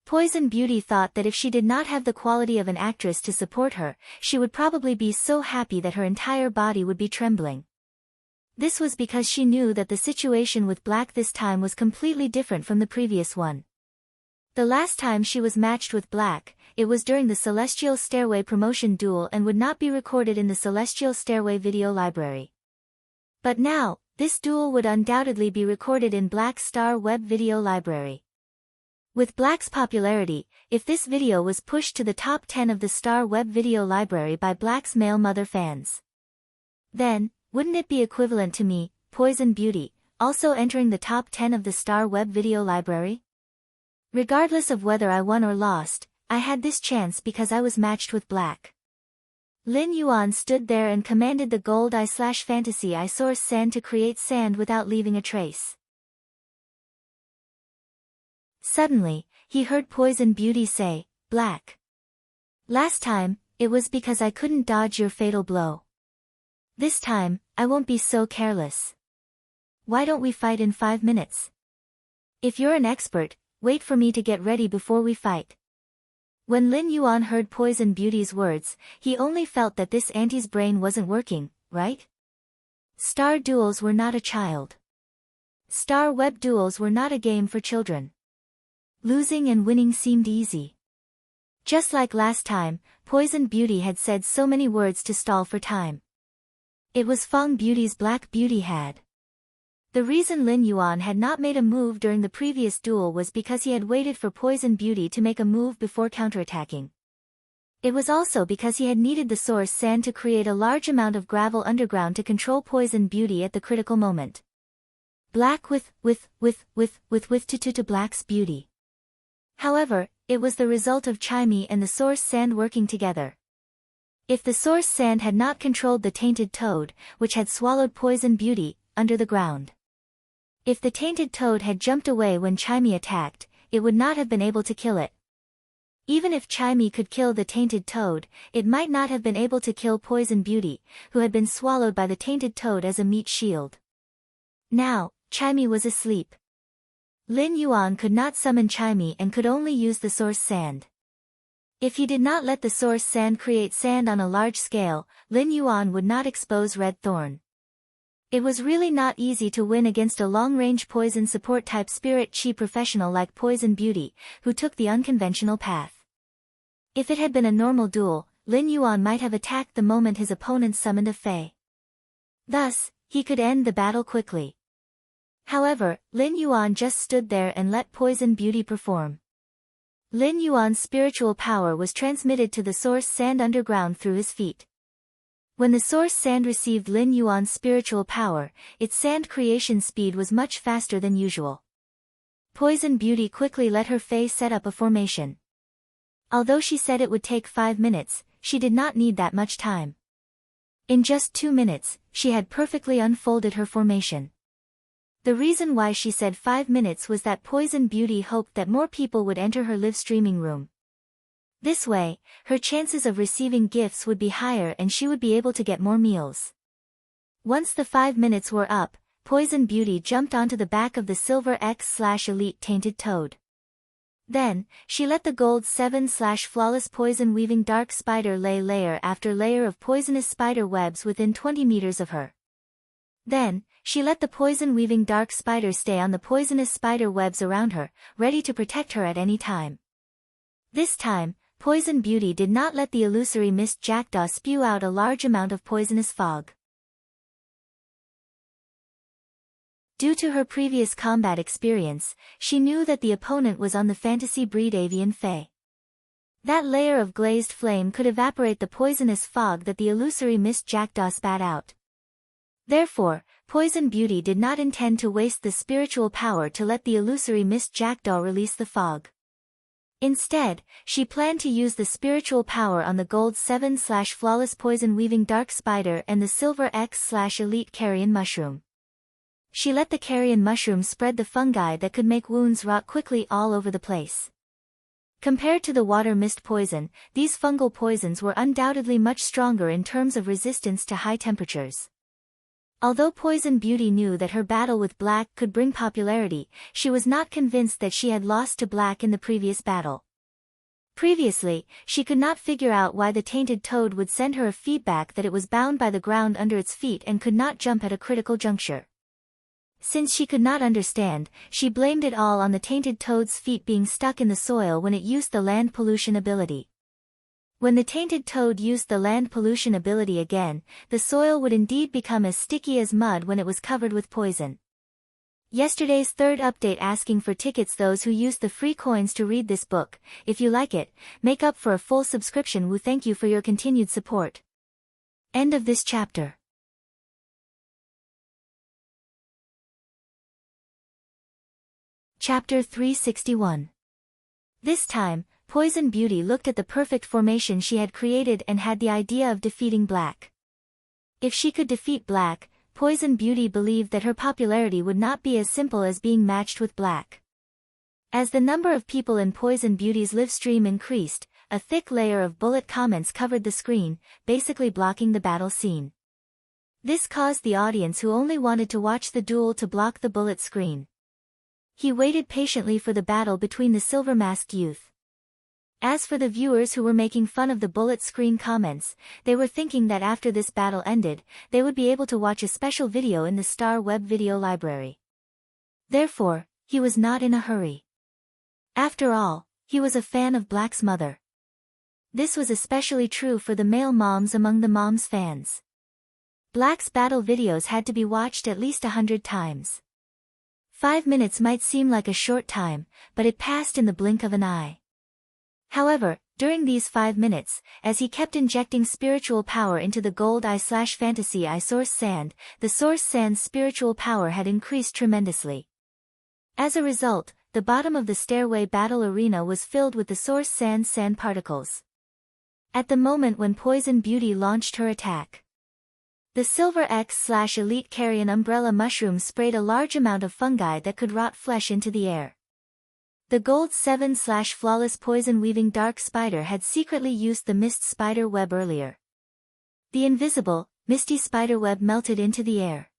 Poison Beauty thought that if she did not have the quality of an actress to support her, she would probably be so happy that her entire body would be trembling. This was because she knew that the situation with Black this time was completely different from the previous one. The last time she was matched with Black, it was during the Celestial Stairway promotion duel and would not be recorded in the Celestial Stairway video library. But now, this duel would undoubtedly be recorded in Black's Star Web video library. With Black's popularity, if this video was pushed to the top 10 of the Star Web video library by Black's male mother fans, then, wouldn't it be equivalent to me, Poison Beauty, also entering the top 10 of the Star Web video library? Regardless of whether I won or lost, I had this chance because I was matched with Black. Lin Yuan stood there and commanded the gold eye/fantasy eye source sand to create sand without leaving a trace. Suddenly, he heard Poison Beauty say, "Black. Last time, it was because I couldn't dodge your fatal blow. This time, I won't be so careless. Why don't we fight in 5 minutes? If you're an expert, wait for me to get ready before we fight." When Lin Yuan heard Poison Beauty's words, he only felt that this auntie's brain wasn't working, right? Star duels were not a child. Star Web duels were not a game for children. Losing and winning seemed easy. Just like last time, Poison Beauty had said so many words to stall for time. It was Feng Beauty's Black Beauty had. The reason Lin Yuan had not made a move during the previous duel was because he had waited for Poison Beauty to make a move before counterattacking. It was also because he had needed the source sand to create a large amount of gravel underground to control Poison Beauty at the critical moment. Black to Black's beauty. However, it was the result of Chimey and the source sand working together. If the source sand had not controlled the tainted toad, which had swallowed Poison Beauty, under the ground. If the tainted toad had jumped away when Chimey attacked, it would not have been able to kill it. Even if Chimey could kill the tainted toad, it might not have been able to kill Poison Beauty, who had been swallowed by the tainted toad as a meat shield. Now, Chimey was asleep. Lin Yuan could not summon Chimey and could only use the source sand. If he did not let the source sand create sand on a large scale, Lin Yuan would not expose Red Thorn. It was really not easy to win against a long-range poison support-type spirit chi professional like Poison Beauty, who took the unconventional path. If it had been a normal duel, Lin Yuan might have attacked the moment his opponent summoned a Fey. Thus, he could end the battle quickly. However, Lin Yuan just stood there and let Poison Beauty perform. Lin Yuan's spiritual power was transmitted to the source sand underground through his feet. When the source sand received Lin Yuan's spiritual power, its sand creation speed was much faster than usual. Poison Beauty quickly let her Fey set up a formation. Although she said it would take 5 minutes, she did not need that much time. In just 2 minutes, she had perfectly unfolded her formation. The reason why she said 5 minutes was that Poison Beauty hoped that more people would enter her live streaming room. This way, her chances of receiving gifts would be higher and she would be able to get more meals. Once the 5 minutes were up, Poison Beauty jumped onto the back of the Silver X/Elite Tainted Toad. Then, she let the Gold 7/Flawless Poison Weaving Dark Spider lay layer after layer of poisonous spider webs within 20 meters of her. Then, she let the Poison Weaving Dark Spider stay on the poisonous spider webs around her, ready to protect her at any time. This time, Poison Beauty did not let the illusory mist jackdaw spew out a large amount of poisonous fog. Due to her previous combat experience, she knew that the opponent was on the fantasy breed avian Fey. That layer of glazed flame could evaporate the poisonous fog that the illusory mist jackdaw spat out. Therefore, Poison Beauty did not intend to waste the spiritual power to let the illusory mist jackdaw release the fog. Instead, she planned to use the spiritual power on the Gold 7/Flawless Poison Weaving Dark Spider and the Silver X/Elite Carrion Mushroom. She let the carrion mushroom spread the fungi that could make wounds rot quickly all over the place. Compared to the water mist poison, these fungal poisons were undoubtedly much stronger in terms of resistance to high temperatures. Although Poison Beauty knew that her battle with Black could bring popularity, she was not convinced that she had lost to Black in the previous battle. Previously, she could not figure out why the tainted toad would send her a feedback that it was bound by the ground under its feet and could not jump at a critical juncture. Since she could not understand, she blamed it all on the tainted toad's feet being stuck in the soil when it used the land pollution ability. When the tainted toad used the land pollution ability again, the soil would indeed become as sticky as mud when it was covered with poison. Yesterday's third update asking for tickets. Those who used the free coins to read this book, if you like it, make up for a full subscription. We thank you for your continued support. End of this chapter. Chapter 361. This time, Poison Beauty looked at the perfect formation she had created and had the idea of defeating Black. If she could defeat Black, Poison Beauty believed that her popularity would not be as simple as being matched with Black. As the number of people in Poison Beauty's live stream increased, a thick layer of bullet comments covered the screen, basically blocking the battle scene. This caused the audience who only wanted to watch the duel to block the bullet screen. He waited patiently for the battle between the silver-masked youth. As for the viewers who were making fun of the bullet screen comments, they were thinking that after this battle ended, they would be able to watch a special video in the Star Web video library. Therefore, he was not in a hurry. After all, he was a fan of Black's mother. This was especially true for the male moms among the moms fans. Black's battle videos had to be watched at least 100 times. 5 minutes might seem like a short time, but it passed in the blink of an eye. However, during these 5 minutes, as he kept injecting spiritual power into the gold eye/fantasy eye source sand, the source sand's spiritual power had increased tremendously. As a result, the bottom of the stairway battle arena was filled with the source sand's sand particles. At the moment when Poison Beauty launched her attack, the Silver X/Elite Carrion Umbrella Mushroom sprayed a large amount of fungi that could rot flesh into the air. The Gold 7/Flawless Poison Weaving Dark Spider had secretly used the Mist Spider Web earlier. The invisible, misty spider web melted into the air.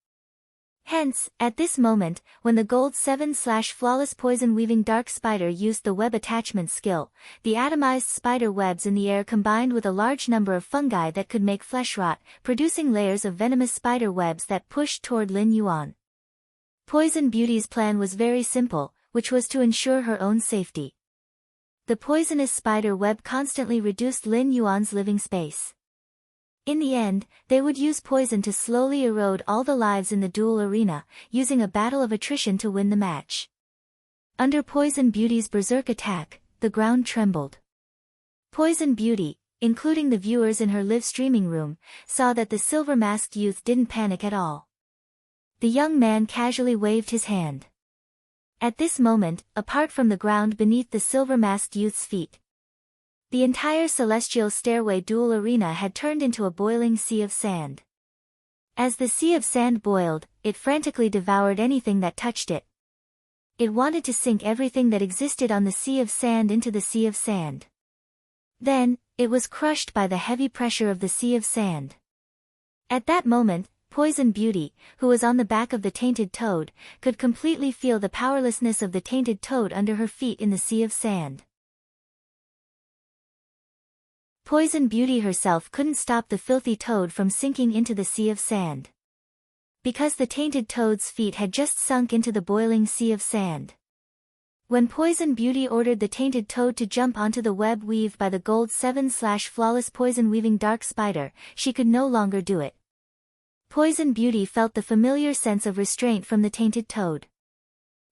Hence, at this moment, when the Gold 7/Flawless Poison Weaving Dark Spider used the web attachment skill, the atomized spider webs in the air combined with a large number of fungi that could make flesh rot, producing layers of venomous spider webs that pushed toward Lin Yuan. Poison Beauty's plan was very simple, which was to ensure her own safety. The poisonous spider web constantly reduced Lin Yuan's living space. In the end, they would use poison to slowly erode all the lives in the duel arena, using a battle of attrition to win the match. Under Poison Beauty's berserk attack, the ground trembled. Poison Beauty, including the viewers in her live streaming room, saw that the silver-masked youth didn't panic at all. The young man casually waved his hand. At this moment, apart from the ground beneath the silver-masked youth's feet, the entire celestial stairway duel arena had turned into a boiling sea of sand. As the sea of sand boiled, it frantically devoured anything that touched it. It wanted to sink everything that existed on the sea of sand into the sea of sand. Then, it was crushed by the heavy pressure of the sea of sand. At that moment, Poison Beauty, who was on the back of the tainted toad, could completely feel the powerlessness of the tainted toad under her feet in the sea of sand. Poison Beauty herself couldn't stop the filthy toad from sinking into the sea of sand. Because the tainted toad's feet had just sunk into the boiling sea of sand. When Poison Beauty ordered the tainted toad to jump onto the web weaved by the Gold 7/Flawless Poison Weaving Dark Spider, she could no longer do it. Poison Beauty felt the familiar sense of restraint from the tainted toad.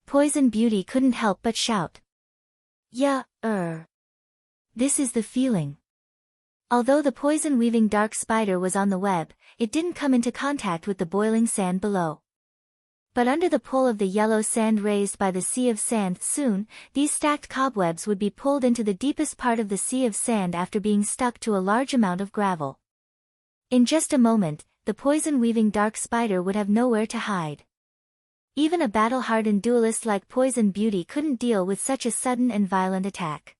Poison Beauty couldn't help but shout. Yeah, this is the feeling. Although the poison-weaving dark spider was on the web, it didn't come into contact with the boiling sand below. But under the pull of the yellow sand raised by the sea of sand, soon, these stacked cobwebs would be pulled into the deepest part of the sea of sand after being stuck to a large amount of gravel. In just a moment, the poison-weaving dark spider would have nowhere to hide. Even a battle-hardened duelist like Poison Beauty couldn't deal with such a sudden and violent attack.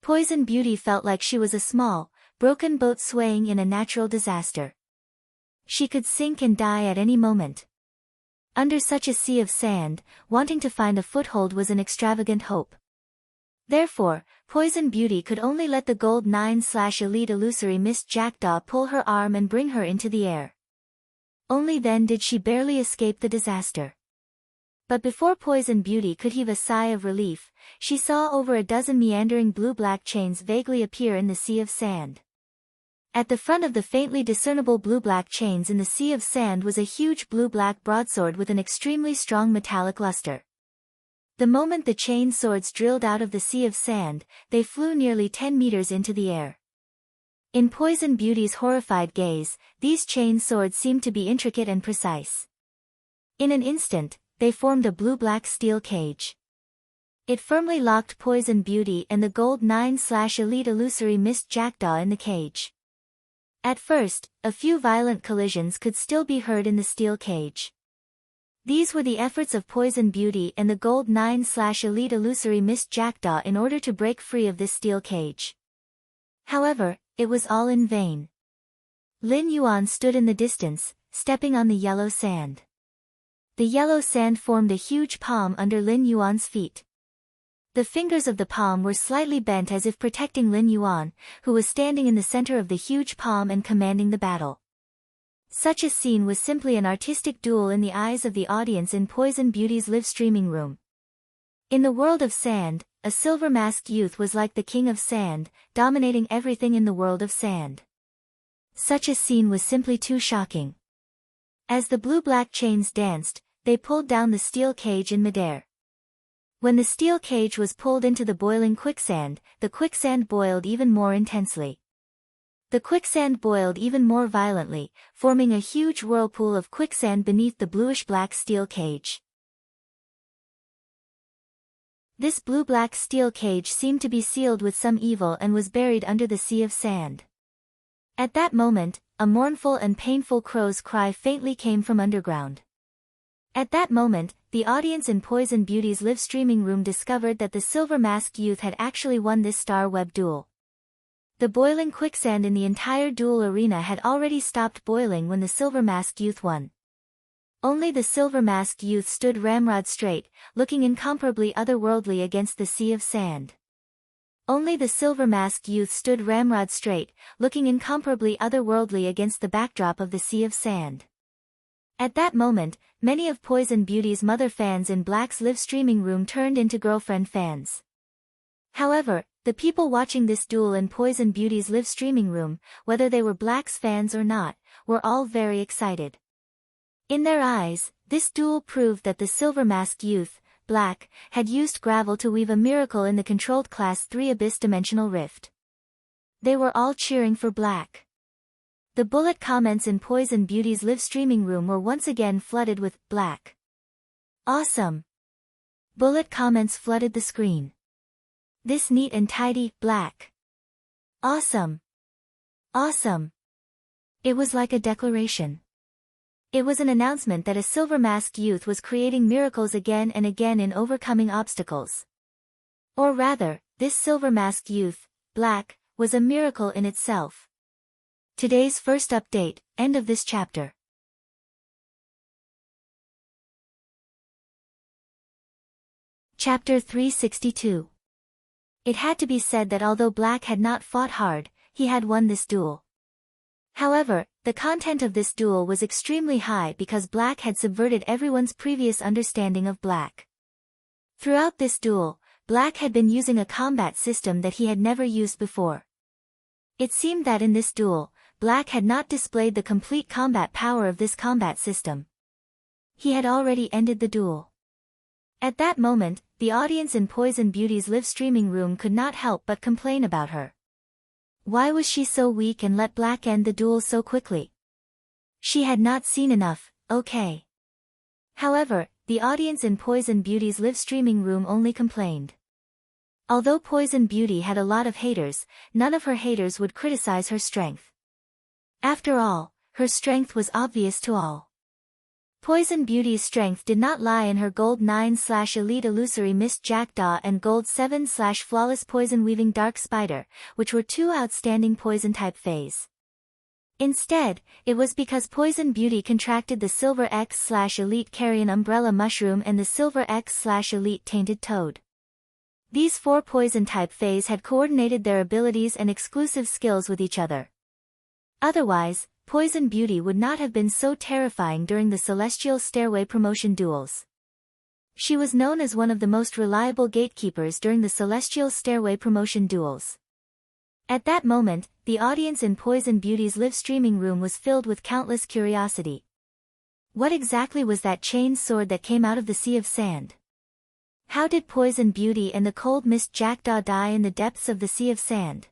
Poison Beauty felt like she was a small, broken boat swaying in a natural disaster. She could sink and die at any moment. Under such a sea of sand, wanting to find a foothold was an extravagant hope. Therefore, Poison Beauty could only let the gold 9/elite illusory mist jackdaw pull her arm and bring her into the air. Only then did she barely escape the disaster. But before Poison Beauty could heave a sigh of relief, she saw over a dozen meandering blue-black chains vaguely appear in the sea of sand. At the front of the faintly discernible blue-black chains in the sea of sand was a huge blue-black broadsword with an extremely strong metallic luster. The moment the chain swords drilled out of the sea of sand, they flew nearly 10 meters into the air. In Poison Beauty's horrified gaze, these chain swords seemed to be intricate and precise. In an instant, they formed a blue-black steel cage. It firmly locked Poison Beauty and the gold 9/elite illusory mist jackdaw in the cage. At first, a few violent collisions could still be heard in the steel cage. These were the efforts of Poison Beauty and the gold 9/elite illusory mist jackdaw in order to break free of this steel cage. However, it was all in vain. Lin Yuan stood in the distance, stepping on the yellow sand. The yellow sand formed a huge palm under Lin Yuan's feet. The fingers of the palm were slightly bent as if protecting Lin Yuan, who was standing in the center of the huge palm and commanding the battle. Such a scene was simply an artistic duel in the eyes of the audience in Poison Beauty's live-streaming room. In the world of sand, a silver-masked youth was like the king of sand, dominating everything in the world of sand. Such a scene was simply too shocking. As the blue-black chains danced, they pulled down the steel cage in midair. When the steel cage was pulled into the boiling quicksand, the quicksand boiled even more intensely. The quicksand boiled even more violently, forming a huge whirlpool of quicksand beneath the bluish-black steel cage. This blue-black steel cage seemed to be sealed with some evil and was buried under the sea of sand. At that moment, a mournful and painful crow's cry faintly came from underground. At that moment, the audience in Poison Beauty's live-streaming room discovered that the silver-masked youth had actually won this star web duel. The boiling quicksand in the entire duel arena had already stopped boiling when the silver-masked youth won. Only the silver-masked youth stood ramrod straight, looking incomparably otherworldly against the sea of sand. Only the silver-masked youth stood ramrod straight, looking incomparably otherworldly against the backdrop of the sea of sand. At that moment, many of Poison Beauty's mother fans in Black's live-streaming room turned into girlfriend fans. However, the people watching this duel in Poison Beauty's live-streaming room, whether they were Black's fans or not, were all very excited. In their eyes, this duel proved that the silver-masked youth, Black, had used gravel to weave a miracle in the controlled Class 3 abyss-dimensional rift. They were all cheering for Black. The bullet comments in Poison Beauty's live-streaming room were once again flooded with Black. Awesome! Bullet comments flooded the screen. This neat and tidy, Black. Awesome! Awesome! It was like a declaration. It was an announcement that a silver-masked youth was creating miracles again and again in overcoming obstacles. Or rather, this silver-masked youth, Black, was a miracle in itself. Today's first update, end of this chapter. Chapter 362. It had to be said that although Black had not fought hard, he had won this duel. However, the content of this duel was extremely high because Black had subverted everyone's previous understanding of Black. Throughout this duel, Black had been using a combat system that he had never used before. It seemed that in this duel, Black had not displayed the complete combat power of this combat system. He had already ended the duel. At that moment, the audience in Poison Beauty's live-streaming room could not help but complain about her. Why was she so weak and let Black end the duel so quickly? She had not seen enough, okay. However, the audience in Poison Beauty's live-streaming room only complained. Although Poison Beauty had a lot of haters, none of her haters would criticize her strength. After all, her strength was obvious to all. Poison Beauty's strength did not lie in her gold 9/elite illusory mist jackdaw and gold 7/flawless poison weaving dark spider, which were two outstanding poison-type fays. Instead, it was because Poison Beauty contracted the silver X/elite carrion umbrella mushroom and the silver X/elite tainted toad. These four poison-type fays had coordinated their abilities and exclusive skills with each other. Otherwise, Poison Beauty would not have been so terrifying during the Celestial Stairway promotion duels. She was known as one of the most reliable gatekeepers during the Celestial Stairway promotion duels. At that moment, the audience in Poison Beauty's live streaming room was filled with countless curiosity. What exactly was that chained sword that came out of the sea of sand? How did Poison Beauty and the cold mist jackdaw die in the depths of the sea of sand?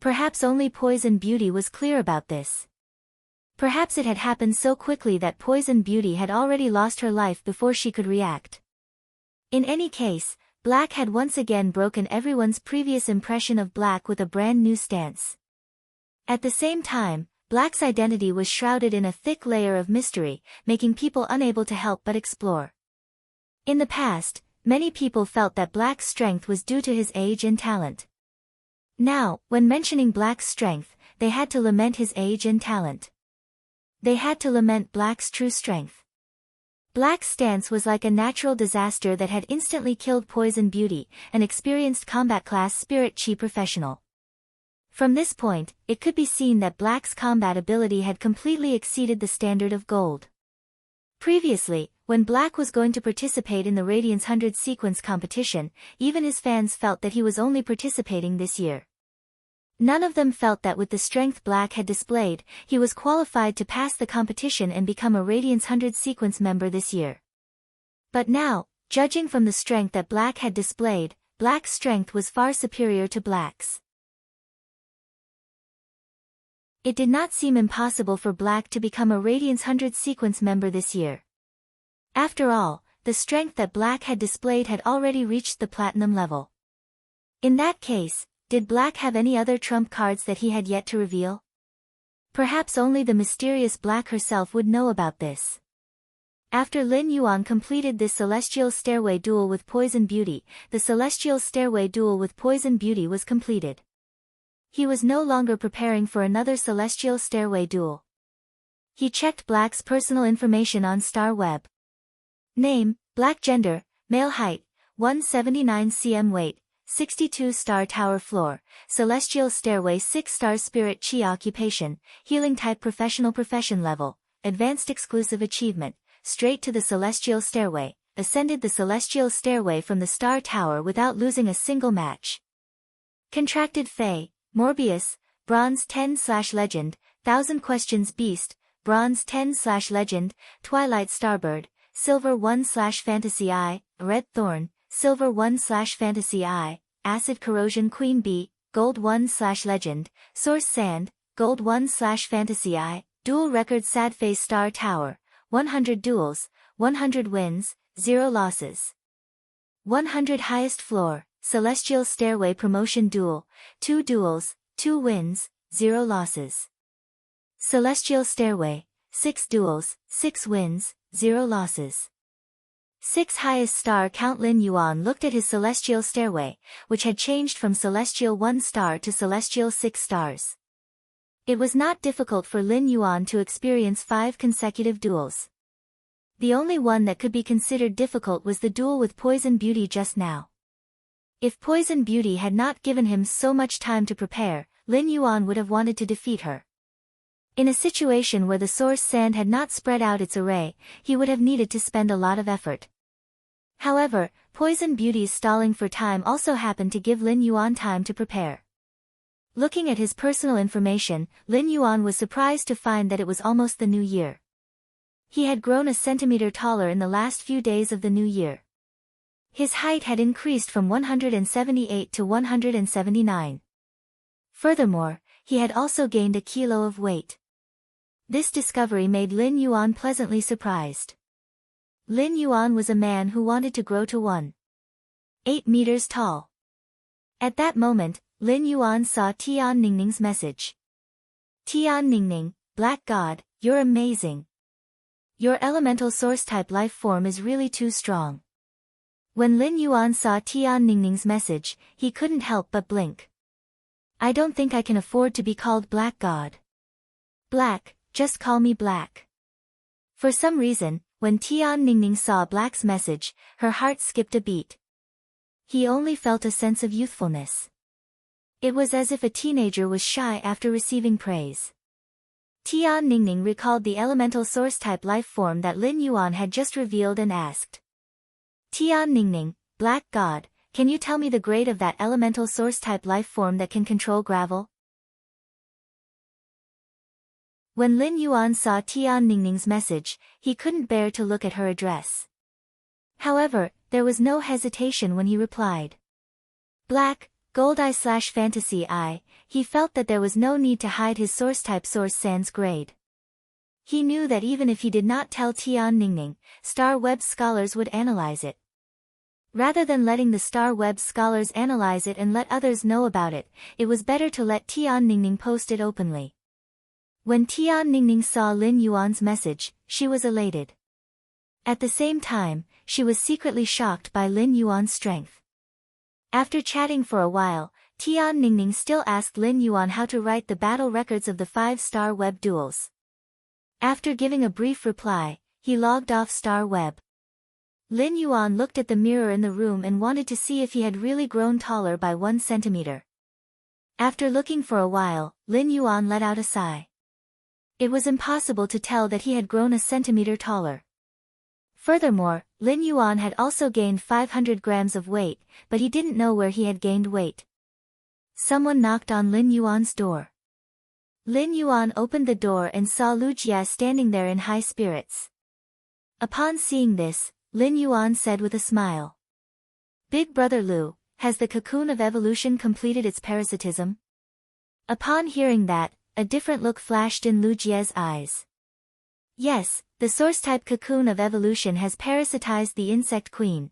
Perhaps only Poison Beauty was clear about this. Perhaps it had happened so quickly that Poison Beauty had already lost her life before she could react. In any case, Black had once again broken everyone's previous impression of Black with a brand new stance. At the same time, Black's identity was shrouded in a thick layer of mystery, making people unable to help but explore. In the past, many people felt that Black's strength was due to his age and talent. Now, when mentioning Black's strength, they had to lament his age and talent. They had to lament Black's true strength. Black's stance was like a natural disaster that had instantly killed Poison Beauty, an experienced combat class spirit chi professional. From this point, it could be seen that Black's combat ability had completely exceeded the standard of gold. Previously, when Black was going to participate in the Radiance 100 sequence competition, even his fans felt that he was only participating this year. None of them felt that with the strength Black had displayed, he was qualified to pass the competition and become a Radiance 100 sequence member this year. But now, judging from the strength that Black had displayed, Black's strength was far superior to Black's. It did not seem impossible for Black to become a Radiance 100 sequence member this year. After all, the strength that Black had displayed had already reached the platinum level. In that case, did Black have any other trump cards that he had yet to reveal? Perhaps only the mysterious Black herself would know about this. After Lin Yuan completed this Celestial Stairway duel with Poison Beauty, the Celestial Stairway duel with Poison Beauty was completed. He was no longer preparing for another Celestial Stairway duel. He checked Black's personal information on Star Web. Name, Black gender, male height, 179 cm weight, 62 star tower floor, Celestial Stairway 6 stars spirit chi occupation, healing type professional profession level, advanced exclusive achievement, straight to the Celestial Stairway, ascended the Celestial Stairway from the Star Tower without losing a single match. Contracted Fae, Morbius, Bronze 10/Legend, 1000 Questions Beast, Bronze 10/Legend, Twilight Starbird, Silver 1/Fantasy Eye, Red Thorn, Silver 1/Fantasy Eye, Acid Corrosion Queen Bee, Gold 1/Legend, Source Sand, Gold 1/Fantasy Eye, Dual Record Sad Face Star Tower, 100 duels, 100 wins, 0 losses. 100 Highest Floor, Celestial Stairway Promotion Duel, 2 duels, 2 wins, 0 losses. Celestial Stairway, 6 duels, 6 wins, 0 losses. 6 highest star count. Lin Yuan looked at his Celestial Stairway, which had changed from Celestial 1 star to Celestial 6 stars. It was not difficult for Lin Yuan to experience 5 consecutive duels. The only one that could be considered difficult was the duel with Poison Beauty just now. If Poison Beauty had not given him so much time to prepare, Lin Yuan would have wanted to defeat her. In a situation where the source sand had not spread out its array, he would have needed to spend a lot of effort. However, Poison Beauty's stalling for time also happened to give Lin Yuan time to prepare. Looking at his personal information, Lin Yuan was surprised to find that it was almost the new year. He had grown a centimeter taller in the last few days of the new year. His height had increased from 178 to 179. Furthermore, he had also gained a kilo of weight. This discovery made Lin Yuan pleasantly surprised. Lin Yuan was a man who wanted to grow to 1.8 meters tall. At that moment, Lin Yuan saw Tian Ningning's message. Tian Ningning, Black God, you're amazing. Your elemental source-type life form is really too strong. When Lin Yuan saw Tian Ningning's message, he couldn't help but blink. I don't think I can afford to be called Black God. Black, just call me Black. For some reason, when Tian Ningning saw Black's message, her heart skipped a beat. He only felt a sense of youthfulness. It was as if a teenager was shy after receiving praise. Tian Ningning recalled the elemental source-type life form that Lin Yuan had just revealed and asked. Tian Ningning, Black God, can you tell me the grade of that elemental source-type life form that can control gravel? When Lin Yuan saw Tian Ningning's message, he couldn't bear to look at her address. However, there was no hesitation when he replied. Black, Gold Eye/Fantasy Eye, he felt that there was no need to hide his source-type Source Sans grade. He knew that even if he did not tell Tian Ningning, Star Web scholars would analyze it. Rather than letting the Star Web scholars analyze it and let others know about it, it was better to let Tian Ningning post it openly. When Tian Ningning saw Lin Yuan's message, she was elated. At the same time, she was secretly shocked by Lin Yuan's strength. After chatting for a while, Tian Ningning still asked Lin Yuan how to write the battle records of the 5-star web duels. After giving a brief reply, he logged off Star Web. Lin Yuan looked at the mirror in the room and wanted to see if he had really grown taller by 1 centimeter. After looking for a while, Lin Yuan let out a sigh. It was impossible to tell that he had grown a centimeter taller. Furthermore, Lin Yuan had also gained 500 grams of weight, but he didn't know where he had gained weight. Someone knocked on Lin Yuan's door. Lin Yuan opened the door and saw Lu Jia standing there in high spirits. Upon seeing this, Lin Yuan said with a smile. Big brother Lu, has the cocoon of evolution completed its parasitism? Upon hearing that, a different look flashed in Lu Jia's eyes. Yes, the source-type cocoon of evolution has parasitized the insect queen.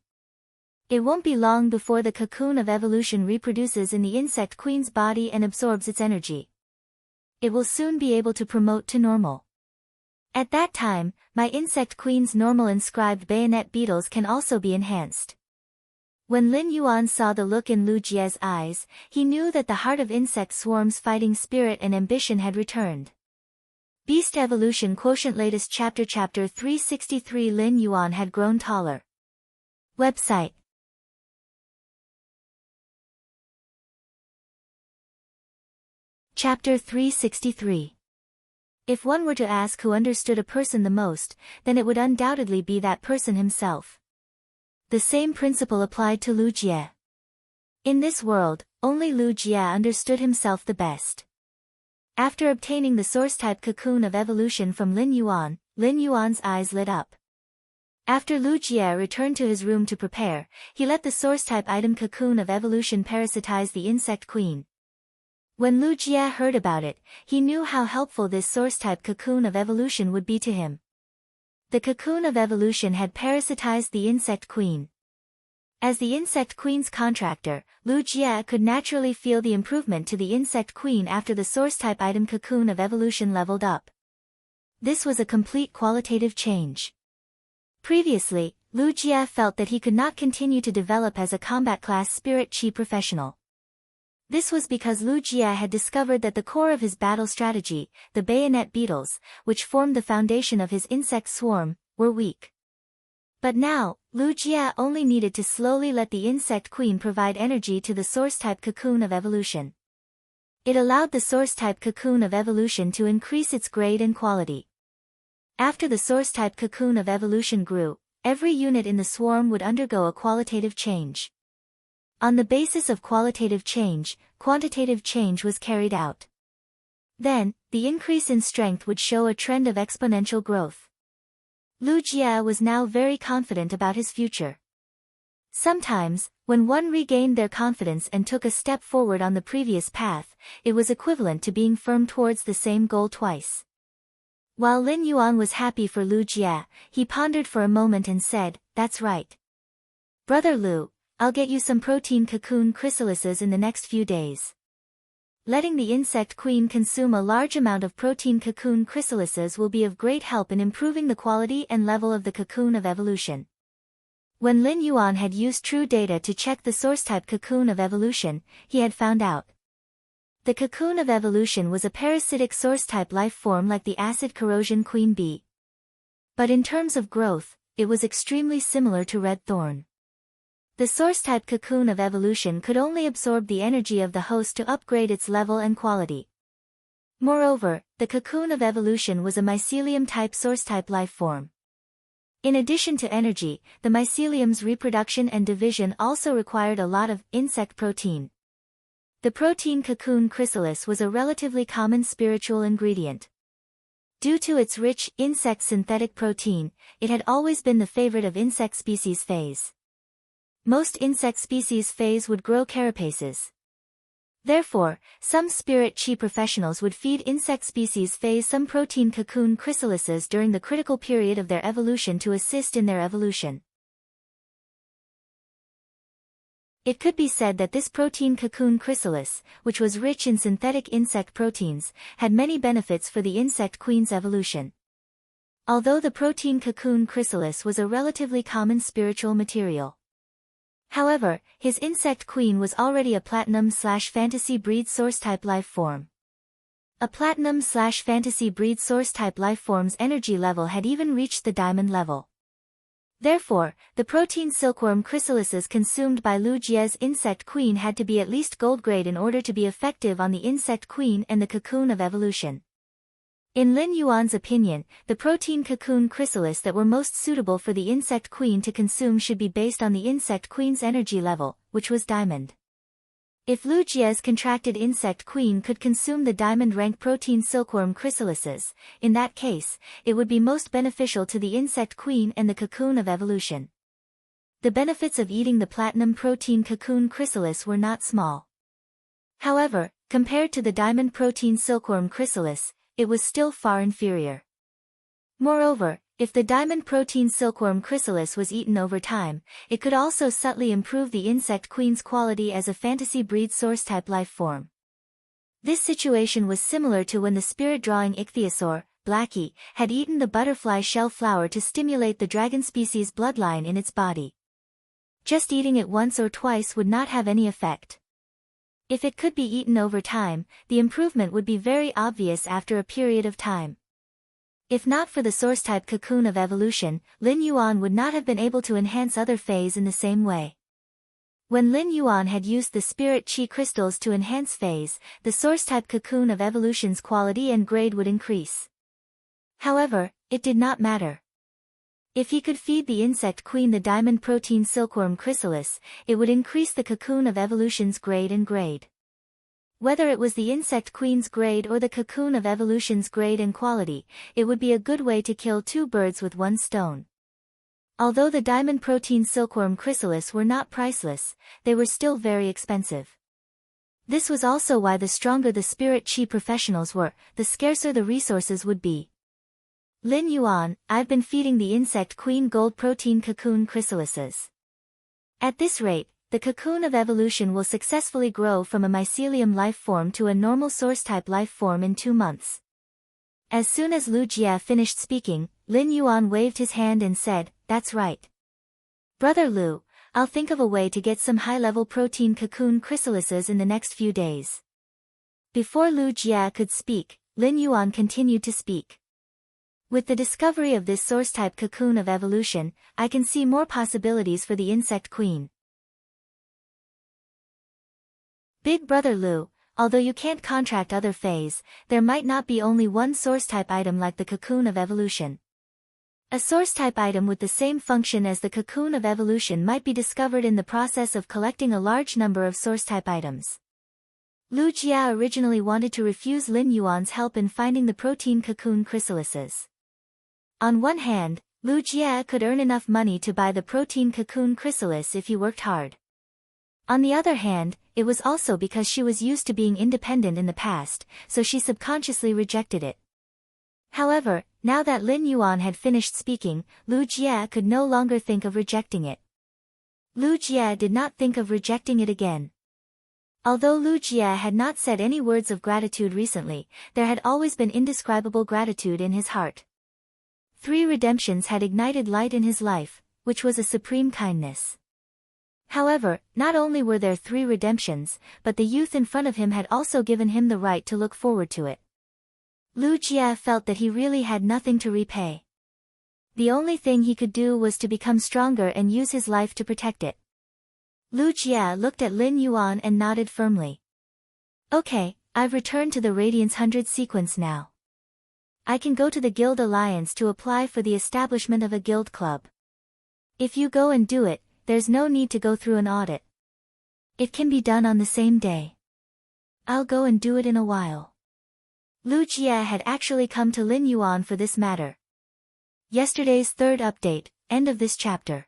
It won't be long before the cocoon of evolution reproduces in the insect queen's body and absorbs its energy. It will soon be able to promote to normal. At that time, my insect queen's normal inscribed bayonet beetles can also be enhanced. When Lin Yuan saw the look in Lu Jia's eyes, he knew that the heart of insect swarm's fighting spirit and ambition had returned. Beast Evolution Quotient Latest Chapter 363 Lin Yuan had grown taller. Website. Chapter 363. If one were to ask who understood a person the most, then it would undoubtedly be that person himself. The same principle applied to Lu Jia. In this world, only Lu Jia understood himself the best. After obtaining the source-type cocoon of evolution from Lin Yuan's eyes lit up. After Lu Jia returned to his room to prepare, he let the source-type item cocoon of evolution parasitize the insect queen. When Lu Jia heard about it, he knew how helpful this source-type cocoon of evolution would be to him. The cocoon of evolution had parasitized the insect queen. As the insect queen's contractor, Lu Jia could naturally feel the improvement to the insect queen after the source-type item cocoon of evolution leveled up. This was a complete qualitative change. Previously, Lu Jia felt that he could not continue to develop as a combat class spirit chi professional. This was because Lu Jia had discovered that the core of his battle strategy, the bayonet beetles, which formed the foundation of his insect swarm, were weak. But now, Lu Jia only needed to slowly let the insect queen provide energy to the source-type cocoon of evolution. It allowed the source-type cocoon of evolution to increase its grade and quality. After the source-type cocoon of evolution grew, every unit in the swarm would undergo a qualitative change. On the basis of qualitative change, quantitative change was carried out. Then, the increase in strength would show a trend of exponential growth. Lu Jia was now very confident about his future. Sometimes, when one regained their confidence and took a step forward on the previous path, it was equivalent to being firm towards the same goal twice. While Lin Yuan was happy for Lu Jia, he pondered for a moment and said, "That's right. Brother Lu, I'll get you some protein cocoon chrysalises in the next few days." letting the insect queen consume a large amount of protein cocoon chrysalises will be of great help in improving the quality and level of the cocoon of evolution. When Lin Yuan had used true data to check the source-type cocoon of evolution, he had found out. The cocoon of evolution was a parasitic source-type life form like the acid corrosion queen bee. But in terms of growth, it was extremely similar to red thorn. The source-type cocoon of evolution could only absorb the energy of the host to upgrade its level and quality. Moreover, the cocoon of evolution was a mycelium-type source-type life form. In addition to energy, the mycelium's reproduction and division also required a lot of insect protein. The protein cocoon chrysalis was a relatively common spiritual ingredient. Due to its rich, insect synthetic protein, it had always been the favorite of insect species phase. Most insect species phase would grow carapaces. Therefore, some spirit chi professionals would feed insect species phase some protein cocoon chrysalises during the critical period of their evolution to assist in their evolution. It could be said that this protein cocoon chrysalis, which was rich in synthetic insect proteins, had many benefits for the insect queen's evolution. Although the protein cocoon chrysalis was a relatively common spiritual material. However, his insect queen was already a platinum/fantasy breed source-type life form. A platinum/fantasy breed source-type life form's energy level had even reached the diamond level. Therefore, the protein silkworm chrysalises consumed by Lu Jie's insect queen had to be at least gold grade in order to be effective on the insect queen and the cocoon of evolution. In Lin Yuan's opinion, the protein cocoon chrysalis that were most suitable for the insect queen to consume should be based on the insect queen's energy level, which was diamond. If Lu Jie's contracted insect queen could consume the diamond rank protein silkworm chrysalises, in that case, it would be most beneficial to the insect queen and the cocoon of evolution. The benefits of eating the platinum protein cocoon chrysalis were not small. However, compared to the diamond protein silkworm chrysalis, it was still far inferior. Moreover, if the diamond protein silkworm chrysalis was eaten over time, it could also subtly improve the insect queen's quality as a fantasy breed source-type life form. This situation was similar to when the spirit-drawing ichthyosaur, Blackie, had eaten the butterfly shell flower to stimulate the dragon species bloodline in its body. Just eating it once or twice would not have any effect. If it could be eaten over time, the improvement would be very obvious after a period of time. If not for the source-type cocoon of evolution, Lin Yuan would not have been able to enhance other phase in the same way. When Lin Yuan had used the spirit chi crystals to enhance phase, the source-type cocoon of evolution's quality and grade would increase. However, it did not matter. If he could feed the insect queen the diamond protein silkworm chrysalis, it would increase the cocoon of evolution's grade and grade. Whether it was the insect queen's grade or the cocoon of evolution's grade and quality, it would be a good way to kill two birds with one stone. Although the diamond protein silkworm chrysalis were not priceless, they were still very expensive. This was also why the stronger the spirit chi professionals were, the scarcer the resources would be. Lin Yuan, I've been feeding the insect queen gold protein cocoon chrysalises. At this rate, the cocoon of evolution will successfully grow from a mycelium life form to a normal source-type life form in 2 months. As soon as Lu Jie finished speaking, Lin Yuan waved his hand and said, "That's right. Brother Lu, I'll think of a way to get some high-level protein cocoon chrysalises in the next few days." Before Lu Jie could speak, Lin Yuan continued to speak. With the discovery of this source-type cocoon of evolution, I can see more possibilities for the insect queen. Big Brother Lu, although you can't contract other phase, there might not be only one source-type item like the cocoon of evolution. A source-type item with the same function as the cocoon of evolution might be discovered in the process of collecting a large number of source-type items. Lu Jie originally wanted to refuse Lin Yuan's help in finding the protein cocoon chrysalises. On one hand, Lu Jie could earn enough money to buy the protein cocoon chrysalis if he worked hard. On the other hand, it was also because she was used to being independent in the past, so she subconsciously rejected it. However, now that Lin Yuan had finished speaking, Lu Jie could no longer think of rejecting it. Lu Jie did not think of rejecting it again. Although Lu Jie had not said any words of gratitude recently, there had always been indescribable gratitude in his heart. 3 redemptions had ignited light in his life, which was a supreme kindness. However, not only were there 3 redemptions, but the youth in front of him had also given him the right to look forward to it. Lu Jie felt that he really had nothing to repay. The only thing he could do was to become stronger and use his life to protect it. Lu Jie looked at Lin Yuan and nodded firmly. Okay, I've returned to the Radiance 100 sequence now. I can go to the Guild Alliance to apply for the establishment of a guild club. If you go and do it, there's no need to go through an audit. It can be done on the same day. I'll go and do it in a while. Lu Jie had actually come to Lin Yuan for this matter. Yesterday's 3rd update, end of this chapter.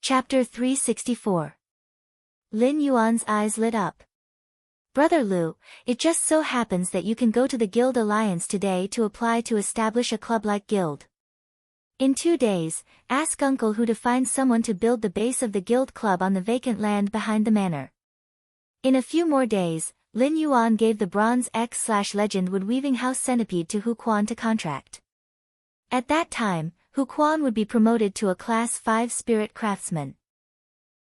Chapter 364. Lin Yuan's eyes lit up. Brother Lu, it just so happens that you can go to the Guild Alliance today to apply to establish a club-like guild. In 2 days, ask Uncle Hu to find someone to build the base of the guild club on the vacant land behind the manor. In a few more days, Lin Yuan gave the Bronze X/Legend Woodweaving House Centipede to Hu Quan to contract. At that time, Hu Quan would be promoted to a Class 5 Spirit Craftsman.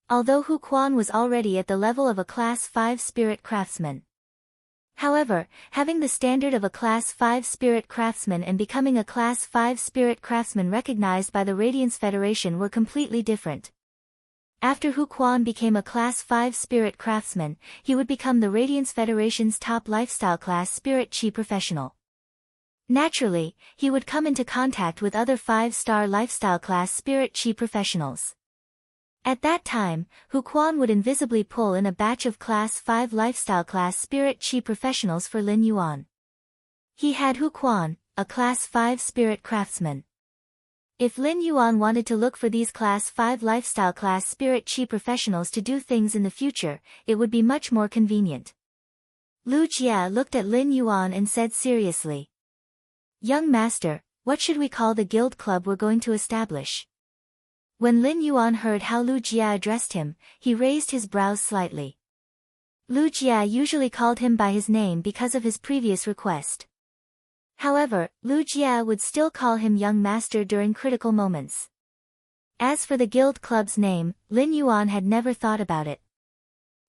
Although Hu Quan was already at the level of a Class 5 Spirit Craftsman. However, having the standard of a Class 5 Spirit Craftsman and becoming a Class 5 Spirit Craftsman recognized by the Radiance Federation were completely different. After Hu Quan became a Class 5 Spirit Craftsman, he would become the Radiance Federation's top lifestyle class Spirit Chi professional. Naturally, he would come into contact with other 5-star lifestyle class Spirit Chi professionals. At that time, Hu Quan would invisibly pull in a batch of Class 5 lifestyle class Spirit Chi professionals for Lin Yuan. He had Hu Quan, a Class 5 Spirit Craftsman. If Lin Yuan wanted to look for these Class 5 lifestyle class Spirit Chi professionals to do things in the future, it would be much more convenient. Lu Jie looked at Lin Yuan and said seriously. Young master, what should we call the guild club we're going to establish? When Lin Yuan heard how Lu Jie addressed him, he raised his brows slightly. Lu Jie usually called him by his name because of his previous request. However, Lu Jie would still call him young master during critical moments. As for the guild club's name, Lin Yuan had never thought about it.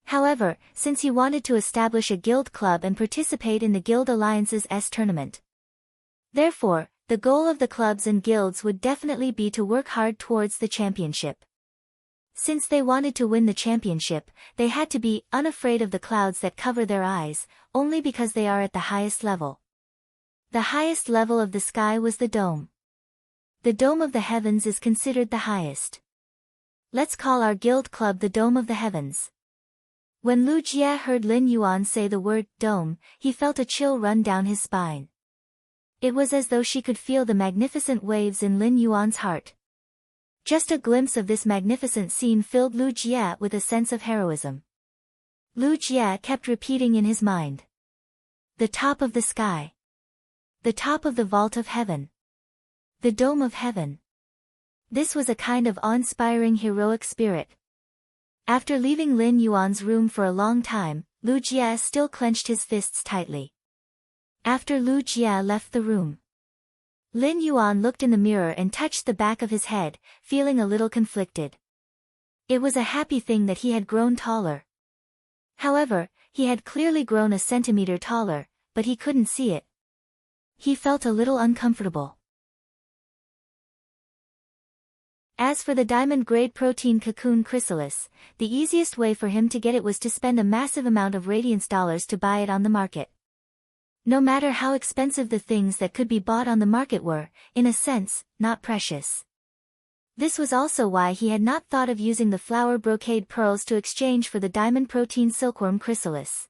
However, since he wanted to establish a guild club and participate in the Guild Alliance's tournament. Therefore, the goal of the clubs and guilds would definitely be to work hard towards the championship. Since they wanted to win the championship, they had to be unafraid of the clouds that cover their eyes, only because they are at the highest level. The highest level of the sky was the dome. The dome of the heavens is considered the highest. Let's call our guild club the Dome of the Heavens. When Lu Jie heard Lin Yuan say the word dome, he felt a chill run down his spine. It was as though she could feel the magnificent waves in Lin Yuan's heart. Just a glimpse of this magnificent scene filled Lu Jie with a sense of heroism. Lu Jie kept repeating in his mind. The top of the sky. The top of the vault of heaven. The dome of heaven. This was a kind of awe-inspiring heroic spirit. After leaving Lin Yuan's room for a long time, Lu Jie still clenched his fists tightly. After Lu Jie left the room, Lin Yuan looked in the mirror and touched the back of his head, feeling a little conflicted. It was a happy thing that he had grown taller. However, he had clearly grown a centimeter taller, but he couldn't see it. He felt a little uncomfortable. As for the diamond-grade protein cocoon chrysalis, the easiest way for him to get it was to spend a massive amount of Radiance dollars to buy it on the market. No matter how expensive the things that could be bought on the market were, in a sense, not precious. This was also why he had not thought of using the flower brocade pearls to exchange for the diamond protein silkworm chrysalis.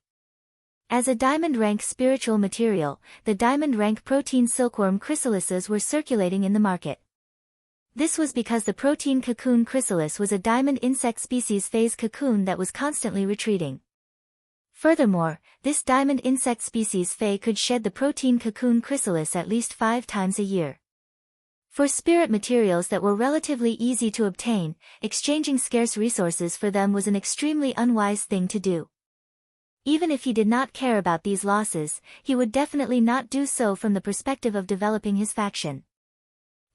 As a diamond rank spiritual material, the diamond rank protein silkworm chrysalises were circulating in the market. This was because the protein cocoon chrysalis was a diamond insect species phase cocoon that was constantly retreating. Furthermore, this diamond insect species Fae could shed the protein cocoon chrysalis at least 5 times a year. For spirit materials that were relatively easy to obtain, exchanging scarce resources for them was an extremely unwise thing to do. Even if he did not care about these losses, he would definitely not do so from the perspective of developing his faction.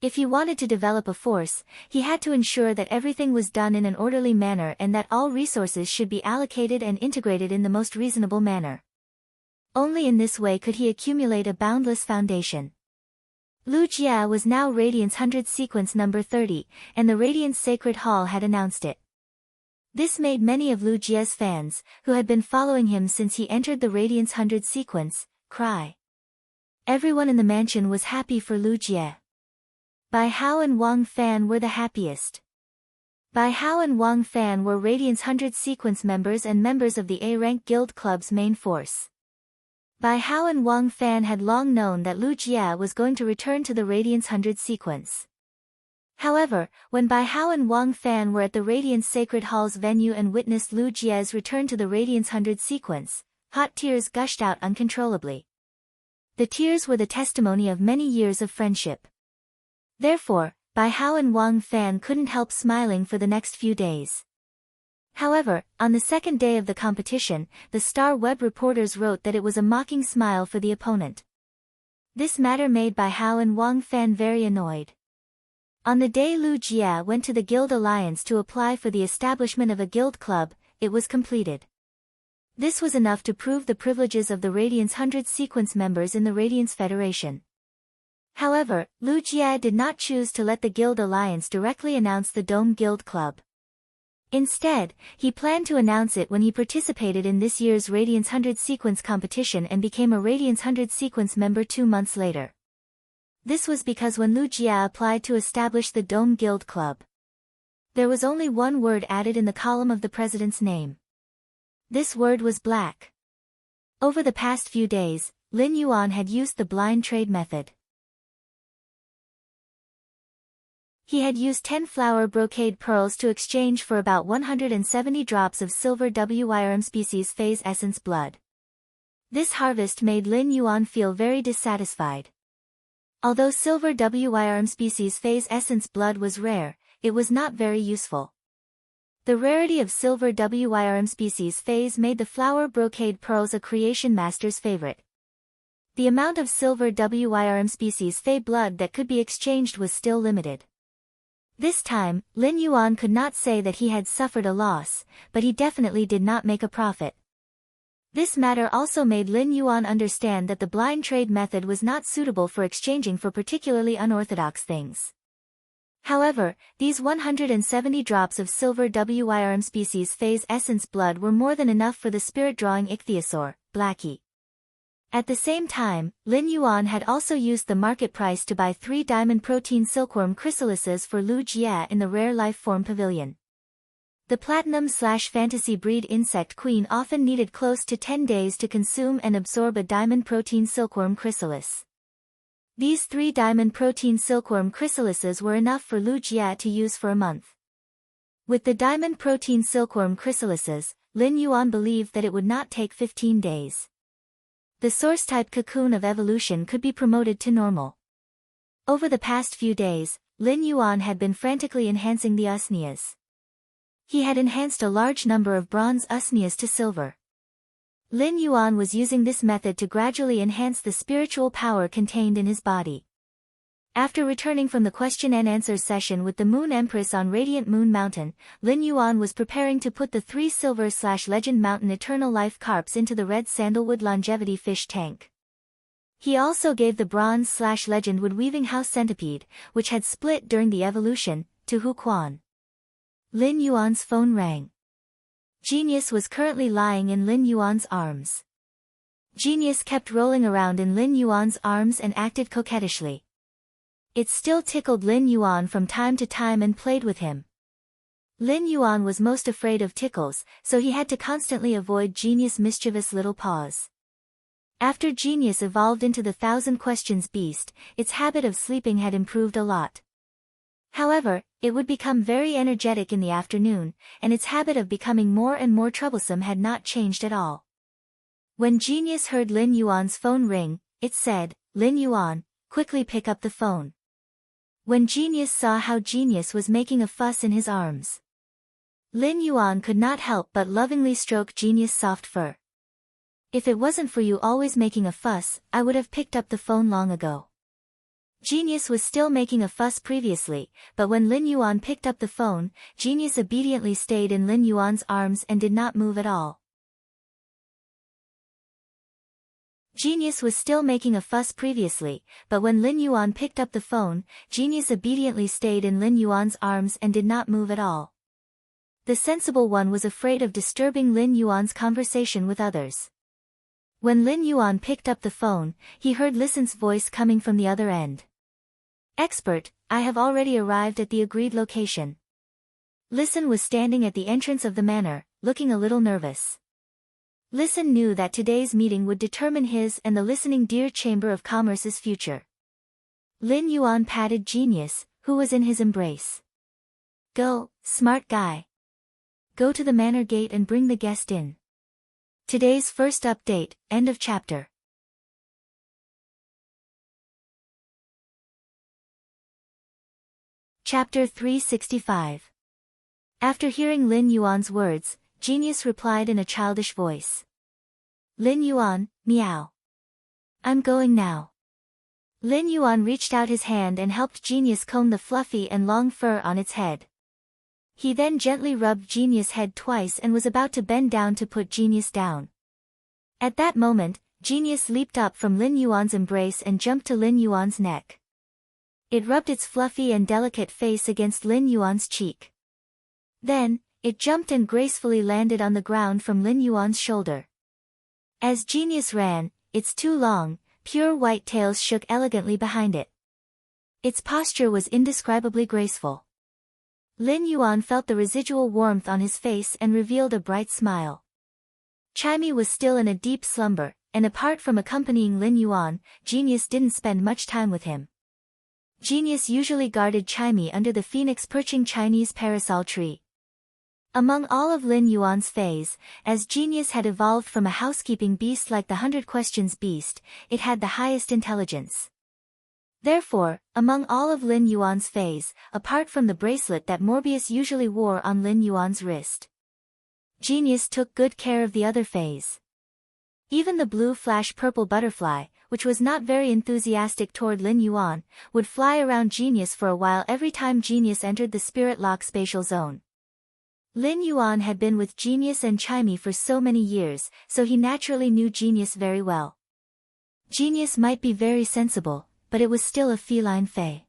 If he wanted to develop a force, he had to ensure that everything was done in an orderly manner and that all resources should be allocated and integrated in the most reasonable manner. Only in this way could he accumulate a boundless foundation. Lu Jia was now Radiance 100 sequence number 30, and the Radiance Sacred Hall had announced it. This made many of Lu Jia's fans, who had been following him since he entered the Radiance 100 sequence, cry. Everyone in the mansion was happy for Lu Jia. Bai Hao and Wang Fan were the happiest. Bai Hao and Wang Fan were Radiance 100 sequence members and members of the A-Rank Guild Club's main force. Bai Hao and Wang Fan had long known that Lu Jia was going to return to the Radiance 100 sequence. However, when Bai Hao and Wang Fan were at the Radiance Sacred Hall's venue and witnessed Lu Jia's return to the Radiance 100 sequence, hot tears gushed out uncontrollably. The tears were the testimony of many years of friendship. Therefore, Bai Hao and Wang Fan couldn't help smiling for the next few days. However, on the second day of the competition, the Star Web reporters wrote that it was a mocking smile for the opponent. This matter made Bai Hao and Wang Fan very annoyed. On the day Lu Jia went to the Guild Alliance to apply for the establishment of a guild club, it was completed. This was enough to prove the privileges of the Radiance 100 sequence members in the Radiance Federation. However, Lu Jia did not choose to let the Guild Alliance directly announce the Dome Guild Club. Instead, he planned to announce it when he participated in this year's Radiance 100 sequence competition and became a Radiance 100 sequence member 2 months later. This was because when Lu Jia applied to establish the Dome Guild Club, there was only one word added in the column of the president's name. This word was black. Over the past few days, Lin Yuan had used the blind trade method. He had used 10 flower brocade pearls to exchange for about 170 drops of silver WYRM species phase essence blood. This harvest made Lin Yuan feel very dissatisfied. Although silver WYRM species phase essence blood was rare, it was not very useful. The rarity of silver WYRM species phase made the flower brocade pearls a creation master's favorite. The amount of silver WYRM species phase blood that could be exchanged was still limited. This time, Lin Yuan could not say that he had suffered a loss, but he definitely did not make a profit. This matter also made Lin Yuan understand that the blind trade method was not suitable for exchanging for particularly unorthodox things. However, these 170 drops of silver WYRM species phase essence blood were more than enough for the spirit-drawing ichthyosaur, Blackie. At the same time, Lin Yuan had also used the market price to buy 3 diamond protein silkworm chrysalises for Lu Jia in the rare life form pavilion. The platinum/fantasy breed insect queen often needed close to 10 days to consume and absorb a diamond protein silkworm chrysalis. These 3 diamond protein silkworm chrysalises were enough for Lu Jia to use for a month. With the diamond protein silkworm chrysalises, Lin Yuan believed that it would not take 15 days. The source-type cocoon of evolution could be promoted to normal. Over the past few days, Lin Yuan had been frantically enhancing the usnias. He had enhanced a large number of bronze usnias to silver. Lin Yuan was using this method to gradually enhance the spiritual power contained in his body. After returning from the question and answers session with the Moon Empress on Radiant Moon Mountain, Lin Yuan was preparing to put the 3 silver/Legend Mountain Eternal Life carps into the red sandalwood longevity fish tank. He also gave the bronze/Legend wood weaving house centipede, which had split during the evolution, to Hu Quan. Lin Yuan's phone rang. Genius was currently lying in Lin Yuan's arms. Genius kept rolling around in Lin Yuan's arms and acted coquettishly. It still tickled Lin Yuan from time to time and played with him. Lin Yuan was most afraid of tickles, so he had to constantly avoid Genius' mischievous little paws. After Genius evolved into the 1,000 Questions beast, its habit of sleeping had improved a lot. However, it would become very energetic in the afternoon, and its habit of becoming more and more troublesome had not changed at all. When Genius heard Lin Yuan's phone ring, it said, "Lin Yuan, quickly pick up the phone." When Genius saw how Genius was making a fuss in his arms, Lin Yuan could not help but lovingly stroke Genius' soft fur. If it wasn't for you always making a fuss, I would have picked up the phone long ago. Genius was still making a fuss previously, but when Lin Yuan picked up the phone, Genius obediently stayed in Lin Yuan's arms and did not move at all. Genius was still making a fuss previously, but when Lin Yuan picked up the phone, Genius obediently stayed in Lin Yuan's arms and did not move at all. The sensible one was afraid of disturbing Lin Yuan's conversation with others. When Lin Yuan picked up the phone, he heard Listen's voice coming from the other end. "Expert, I have already arrived at the agreed location." Listen was standing at the entrance of the manor, looking a little nervous. Listen knew that today's meeting would determine his and the Listening Deer Chamber of Commerce's future. Lin Yuan patted Genius, who was in his embrace. "Go, smart guy. Go to the manor gate and bring the guest in." Today's first update, end of chapter. Chapter 365. After hearing Lin Yuan's words, Genius replied in a childish voice. "Lin Yuan, meow. I'm going now." Lin Yuan reached out his hand and helped Genius comb the fluffy and long fur on its head. He then gently rubbed Genius' head twice and was about to bend down to put Genius down. At that moment, Genius leaped up from Lin Yuan's embrace and jumped to Lin Yuan's neck. It rubbed its fluffy and delicate face against Lin Yuan's cheek. Then, it jumped and gracefully landed on the ground from Lin Yuan's shoulder. As Genius ran, its two long, pure white tails shook elegantly behind it. Its posture was indescribably graceful. Lin Yuan felt the residual warmth on his face and revealed a bright smile. Chimey was still in a deep slumber, and apart from accompanying Lin Yuan, Genius didn't spend much time with him. Genius usually guarded Chimey under the phoenix perching Chinese parasol tree. Among all of Lin Yuan's fays, as Genius had evolved from a housekeeping beast like the 100 Questions beast, it had the highest intelligence. Therefore, among all of Lin Yuan's fays, apart from the bracelet that Morbius usually wore on Lin Yuan's wrist, Genius took good care of the other fays. Even the blue flash purple butterfly, which was not very enthusiastic toward Lin Yuan, would fly around Genius for a while every time Genius entered the Spirit Lock spatial zone. Lin Yuan had been with Genius and Chimey for so many years, so he naturally knew Genius very well. Genius might be very sensible, but it was still a feline fae.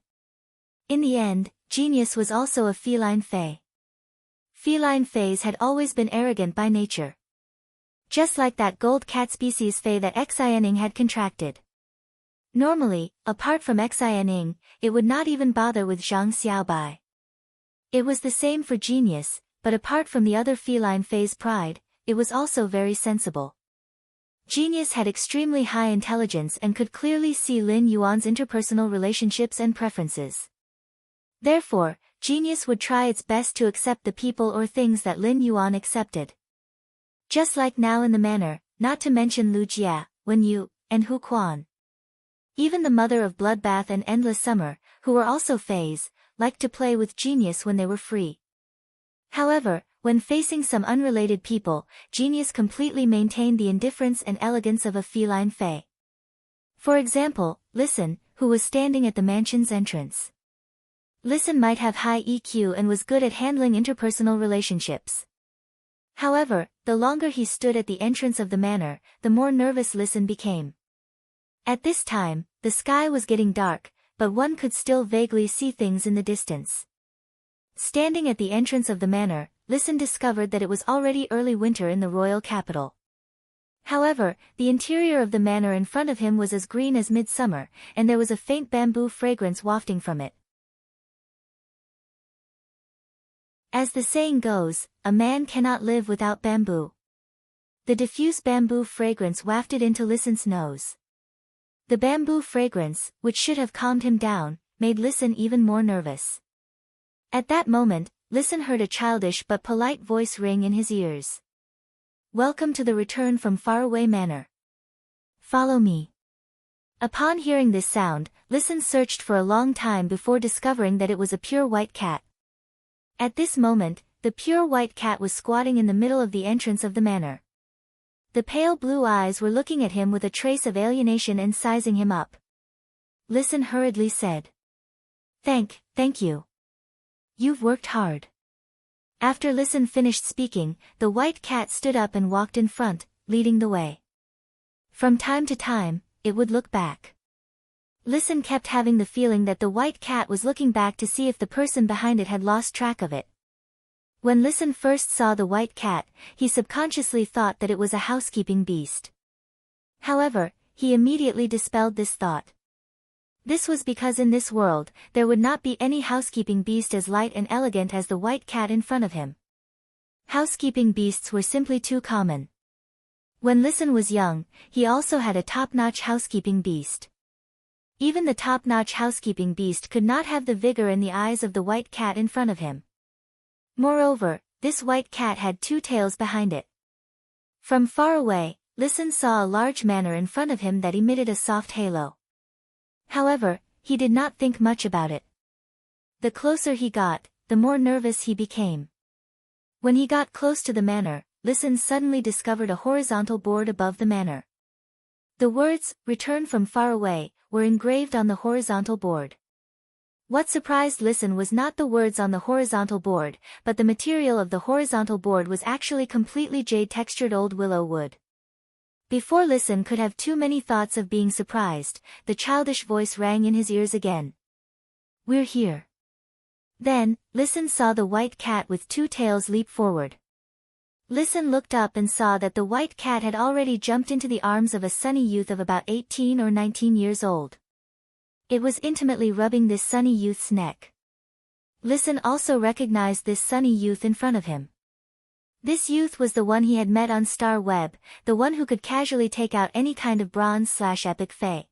In the end, Genius was also a feline fae. Feline fays had always been arrogant by nature. Just like that gold cat species fae that Xianing had contracted. Normally, apart from Xianing, it would not even bother with Zhang Xiaobai. It was the same for Genius, but apart from the other feline fae's pride, it was also very sensible. Genius had extremely high intelligence and could clearly see Lin Yuan's interpersonal relationships and preferences. Therefore, Genius would try its best to accept the people or things that Lin Yuan accepted. Just like now in the manor, not to mention Lu Jia, Wen Yu, and Hu Quan. Even the mother of Bloodbath and Endless Summer, who were also fays, liked to play with Genius when they were free. However, when facing some unrelated people, Genius completely maintained the indifference and elegance of a feline fae. For example, Listen, who was standing at the mansion's entrance. Listen might have high EQ and was good at handling interpersonal relationships. However, the longer he stood at the entrance of the manor, the more nervous Listen became. At this time, the sky was getting dark, but one could still vaguely see things in the distance. Standing at the entrance of the manor, Listen discovered that it was already early winter in the royal capital. However, the interior of the manor in front of him was as green as midsummer, and there was a faint bamboo fragrance wafting from it. As the saying goes, a man cannot live without bamboo. The diffuse bamboo fragrance wafted into Listen's nose. The bamboo fragrance, which should have calmed him down, made Listen even more nervous. At that moment, Listen heard a childish but polite voice ring in his ears. "Welcome to the return from faraway manor. Follow me." Upon hearing this sound, Listen searched for a long time before discovering that it was a pure white cat. At this moment, the pure white cat was squatting in the middle of the entrance of the manor. The pale blue eyes were looking at him with a trace of alienation and sizing him up. Listen hurriedly said. Thank you. You've worked hard. After Listen finished speaking, the white cat stood up and walked in front, leading the way. From time to time, it would look back. Listen kept having the feeling that the white cat was looking back to see if the person behind it had lost track of it. When Listen first saw the white cat, he subconsciously thought that it was a housekeeping beast. However, he immediately dispelled this thought. This was because in this world, there would not be any housekeeping beast as light and elegant as the white cat in front of him. Housekeeping beasts were simply too common. When Listen was young, he also had a top-notch housekeeping beast. Even the top-notch housekeeping beast could not have the vigor in the eyes of the white cat in front of him. Moreover, this white cat had two tails behind it. From far away, Listen saw a large manor in front of him that emitted a soft halo. However, he did not think much about it. The closer he got, the more nervous he became. When he got close to the manor, Listen suddenly discovered a horizontal board above the manor. The words, "Return from far away," were engraved on the horizontal board. What surprised Listen was not the words on the horizontal board, but the material of the horizontal board was actually completely jade-textured old willow wood. Before Listen could have too many thoughts of being surprised, the childish voice rang in his ears again. "We're here." Then, Listen saw the white cat with two tails leap forward. Listen looked up and saw that the white cat had already jumped into the arms of a sunny youth of about 18 or 19 years old. It was intimately rubbing this sunny youth's neck. Listen also recognized this sunny youth in front of him. This youth was the one he had met on Star Web, the one who could casually take out any kind of bronze/epic fae.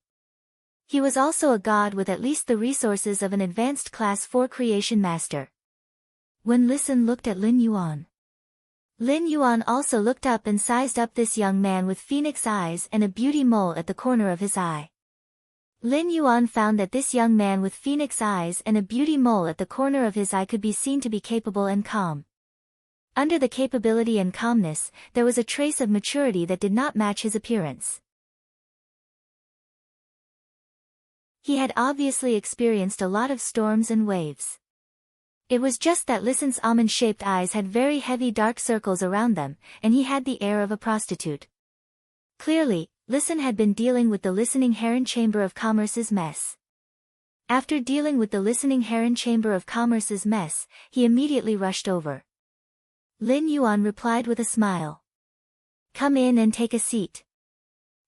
He was also a god with at least the resources of an advanced class 4 creation master. When Listen looked at Lin Yuan also looked up and sized up this young man with phoenix eyes and a beauty mole at the corner of his eye. Lin Yuan found that this young man with phoenix eyes and a beauty mole at the corner of his eye could be seen to be capable and calm. Under the capability and calmness, there was a trace of maturity that did not match his appearance. He had obviously experienced a lot of storms and waves. It was just that Listen's almond-shaped eyes had very heavy dark circles around them, and he had the air of a prostitute. Clearly, Listen had been dealing with the listening Heron Chamber of Commerce's mess. After dealing with the listening Heron Chamber of Commerce's mess, he immediately rushed over. Lin Yuan replied with a smile. "Come in and take a seat."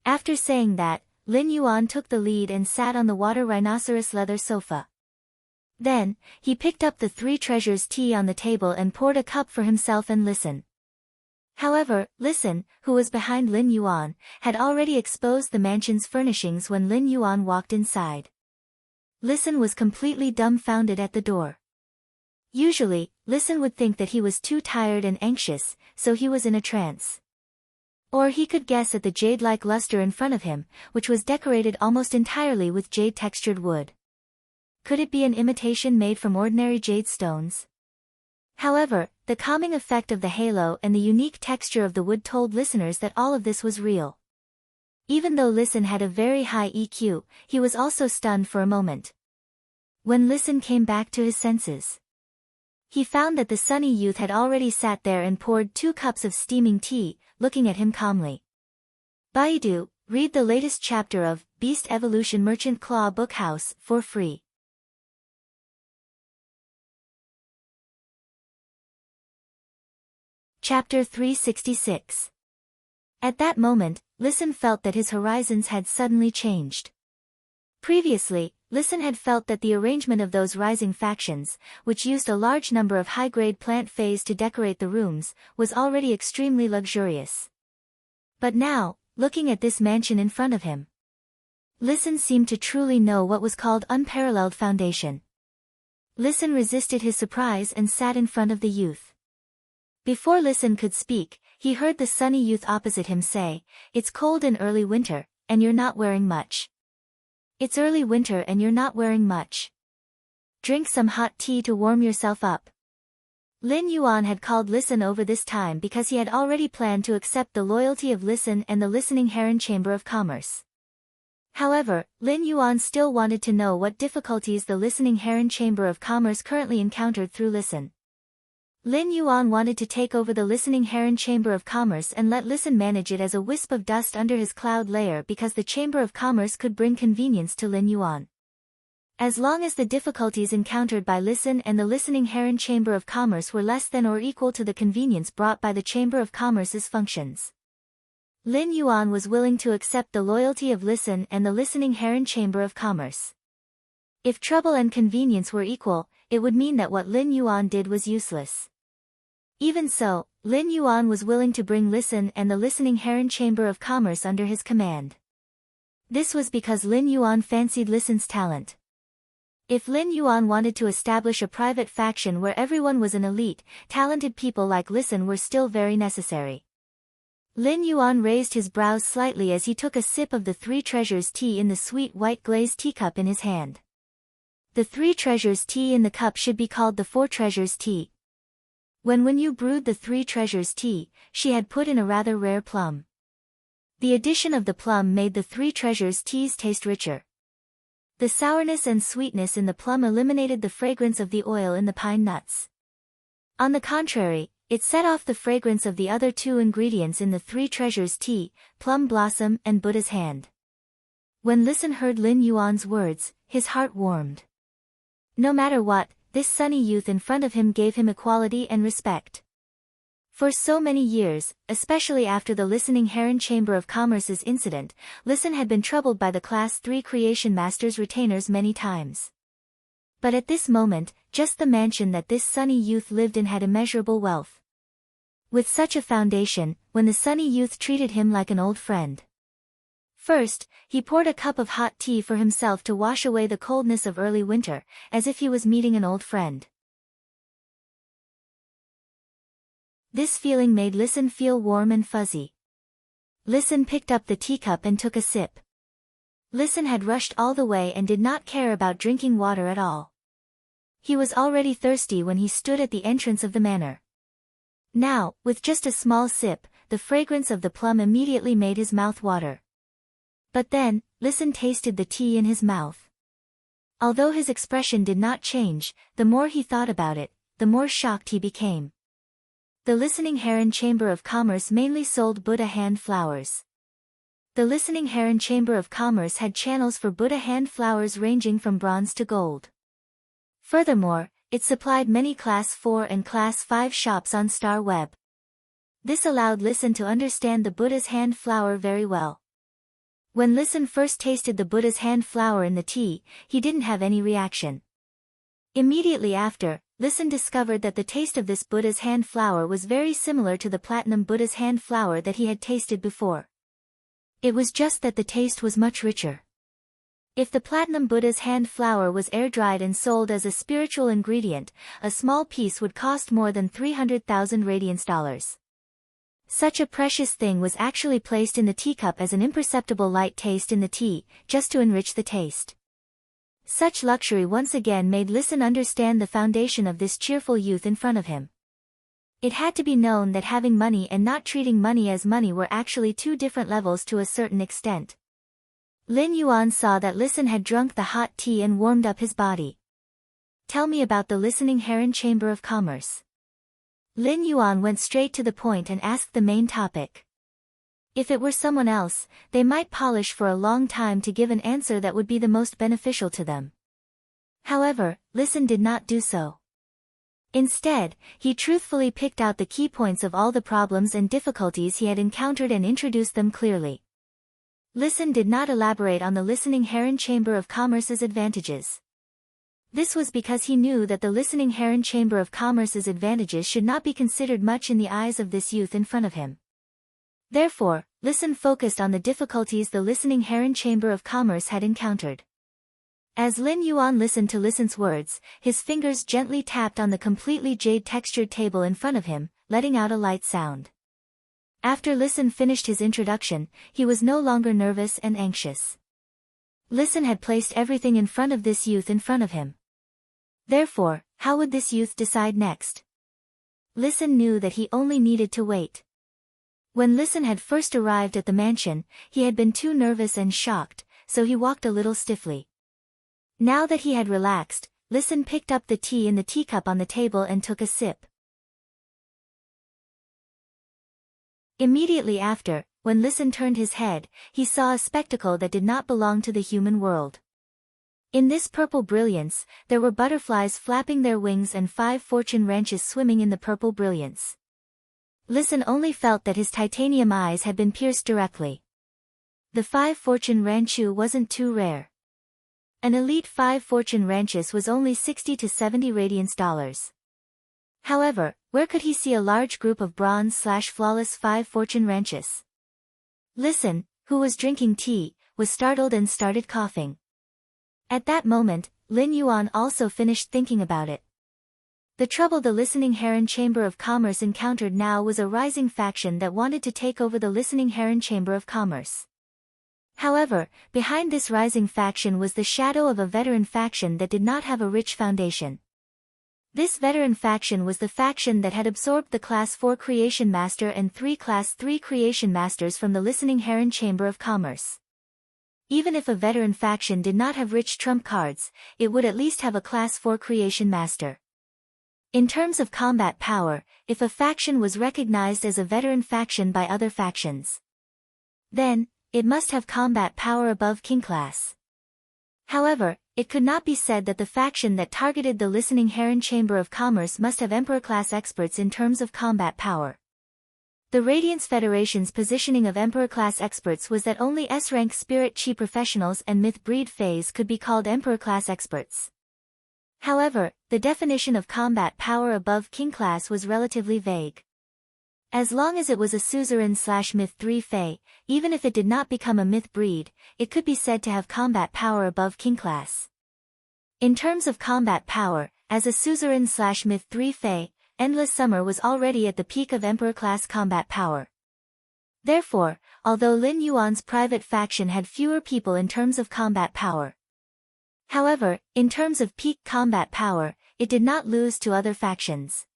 After saying that, Lin Yuan took the lead and sat on the water rhinoceros leather sofa. Then, he picked up the three treasures tea on the table and poured a cup for himself and Listen. However, Listen, who was behind Lin Yuan, had already exposed the mansion's furnishings when Lin Yuan walked inside. Listen was completely dumbfounded at the door. Usually, Listen would think that he was too tired and anxious, so he was in a trance. Or he could guess at the jade-like luster in front of him, which was decorated almost entirely with jade-textured wood. Could it be an imitation made from ordinary jade stones? However, the calming effect of the halo and the unique texture of the wood told listeners that all of this was real. Even though Listen had a very high EQ, he was also stunned for a moment. When Listen came back to his senses, he found that the sunny youth had already sat there and poured 2 cups of steaming tea, looking at him calmly. Baidu, read the latest chapter of Beast Evolution Merchant Claw Bookhouse for free. Chapter 366. At that moment, Listen felt that his horizons had suddenly changed. Previously, Listen had felt that the arrangement of those rising factions, which used a large number of high-grade plant fays to decorate the rooms, was already extremely luxurious. But now, looking at this mansion in front of him, Listen seemed to truly know what was called unparalleled foundation. Listen resisted his surprise and sat in front of the youth. Before Listen could speak, he heard the sunny youth opposite him say, "It's cold in early winter, and you're not wearing much. It's early winter and you're not wearing much. Drink some hot tea to warm yourself up. Lin Yuan had called Listen over this time because he had already planned to accept the loyalty of Listen and the Listening Heron Chamber of Commerce. However, Lin Yuan still wanted to know what difficulties the Listening Heron Chamber of Commerce currently encountered through Listen. Lin Yuan wanted to take over the Listening Heron Chamber of Commerce and let Listen manage it as a wisp of dust under his cloud layer because the Chamber of Commerce could bring convenience to Lin Yuan. As long as the difficulties encountered by Listen and the Listening Heron Chamber of Commerce were less than or equal to the convenience brought by the Chamber of Commerce's functions, Lin Yuan was willing to accept the loyalty of Listen and the Listening Heron Chamber of Commerce. If trouble and convenience were equal, it would mean that what Lin Yuan did was useless. Even so, Lin Yuan was willing to bring Listen and the Listening Heron Chamber of Commerce under his command. This was because Lin Yuan fancied Listen's talent. If Lin Yuan wanted to establish a private faction where everyone was an elite, talented people like Listen were still very necessary. Lin Yuan raised his brows slightly as he took a sip of the Three Treasures tea in the sweet white glazed teacup in his hand. The Three Treasures tea in the cup should be called the Four Treasures tea. When Yu brewed the Three Treasures tea, she had put in a rather rare plum. The addition of the plum made the Three Treasures teas taste richer. The sourness and sweetness in the plum eliminated the fragrance of the oil in the pine nuts. On the contrary, it set off the fragrance of the other two ingredients in the Three Treasures tea, plum blossom and Buddha's hand. When Listen heard Lin Yuan's words, his heart warmed. No matter what, this sunny youth in front of him gave him equality and respect. For so many years, especially after the Listening Heron Chamber of Commerce's incident, Listen had been troubled by the Class 3 Creation Master's retainers many times. But at this moment, just the mansion that this sunny youth lived in had immeasurable wealth. With such a foundation, when the sunny youth treated him like an old friend. First, he poured a cup of hot tea for himself to wash away the coldness of early winter, as if he was meeting an old friend. This feeling made Listen feel warm and fuzzy. Listen picked up the teacup and took a sip. Listen had rushed all the way and did not care about drinking water at all. He was already thirsty when he stood at the entrance of the manor. Now, with just a small sip, the fragrance of the plum immediately made his mouth water. But then, Listen tasted the tea in his mouth. Although his expression did not change, the more he thought about it, the more shocked he became. The Listening Heron Chamber of Commerce mainly sold Buddha hand flowers. The Listening Heron Chamber of Commerce had channels for Buddha hand flowers ranging from bronze to gold. Furthermore, it supplied many Class 4 and Class 5 shops on Star Web. This allowed Listen to understand the Buddha's hand flower very well. When Listen first tasted the Buddha's hand flower in the tea, he didn't have any reaction. Immediately after, Listen discovered that the taste of this Buddha's hand flower was very similar to the platinum Buddha's hand flower that he had tasted before. It was just that the taste was much richer. If the platinum Buddha's hand flower was air-dried and sold as a spiritual ingredient, a small piece would cost more than 300,000 radiance dollars. Such a precious thing was actually placed in the teacup as an imperceptible light taste in the tea, just to enrich the taste. Such luxury once again made Listen understand the foundation of this cheerful youth in front of him. It had to be known that having money and not treating money as money were actually two different levels to a certain extent. Lin Yuan saw that Listen had drunk the hot tea and warmed up his body. Tell me about the Listening Heron Chamber of Commerce. Lin Yuan went straight to the point and asked the main topic. If it were someone else, they might polish for a long time to give an answer that would be the most beneficial to them. However, Listen did not do so. Instead, he truthfully picked out the key points of all the problems and difficulties he had encountered and introduced them clearly. Listen did not elaborate on the Listening Heron Chamber of Commerce's advantages. This was because he knew that the Listening Heron Chamber of Commerce's advantages should not be considered much in the eyes of this youth in front of him. Therefore, Listen focused on the difficulties the Listening Heron Chamber of Commerce had encountered. As Lin Yuan listened to Listen's words, his fingers gently tapped on the completely jade-textured table in front of him, letting out a light sound. After Listen finished his introduction, he was no longer nervous and anxious. Listen had placed everything in front of this youth in front of him. Therefore, how would this youth decide next? Listen knew that he only needed to wait. When Listen had first arrived at the mansion, he had been too nervous and shocked, so he walked a little stiffly. Now that he had relaxed, Listen picked up the tea in the teacup on the table and took a sip. Immediately after, when Listen turned his head, he saw a spectacle that did not belong to the human world. In this purple brilliance, there were butterflies flapping their wings and 5 fortune ranches swimming in the purple brilliance. Listen only felt that his titanium eyes had been pierced directly. The 5 fortune ranchu wasn't too rare. An elite 5 fortune ranches was only 60 to 70 radiance dollars. However, where could he see a large group of bronze/flawless 5 fortune ranches? Listen, who was drinking tea, was startled and started coughing. At that moment, Lin Yuan also finished thinking about it. The trouble the Listening Heron Chamber of Commerce encountered now was a rising faction that wanted to take over the Listening Heron Chamber of Commerce. However, behind this rising faction was the shadow of a veteran faction that did not have a rich foundation. This veteran faction was the faction that had absorbed the Class 4 Creation Master and 3 Class 3 Creation Masters from the Listening Heron Chamber of Commerce. Even if a veteran faction did not have rich trump cards, it would at least have a Class 4 Creation Master. In terms of combat power, if a faction was recognized as a veteran faction by other factions, then, it must have combat power above King Class. However, it could not be said that the faction that targeted the Listening Heron Chamber of Commerce must have Emperor-class experts in terms of combat power. The Radiance Federation's positioning of Emperor-class experts was that only S-rank Spirit Chi professionals and Myth Breed Fays could be called Emperor-class experts. However, the definition of combat power above King Class was relatively vague. As long as it was a Suzerain/Myth 3 Fey, even if it did not become a Myth Breed, it could be said to have combat power above King Class. In terms of combat power, as a Suzerain/Myth 3 Fey, Endless Summer was already at the peak of Emperor-class combat power. Therefore, although Lin Yuan's private faction had fewer people in terms of combat power, however, in terms of peak combat power, it did not lose to other factions.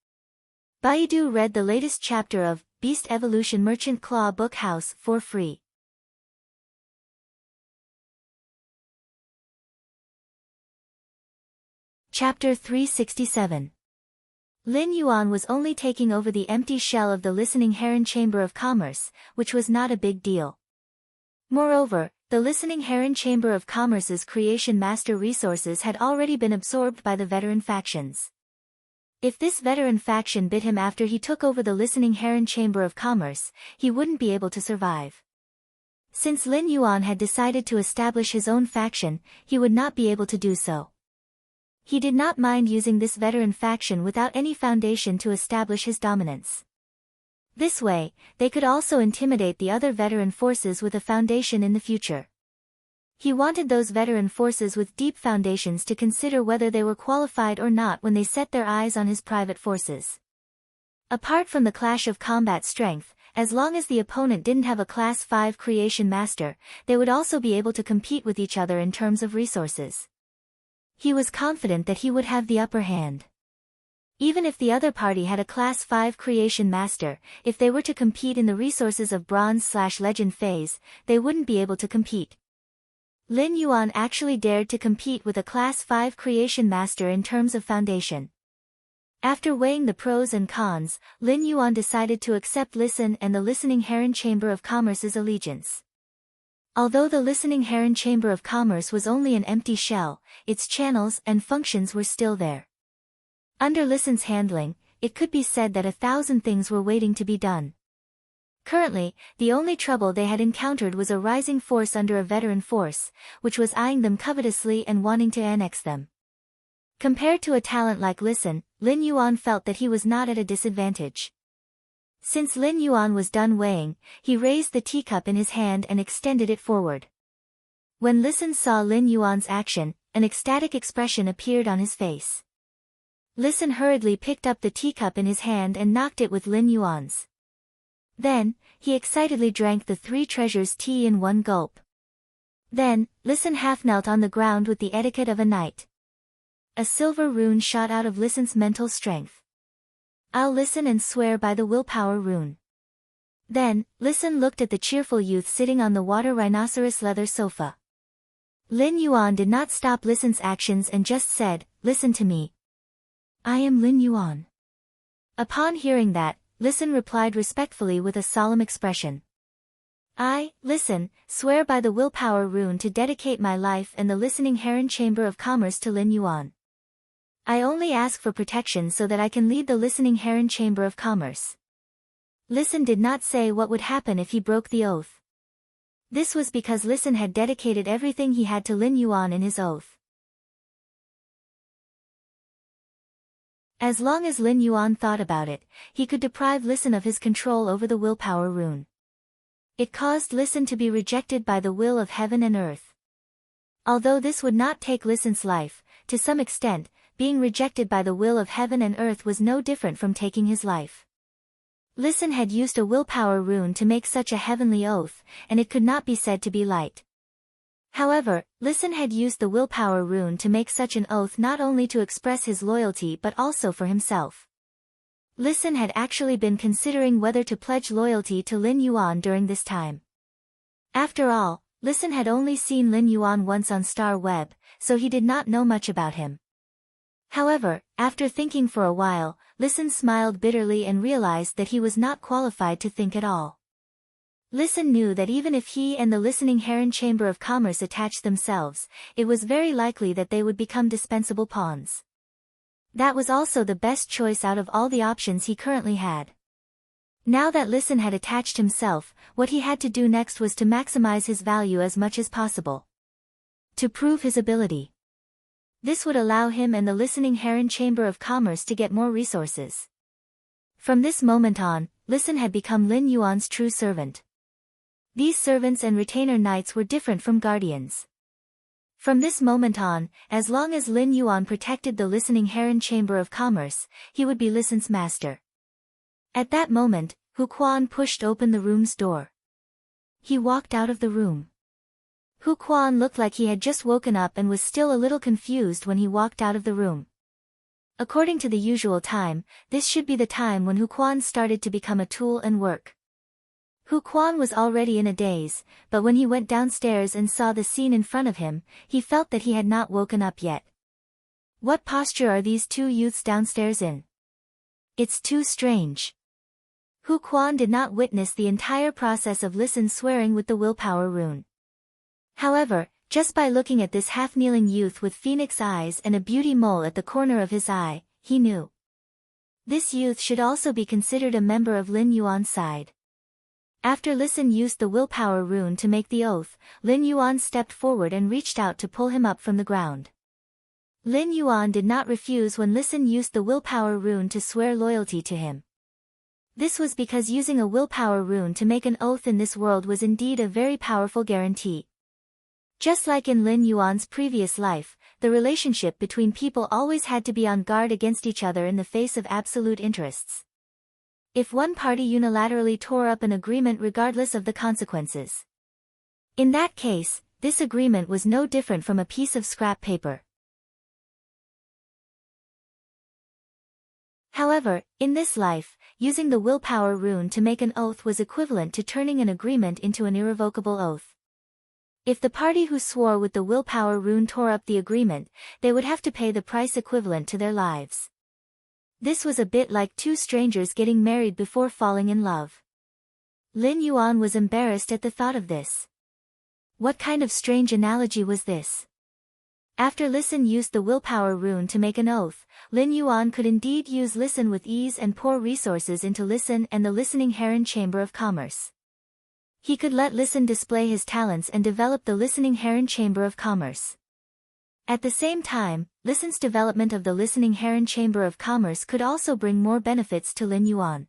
Baidu read the latest chapter of Beast Evolution Merchant Claw Book House for free. Chapter 367. Lin Yuan was only taking over the empty shell of the Listening Heron Chamber of Commerce, which was not a big deal. Moreover, the Listening Heron Chamber of Commerce's Creation Master resources had already been absorbed by the veteran factions. If this veteran faction bit him after he took over the Listening Heron Chamber of Commerce, he wouldn't be able to survive. Since Lin Yuan had decided to establish his own faction, he would not be able to do so. He did not mind using this veteran faction without any foundation to establish his dominance. This way, they could also intimidate the other veteran forces with a foundation in the future. He wanted those veteran forces with deep foundations to consider whether they were qualified or not when they set their eyes on his private forces. Apart from the clash of combat strength, as long as the opponent didn't have a Class 5 Creation Master, they would also be able to compete with each other in terms of resources. He was confident that he would have the upper hand. Even if the other party had a Class 5 Creation Master, if they were to compete in the resources of Bronze/Legend phase, they wouldn't be able to compete. Lin Yuan actually dared to compete with a Class 5 Creation Master in terms of foundation. After weighing the pros and cons, Lin Yuan decided to accept Listen and the Listening Heron Chamber of Commerce's allegiance. Although the Listening Heron Chamber of Commerce was only an empty shell, its channels and functions were still there. Under Listen's handling, it could be said that 1,000 things were waiting to be done. Currently, the only trouble they had encountered was a rising force under a veteran force, which was eyeing them covetously and wanting to annex them. Compared to a talent like Listen, Lin Yuan felt that he was not at a disadvantage. Since Lin Yuan was done weighing, he raised the teacup in his hand and extended it forward. When Listen saw Lin Yuan's action, an ecstatic expression appeared on his face. Listen hurriedly picked up the teacup in his hand and knocked it with Lin Yuan's. Then, he excitedly drank the 3 treasures tea in one gulp. Then, Listen half knelt on the ground with the etiquette of a knight. A silver rune shot out of Listen's mental strength. I'll listen and swear by the willpower rune. Then, Listen looked at the cheerful youth sitting on the water rhinoceros leather sofa. Lin Yuan did not stop Listen's actions and just said, "Listen to me. I am Lin Yuan." Upon hearing that, Listen replied respectfully with a solemn expression. I, Listen, swear by the willpower rune to dedicate my life and the listening heron chamber of commerce to Lin Yuan. I only ask for protection so that I can lead the listening heron chamber of commerce. Listen did not say what would happen if he broke the oath. This was because Listen had dedicated everything he had to Lin Yuan in his oath. As long as Lin Yuan thought about it, he could deprive Listen of his control over the willpower rune. It caused Listen to be rejected by the will of heaven and earth. Although this would not take Listen's life, to some extent, being rejected by the will of heaven and earth was no different from taking his life. Listen had used a willpower rune to make such a heavenly oath, and it could not be said to be light. However, Listen had used the willpower rune to make such an oath not only to express his loyalty but also for himself. Listen had actually been considering whether to pledge loyalty to Lin Yuan during this time. After all, Listen had only seen Lin Yuan once on Star Web, so he did not know much about him. However, after thinking for a while, Listen smiled bitterly and realized that he was not qualified to think at all. Listen knew that even if he and the listening heron chamber of commerce attached themselves, it was very likely that they would become dispensable pawns. That was also the best choice out of all the options he currently had. Now that Listen had attached himself, what he had to do next was to maximize his value as much as possible. To prove his ability. This would allow him and the listening heron chamber of commerce to get more resources. From this moment on, Listen had become Lin Yuan's true servant. These servants and retainer knights were different from guardians. From this moment on, as long as Lin Yuan protected the listening heron chamber of commerce, he would be Listen's master. At that moment, Hu Quan pushed open the room's door. He walked out of the room. Hu Quan looked like he had just woken up and was still a little confused when he walked out of the room. According to the usual time, this should be the time when Hu Quan started to become a tool and work. Hu Quan was already in a daze, but when he went downstairs and saw the scene in front of him, he felt that he had not woken up yet. What posture are these two youths downstairs in? It's too strange. Hu Quan did not witness the entire process of Listen swearing with the willpower rune. However, just by looking at this half-kneeling youth with phoenix eyes and a beauty mole at the corner of his eye, he knew. This youth should also be considered a member of Lin Yuan's side. After Listen used the willpower rune to make the oath, Lin Yuan stepped forward and reached out to pull him up from the ground. Lin Yuan did not refuse when Listen used the willpower rune to swear loyalty to him. This was because using a willpower rune to make an oath in this world was indeed a very powerful guarantee. Just like in Lin Yuan's previous life, the relationship between people always had to be on guard against each other in the face of absolute interests. If one party unilaterally tore up an agreement regardless of the consequences. In that case, this agreement was no different from a piece of scrap paper. However, in this life, using the willpower rune to make an oath was equivalent to turning an agreement into an irrevocable oath. If the party who swore with the willpower rune tore up the agreement, they would have to pay the price equivalent to their lives. This was a bit like two strangers getting married before falling in love. Lin Yuan was embarrassed at the thought of this. What kind of strange analogy was this? After Listen used the willpower rune to make an oath, Lin Yuan could indeed use Listen with ease and pour resources into Listen and the listening heron chamber of commerce. He could let Listen display his talents and develop the listening heron chamber of commerce. At the same time, Listen's development of the listening heron chamber of commerce could also bring more benefits to Lin Yuan.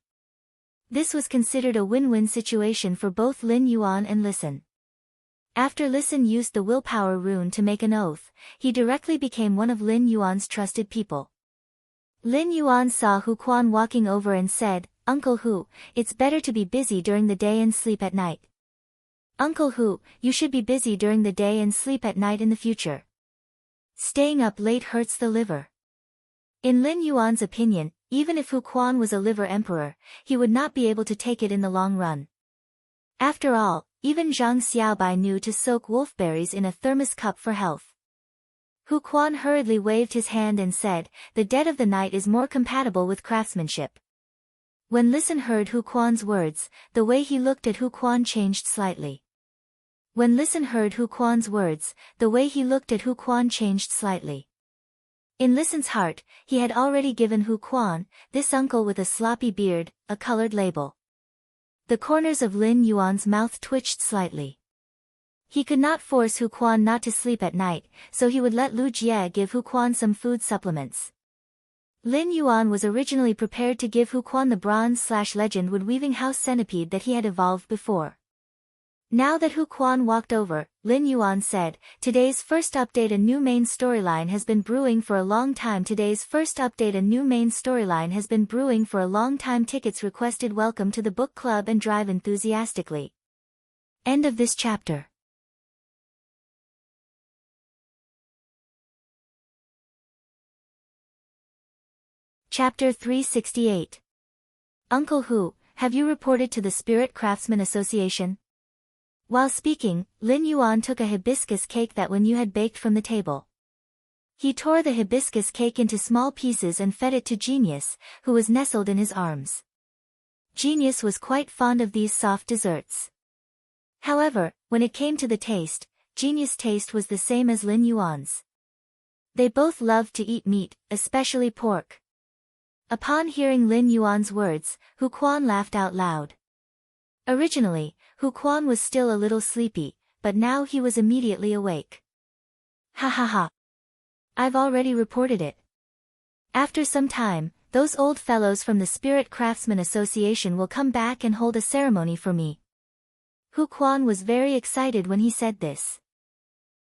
This was considered a win-win situation for both Lin Yuan and Listen. After Listen used the willpower rune to make an oath, he directly became one of Lin Yuan's trusted people. Lin Yuan saw Hu Quan walking over and said, "Uncle Hu, it's better to be busy during the day and sleep at night." Uncle Hu, you should be busy during the day and sleep at night in the future. Staying up late hurts the liver. In Lin Yuan's opinion, even if Hu Quan was a liver emperor, he would not be able to take it in the long run. After all, even Zhang Xiaobai knew to soak wolfberries in a thermos cup for health. Hu Quan hurriedly waved his hand and said, "The dead of the night is more compatible with craftsmanship." When Listen heard Hu Quan's words, the way he looked at Hu Quan changed slightly. When Listen heard Hu Quan's words, the way he looked at Hu Quan changed slightly. In Listen's heart, he had already given Hu Quan, this uncle with a sloppy beard, a colored label. The corners of Lin Yuan's mouth twitched slightly. He could not force Hu Quan not to sleep at night, so he would let Lu Jie give Hu Quan some food supplements. Lin Yuan was originally prepared to give Hu Quan the bronze/legend wood-weaving house centipede that he had evolved before. Now that Hu Quan walked over, Lin Yuan said, "Today's first update, a new main storyline has been brewing for a long time. Today's first update, a new main storyline has been brewing for a long time. Tickets requested. Welcome to the book club and drive enthusiastically." End of this chapter. Chapter 368. Uncle Hu, have you reported to the Spirit Craftsman Association? While speaking, Lin Yuan took a hibiscus cake that Wen Yu had baked from the table. He tore the hibiscus cake into small pieces and fed it to Genius, who was nestled in his arms. Genius was quite fond of these soft desserts. However, when it came to the taste, Genius' taste was the same as Lin Yuan's. They both loved to eat meat, especially pork. Upon hearing Lin Yuan's words, Hu Quan laughed out loud. Originally, Hu Quan was still a little sleepy, but now he was immediately awake. Ha ha ha. I've already reported it. After some time, those old fellows from the Spirit Craftsman Association will come back and hold a ceremony for me. Hu Quan was very excited when he said this.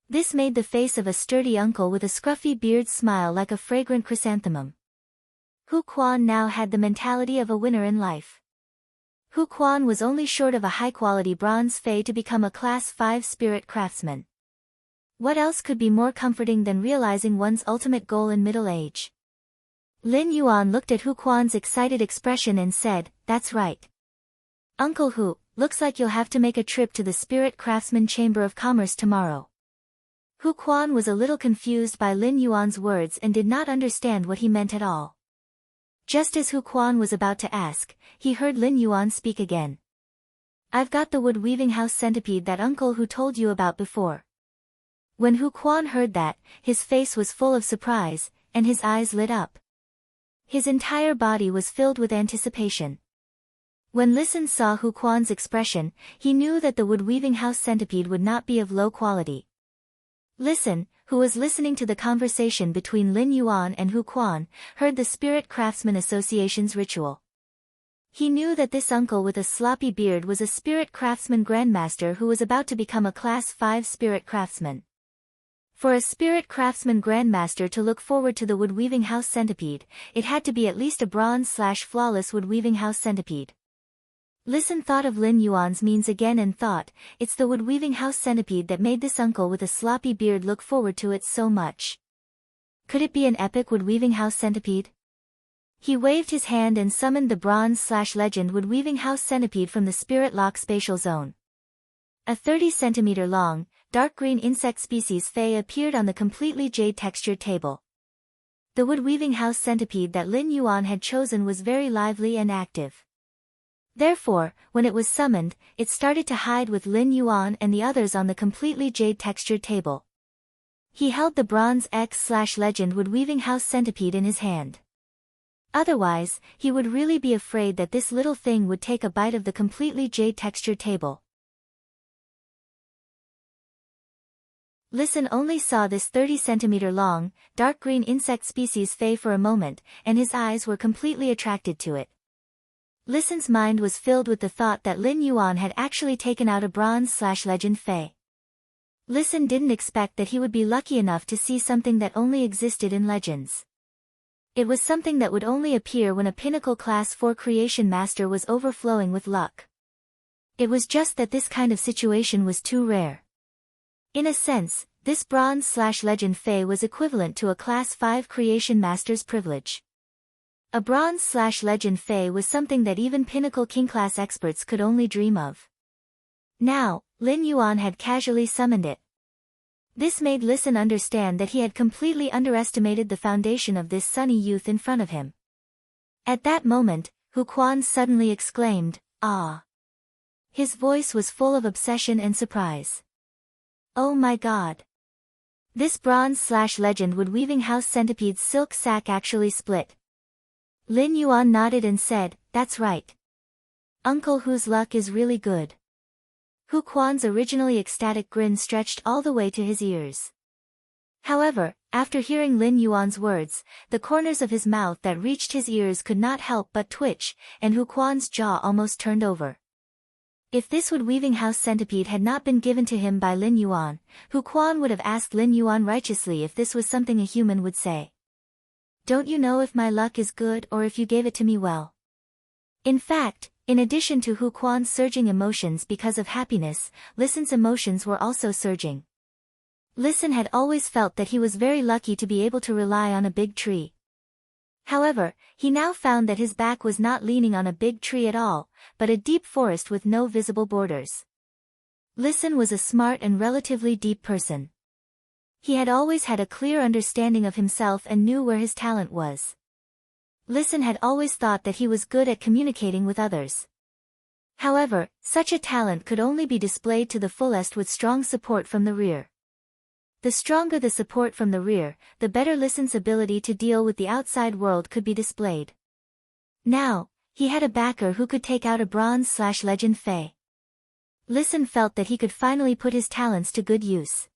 This made the face of a sturdy uncle with a scruffy beard smile like a fragrant chrysanthemum. Hu Quan now had the mentality of a winner in life. Hu Quan was only short of a high-quality bronze fei to become a Class 5 spirit craftsman. What else could be more comforting than realizing one's ultimate goal in middle age? Lin Yuan looked at Hu Quan's excited expression and said, "That's right. Uncle Hu, looks like you'll have to make a trip to the Spirit Craftsman Chamber of Commerce tomorrow." Hu Quan was a little confused by Lin Yuan's words and did not understand what he meant at all. Just as Hu Quan was about to ask, he heard Lin Yuan speak again. "I've got the wood-weaving house centipede that Uncle Hu told you about before." When Hu Quan heard that, his face was full of surprise, and his eyes lit up. His entire body was filled with anticipation. When Listen saw Hu Quan's expression, he knew that the wood-weaving house centipede would not be of low quality. Listen, who was listening to the conversation between Lin Yuan and Hu Quan, heard the Spirit Craftsman Association's ritual. He knew that this uncle with a sloppy beard was a spirit craftsman grandmaster who was about to become a Class 5 spirit craftsman. For a spirit craftsman grandmaster to look forward to the wood-weaving house centipede, it had to be at least a bronze/flawless wood-weaving house centipede. Listen thought of Lin Yuan's means again and thought, it's the wood-weaving house centipede that made this uncle with a sloppy beard look forward to it so much. Could it be an epic wood-weaving house centipede? He waved his hand and summoned the bronze/legend wood-weaving house centipede from the spirit lock spatial zone. A 30-centimeter long, dark green insect species fei appeared on the completely jade-textured table. The wood-weaving house centipede that Lin Yuan had chosen was very lively and active. Therefore, when it was summoned, it started to hide with Lin Yuan and the others on the completely jade-textured table. He held the bronze X/legend wood-weaving house centipede in his hand. Otherwise, he would really be afraid that this little thing would take a bite of the completely jade-textured table. Listen only saw this 30-centimeter long, dark green insect species fei for a moment, and his eyes were completely attracted to it. Listen's mind was filled with the thought that Lin Yuan had actually taken out a bronze/legend fei. Listen didn't expect that he would be lucky enough to see something that only existed in legends. It was something that would only appear when a pinnacle Class 4 creation master was overflowing with luck. It was just that this kind of situation was too rare. In a sense, this Bronze/Legend Fae was equivalent to a Class 5 Creation Master's privilege. A Bronze/Legend Fae was something that even pinnacle King-class experts could only dream of. Now, Lin Yuan had casually summoned it. This made Listen understand that he had completely underestimated the foundation of this sunny youth in front of him. At that moment, Hu Quan suddenly exclaimed, "Ah!" His voice was full of obsession and surprise. "Oh my god! This Bronze/Legend Wood Weaving House Centipede's silk sac actually split." Lin Yuan nodded and said, "That's right. Uncle Hu's luck is really good." Hu Quan's originally ecstatic grin stretched all the way to his ears. However, after hearing Lin Yuan's words, the corners of his mouth that reached his ears could not help but twitch, and Hu Quan's jaw almost turned over. If this Wood Weaving House Centipede had not been given to him by Lin Yuan, Hu Quan would have asked Lin Yuan righteously if this was something a human would say. "Don't you know if my luck is good or if you gave it to me well?" In fact, in addition to Hu Quan's surging emotions because of happiness, Listen's emotions were also surging. Listen had always felt that he was very lucky to be able to rely on a big tree. However, he now found that his back was not leaning on a big tree at all, but a deep forest with no visible borders. Listen was a smart and relatively deep person. He had always had a clear understanding of himself and knew where his talent was. Listen had always thought that he was good at communicating with others. However, such a talent could only be displayed to the fullest with strong support from the rear. The stronger the support from the rear, the better Listen's ability to deal with the outside world could be displayed. Now, he had a backer who could take out a Bronze/Legend Fae. Listen felt that he could finally put his talents to good use.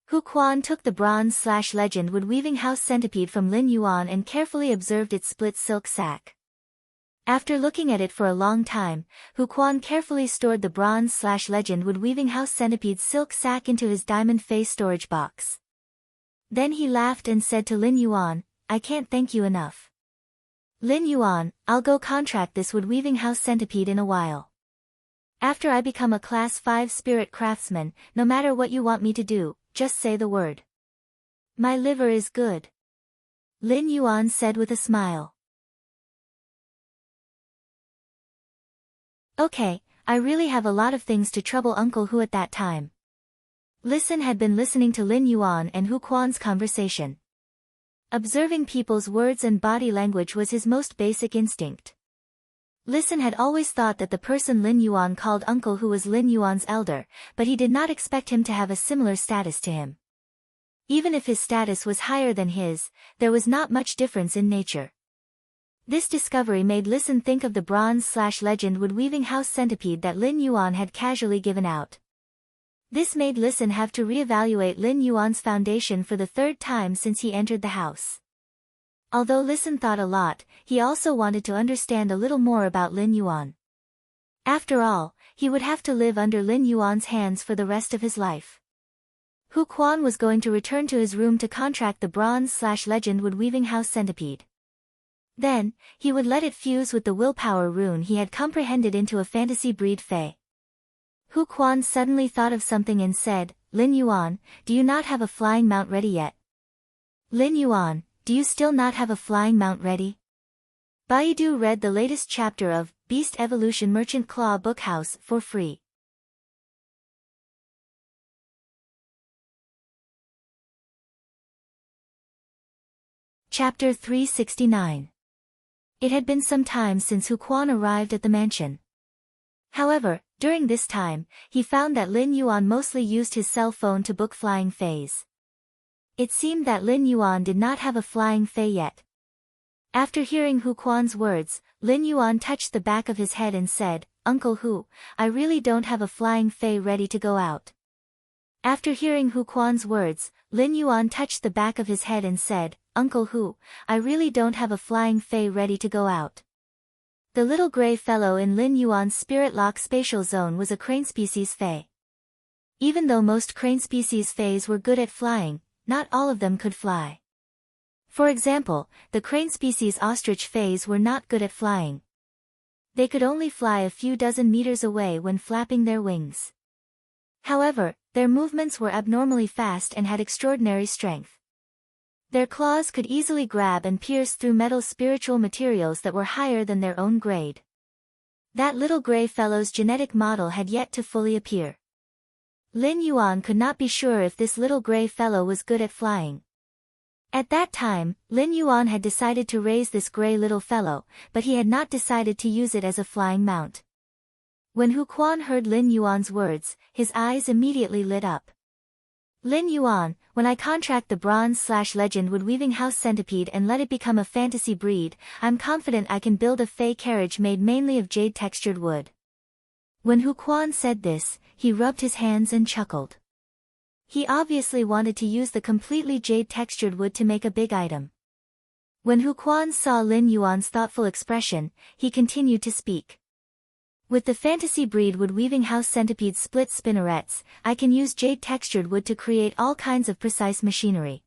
Hu Quan took the Bronze/Legend Wood Weaving House Centipede from Lin Yuan and carefully observed its split silk sac. After looking at it for a long time, Hu Quan carefully stored the Bronze/Legend Wood Weaving House Centipede's silk sac into his diamond face storage box. Then he laughed and said to Lin Yuan, "I can't thank you enough. Lin Yuan, I'll go contract this Wood Weaving House Centipede in a while. After I become a Class 5 spirit craftsman, no matter what you want me to do, just say the word. My liver is good." Lin Yuan said with a smile. "Okay, I really have a lot of things to trouble Uncle Hu at that time." Listen had been listening to Lin Yuan and Hu Quan's conversation. Observing people's words and body language was his most basic instinct. Listen had always thought that the person Lin Yuan called Uncle Hu was Lin Yuan's elder, but he did not expect him to have a similar status to him. Even if his status was higher than his, there was not much difference in nature. This discovery made Listen think of the Bronze/Legend Wood Weaving House Centipede that Lin Yuan had casually given out. This made Listen have to reevaluate Lin Yuan's foundation for the third time since he entered the house. Although Listen thought a lot, he also wanted to understand a little more about Lin Yuan. After all, he would have to live under Lin Yuan's hands for the rest of his life. Hu Quan was going to return to his room to contract the Bronze/Legend Wood Weaving House Centipede. Then, he would let it fuse with the willpower rune he had comprehended into a fantasy breed Fae. Hu Quan suddenly thought of something and said, "Lin Yuan, do you not have a flying mount ready yet?" "Lin Yuan, do you still not have a flying mount ready?" Baidu read the latest chapter of Beast Evolution Merchant Claw Bookhouse for free. Chapter 369. It had been some time since Hu Quan arrived at the mansion. However, during this time, he found that Lin Yuan mostly used his cell phone to book flying fays. It seemed that Lin Yuan did not have a flying fay yet. After hearing Hu Quan's words, Lin Yuan touched the back of his head and said, "Uncle Hu, I really don't have a flying fay ready to go out." After hearing Hu Quan's words, Lin Yuan touched the back of his head and said, "Uncle Hu, I really don't have a flying fay ready to go out." The little gray fellow in Lin Yuan's spirit lock spatial zone was a crane species fay. Even though most crane species fays were good at flying, not all of them could fly. For example, the crane species ostrich fays were not good at flying. They could only fly a few dozen meters away when flapping their wings. However, their movements were abnormally fast and had extraordinary strength. Their claws could easily grab and pierce through metal spiritual materials that were higher than their own grade. That little gray fellow's genetic model had yet to fully appear. Lin Yuan could not be sure if this little gray fellow was good at flying. At that time, Lin Yuan had decided to raise this gray little fellow, but he had not decided to use it as a flying mount. When Hu Quan heard Lin Yuan's words, his eyes immediately lit up. Lin Yuan, when I contract the bronze/legend wood-weaving house centipede and let it become a fantasy breed, I'm confident I can build a fey carriage made mainly of jade-textured wood. When Hu Quan said this, he rubbed his hands and chuckled. He obviously wanted to use the completely jade-textured wood to make a big item. When Hu Quan saw Lin Yuan's thoughtful expression, he continued to speak. With the fantasy breed wood-weaving house centipede split spinnerets, I can use jade-textured wood to create all kinds of precise machinery.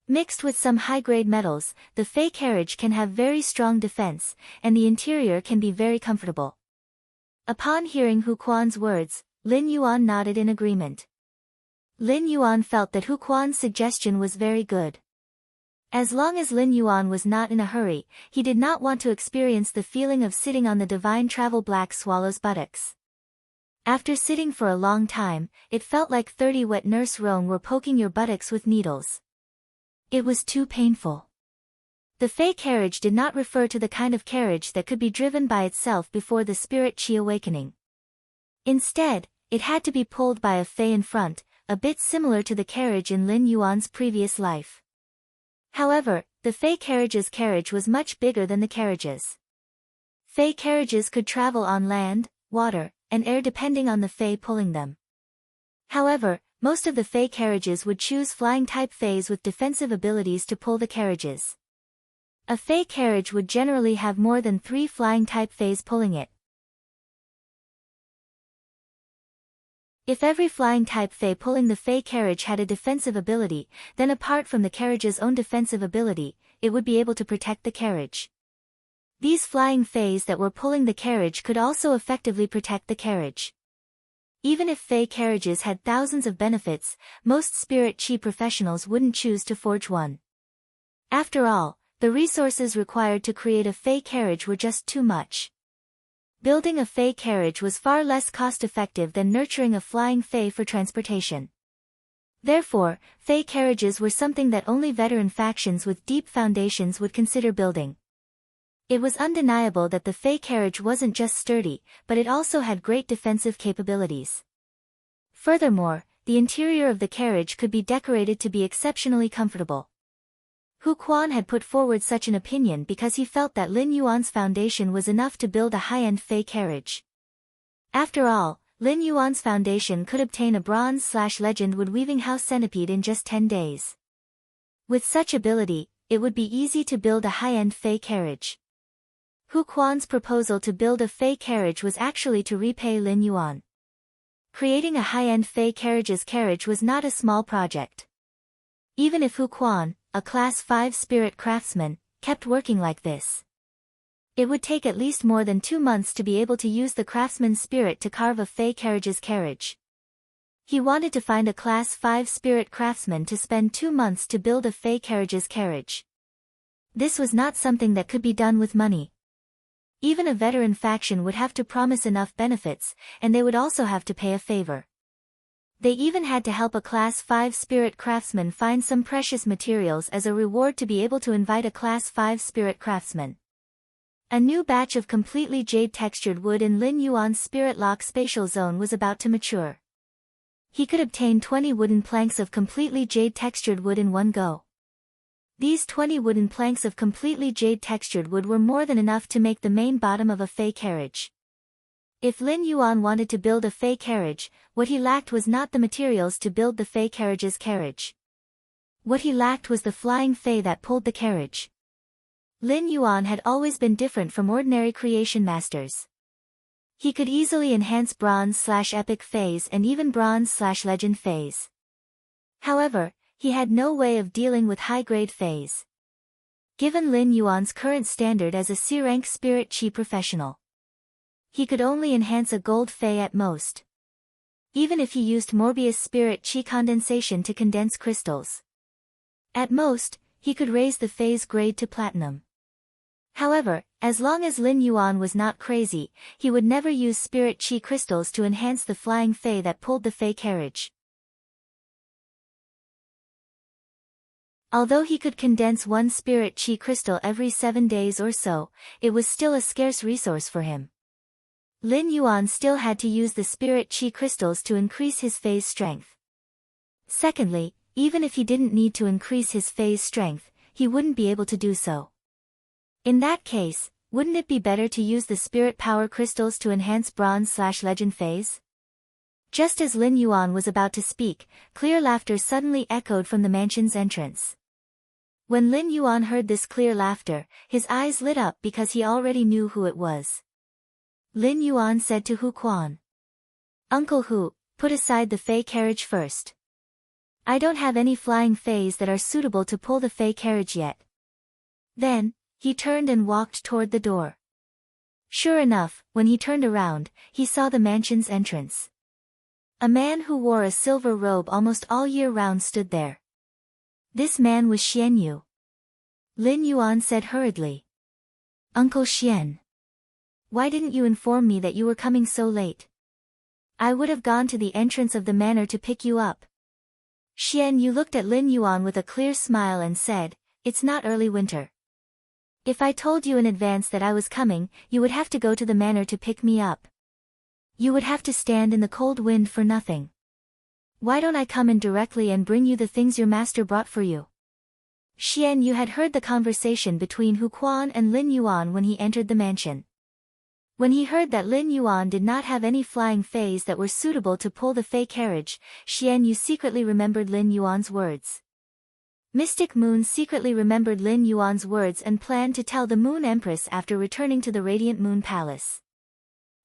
Mixed with some high-grade metals, the fey carriage can have very strong defense, and the interior can be very comfortable. Upon hearing Hu Quan's words, Lin Yuan nodded in agreement. Lin Yuan felt that Hu Quan's suggestion was very good. As long as Lin Yuan was not in a hurry, he did not want to experience the feeling of sitting on the divine travel black swallow's buttocks. After sitting for a long time, it felt like 30 wet nurse roan were poking your buttocks with needles. It was too painful. The fey carriage did not refer to the kind of carriage that could be driven by itself before the spirit chi awakening. Instead, it had to be pulled by a fey in front, a bit similar to the carriage in Lin Yuan's previous life. However, the fey carriage's carriage was much bigger than the carriages. Fey carriages could travel on land, water, and air depending on the fey pulling them. However, most of the fey carriages would choose flying-type feys with defensive abilities to pull the carriages. A fey carriage would generally have more than 3 flying-type feys pulling it. If every flying-type fey pulling the fey carriage had a defensive ability, then apart from the carriage's own defensive ability, it would be able to protect the carriage. These flying feys that were pulling the carriage could also effectively protect the carriage. Even if fey carriages had thousands of benefits, most spirit chi professionals wouldn't choose to forge one. After all, the resources required to create a fey carriage were just too much. Building a fey carriage was far less cost-effective than nurturing a flying fey for transportation. Therefore, fey carriages were something that only veteran factions with deep foundations would consider building. It was undeniable that the fey carriage wasn't just sturdy, but it also had great defensive capabilities. Furthermore, the interior of the carriage could be decorated to be exceptionally comfortable. Hu Quan had put forward such an opinion because he felt that Lin Yuan's foundation was enough to build a high-end fey carriage. After all, Lin Yuan's foundation could obtain a bronze/legend wood-weaving house centipede in just 10 days. With such ability, it would be easy to build a high-end fey carriage. Hu Quan's proposal to build a fey carriage was actually to repay Lin Yuan. Creating a high-end fey carriage's carriage was not a small project. Even if Hu Quan, a Class 5 spirit craftsman, kept working like this, it would take at least more than 2 months to be able to use the craftsman's spirit to carve a fey carriage's carriage. He wanted to find a Class 5 spirit craftsman to spend 2 months to build a fey carriage's carriage. This was not something that could be done with money. Even a veteran faction would have to promise enough benefits, and they would also have to pay a favor. They even had to help a Class 5 spirit craftsman find some precious materials as a reward to be able to invite a Class 5 spirit craftsman. A new batch of completely jade-textured wood in Lin Yuan's Spirit Lock spatial zone was about to mature. He could obtain 20 wooden planks of completely jade-textured wood in one go. These 20 wooden planks of completely jade-textured wood were more than enough to make the main bottom of a fey carriage. If Lin Yuan wanted to build a fey carriage, what he lacked was not the materials to build the fey carriage's carriage. What he lacked was the flying fey that pulled the carriage. Lin Yuan had always been different from ordinary creation masters. He could easily enhance bronze/epic feys and even bronze/legend feys. However, he had no way of dealing with high-grade feys. Given Lin Yuan's current standard as a C-rank spirit chi professional, he could only enhance a gold fey at most. Even if he used Morbius spirit chi condensation to condense crystals. At most, he could raise the fey's grade to platinum. However, as long as Lin Yuan was not crazy, he would never use spirit chi crystals to enhance the flying fey that pulled the fey carriage. Although he could condense one spirit chi crystal every 7 days or so, it was still a scarce resource for him. Lin Yuan still had to use the spirit chi crystals to increase his fey's strength. Secondly, even if he didn't need to increase his fey's strength, he wouldn't be able to do so. In that case, wouldn't it be better to use the spirit power crystals to enhance bronze/legend feys? Just as Lin Yuan was about to speak, clear laughter suddenly echoed from the mansion's entrance. When Lin Yuan heard this clear laughter, his eyes lit up because he already knew who it was. Lin Yuan said to Hu Quan, "Uncle Hu, put aside the fey carriage first. I don't have any flying feys that are suitable to pull the fey carriage yet." Then, he turned and walked toward the door. Sure enough, when he turned around, he saw the mansion's entrance. A man who wore a silver robe almost all year round stood there. This man was Xian Yu. Lin Yuan said hurriedly, "Uncle Xian. Why didn't you inform me that you were coming so late? I would have gone to the entrance of the manor to pick you up." Xian Yu looked at Lin Yuan with a clear smile and said, "It's not early winter. If I told you in advance that I was coming, you would have to go to the manor to pick me up. You would have to stand in the cold wind for nothing. Why don't I come in directly and bring you the things your master brought for you?" Xian Yu had heard the conversation between Hu Quan and Lin Yuan when he entered the mansion. When he heard that Lin Yuan did not have any flying feys that were suitable to pull the fey carriage, Xian Yu secretly remembered Lin Yuan's words. Mystic Moon secretly remembered Lin Yuan's words and planned to tell the Moon Empress after returning to the Radiant Moon Palace.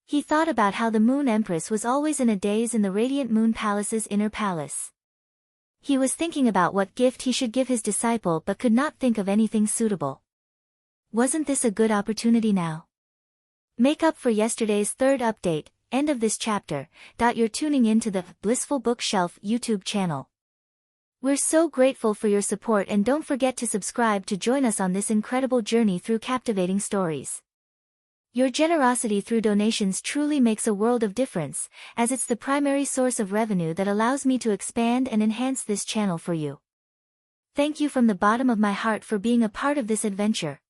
He thought about how the Moon Empress was always in a daze in the Radiant Moon Palace's inner palace. He was thinking about what gift he should give his disciple but could not think of anything suitable. Wasn't this a good opportunity now? Make up for yesterday's third update, end of this chapter. You're tuning in to the Blissful Bookshelf YouTube channel. We're so grateful for your support and don't forget to subscribe to join us on this incredible journey through captivating stories. Your generosity through donations truly makes a world of difference, as it's the primary source of revenue that allows me to expand and enhance this channel for you. Thank you from the bottom of my heart for being a part of this adventure.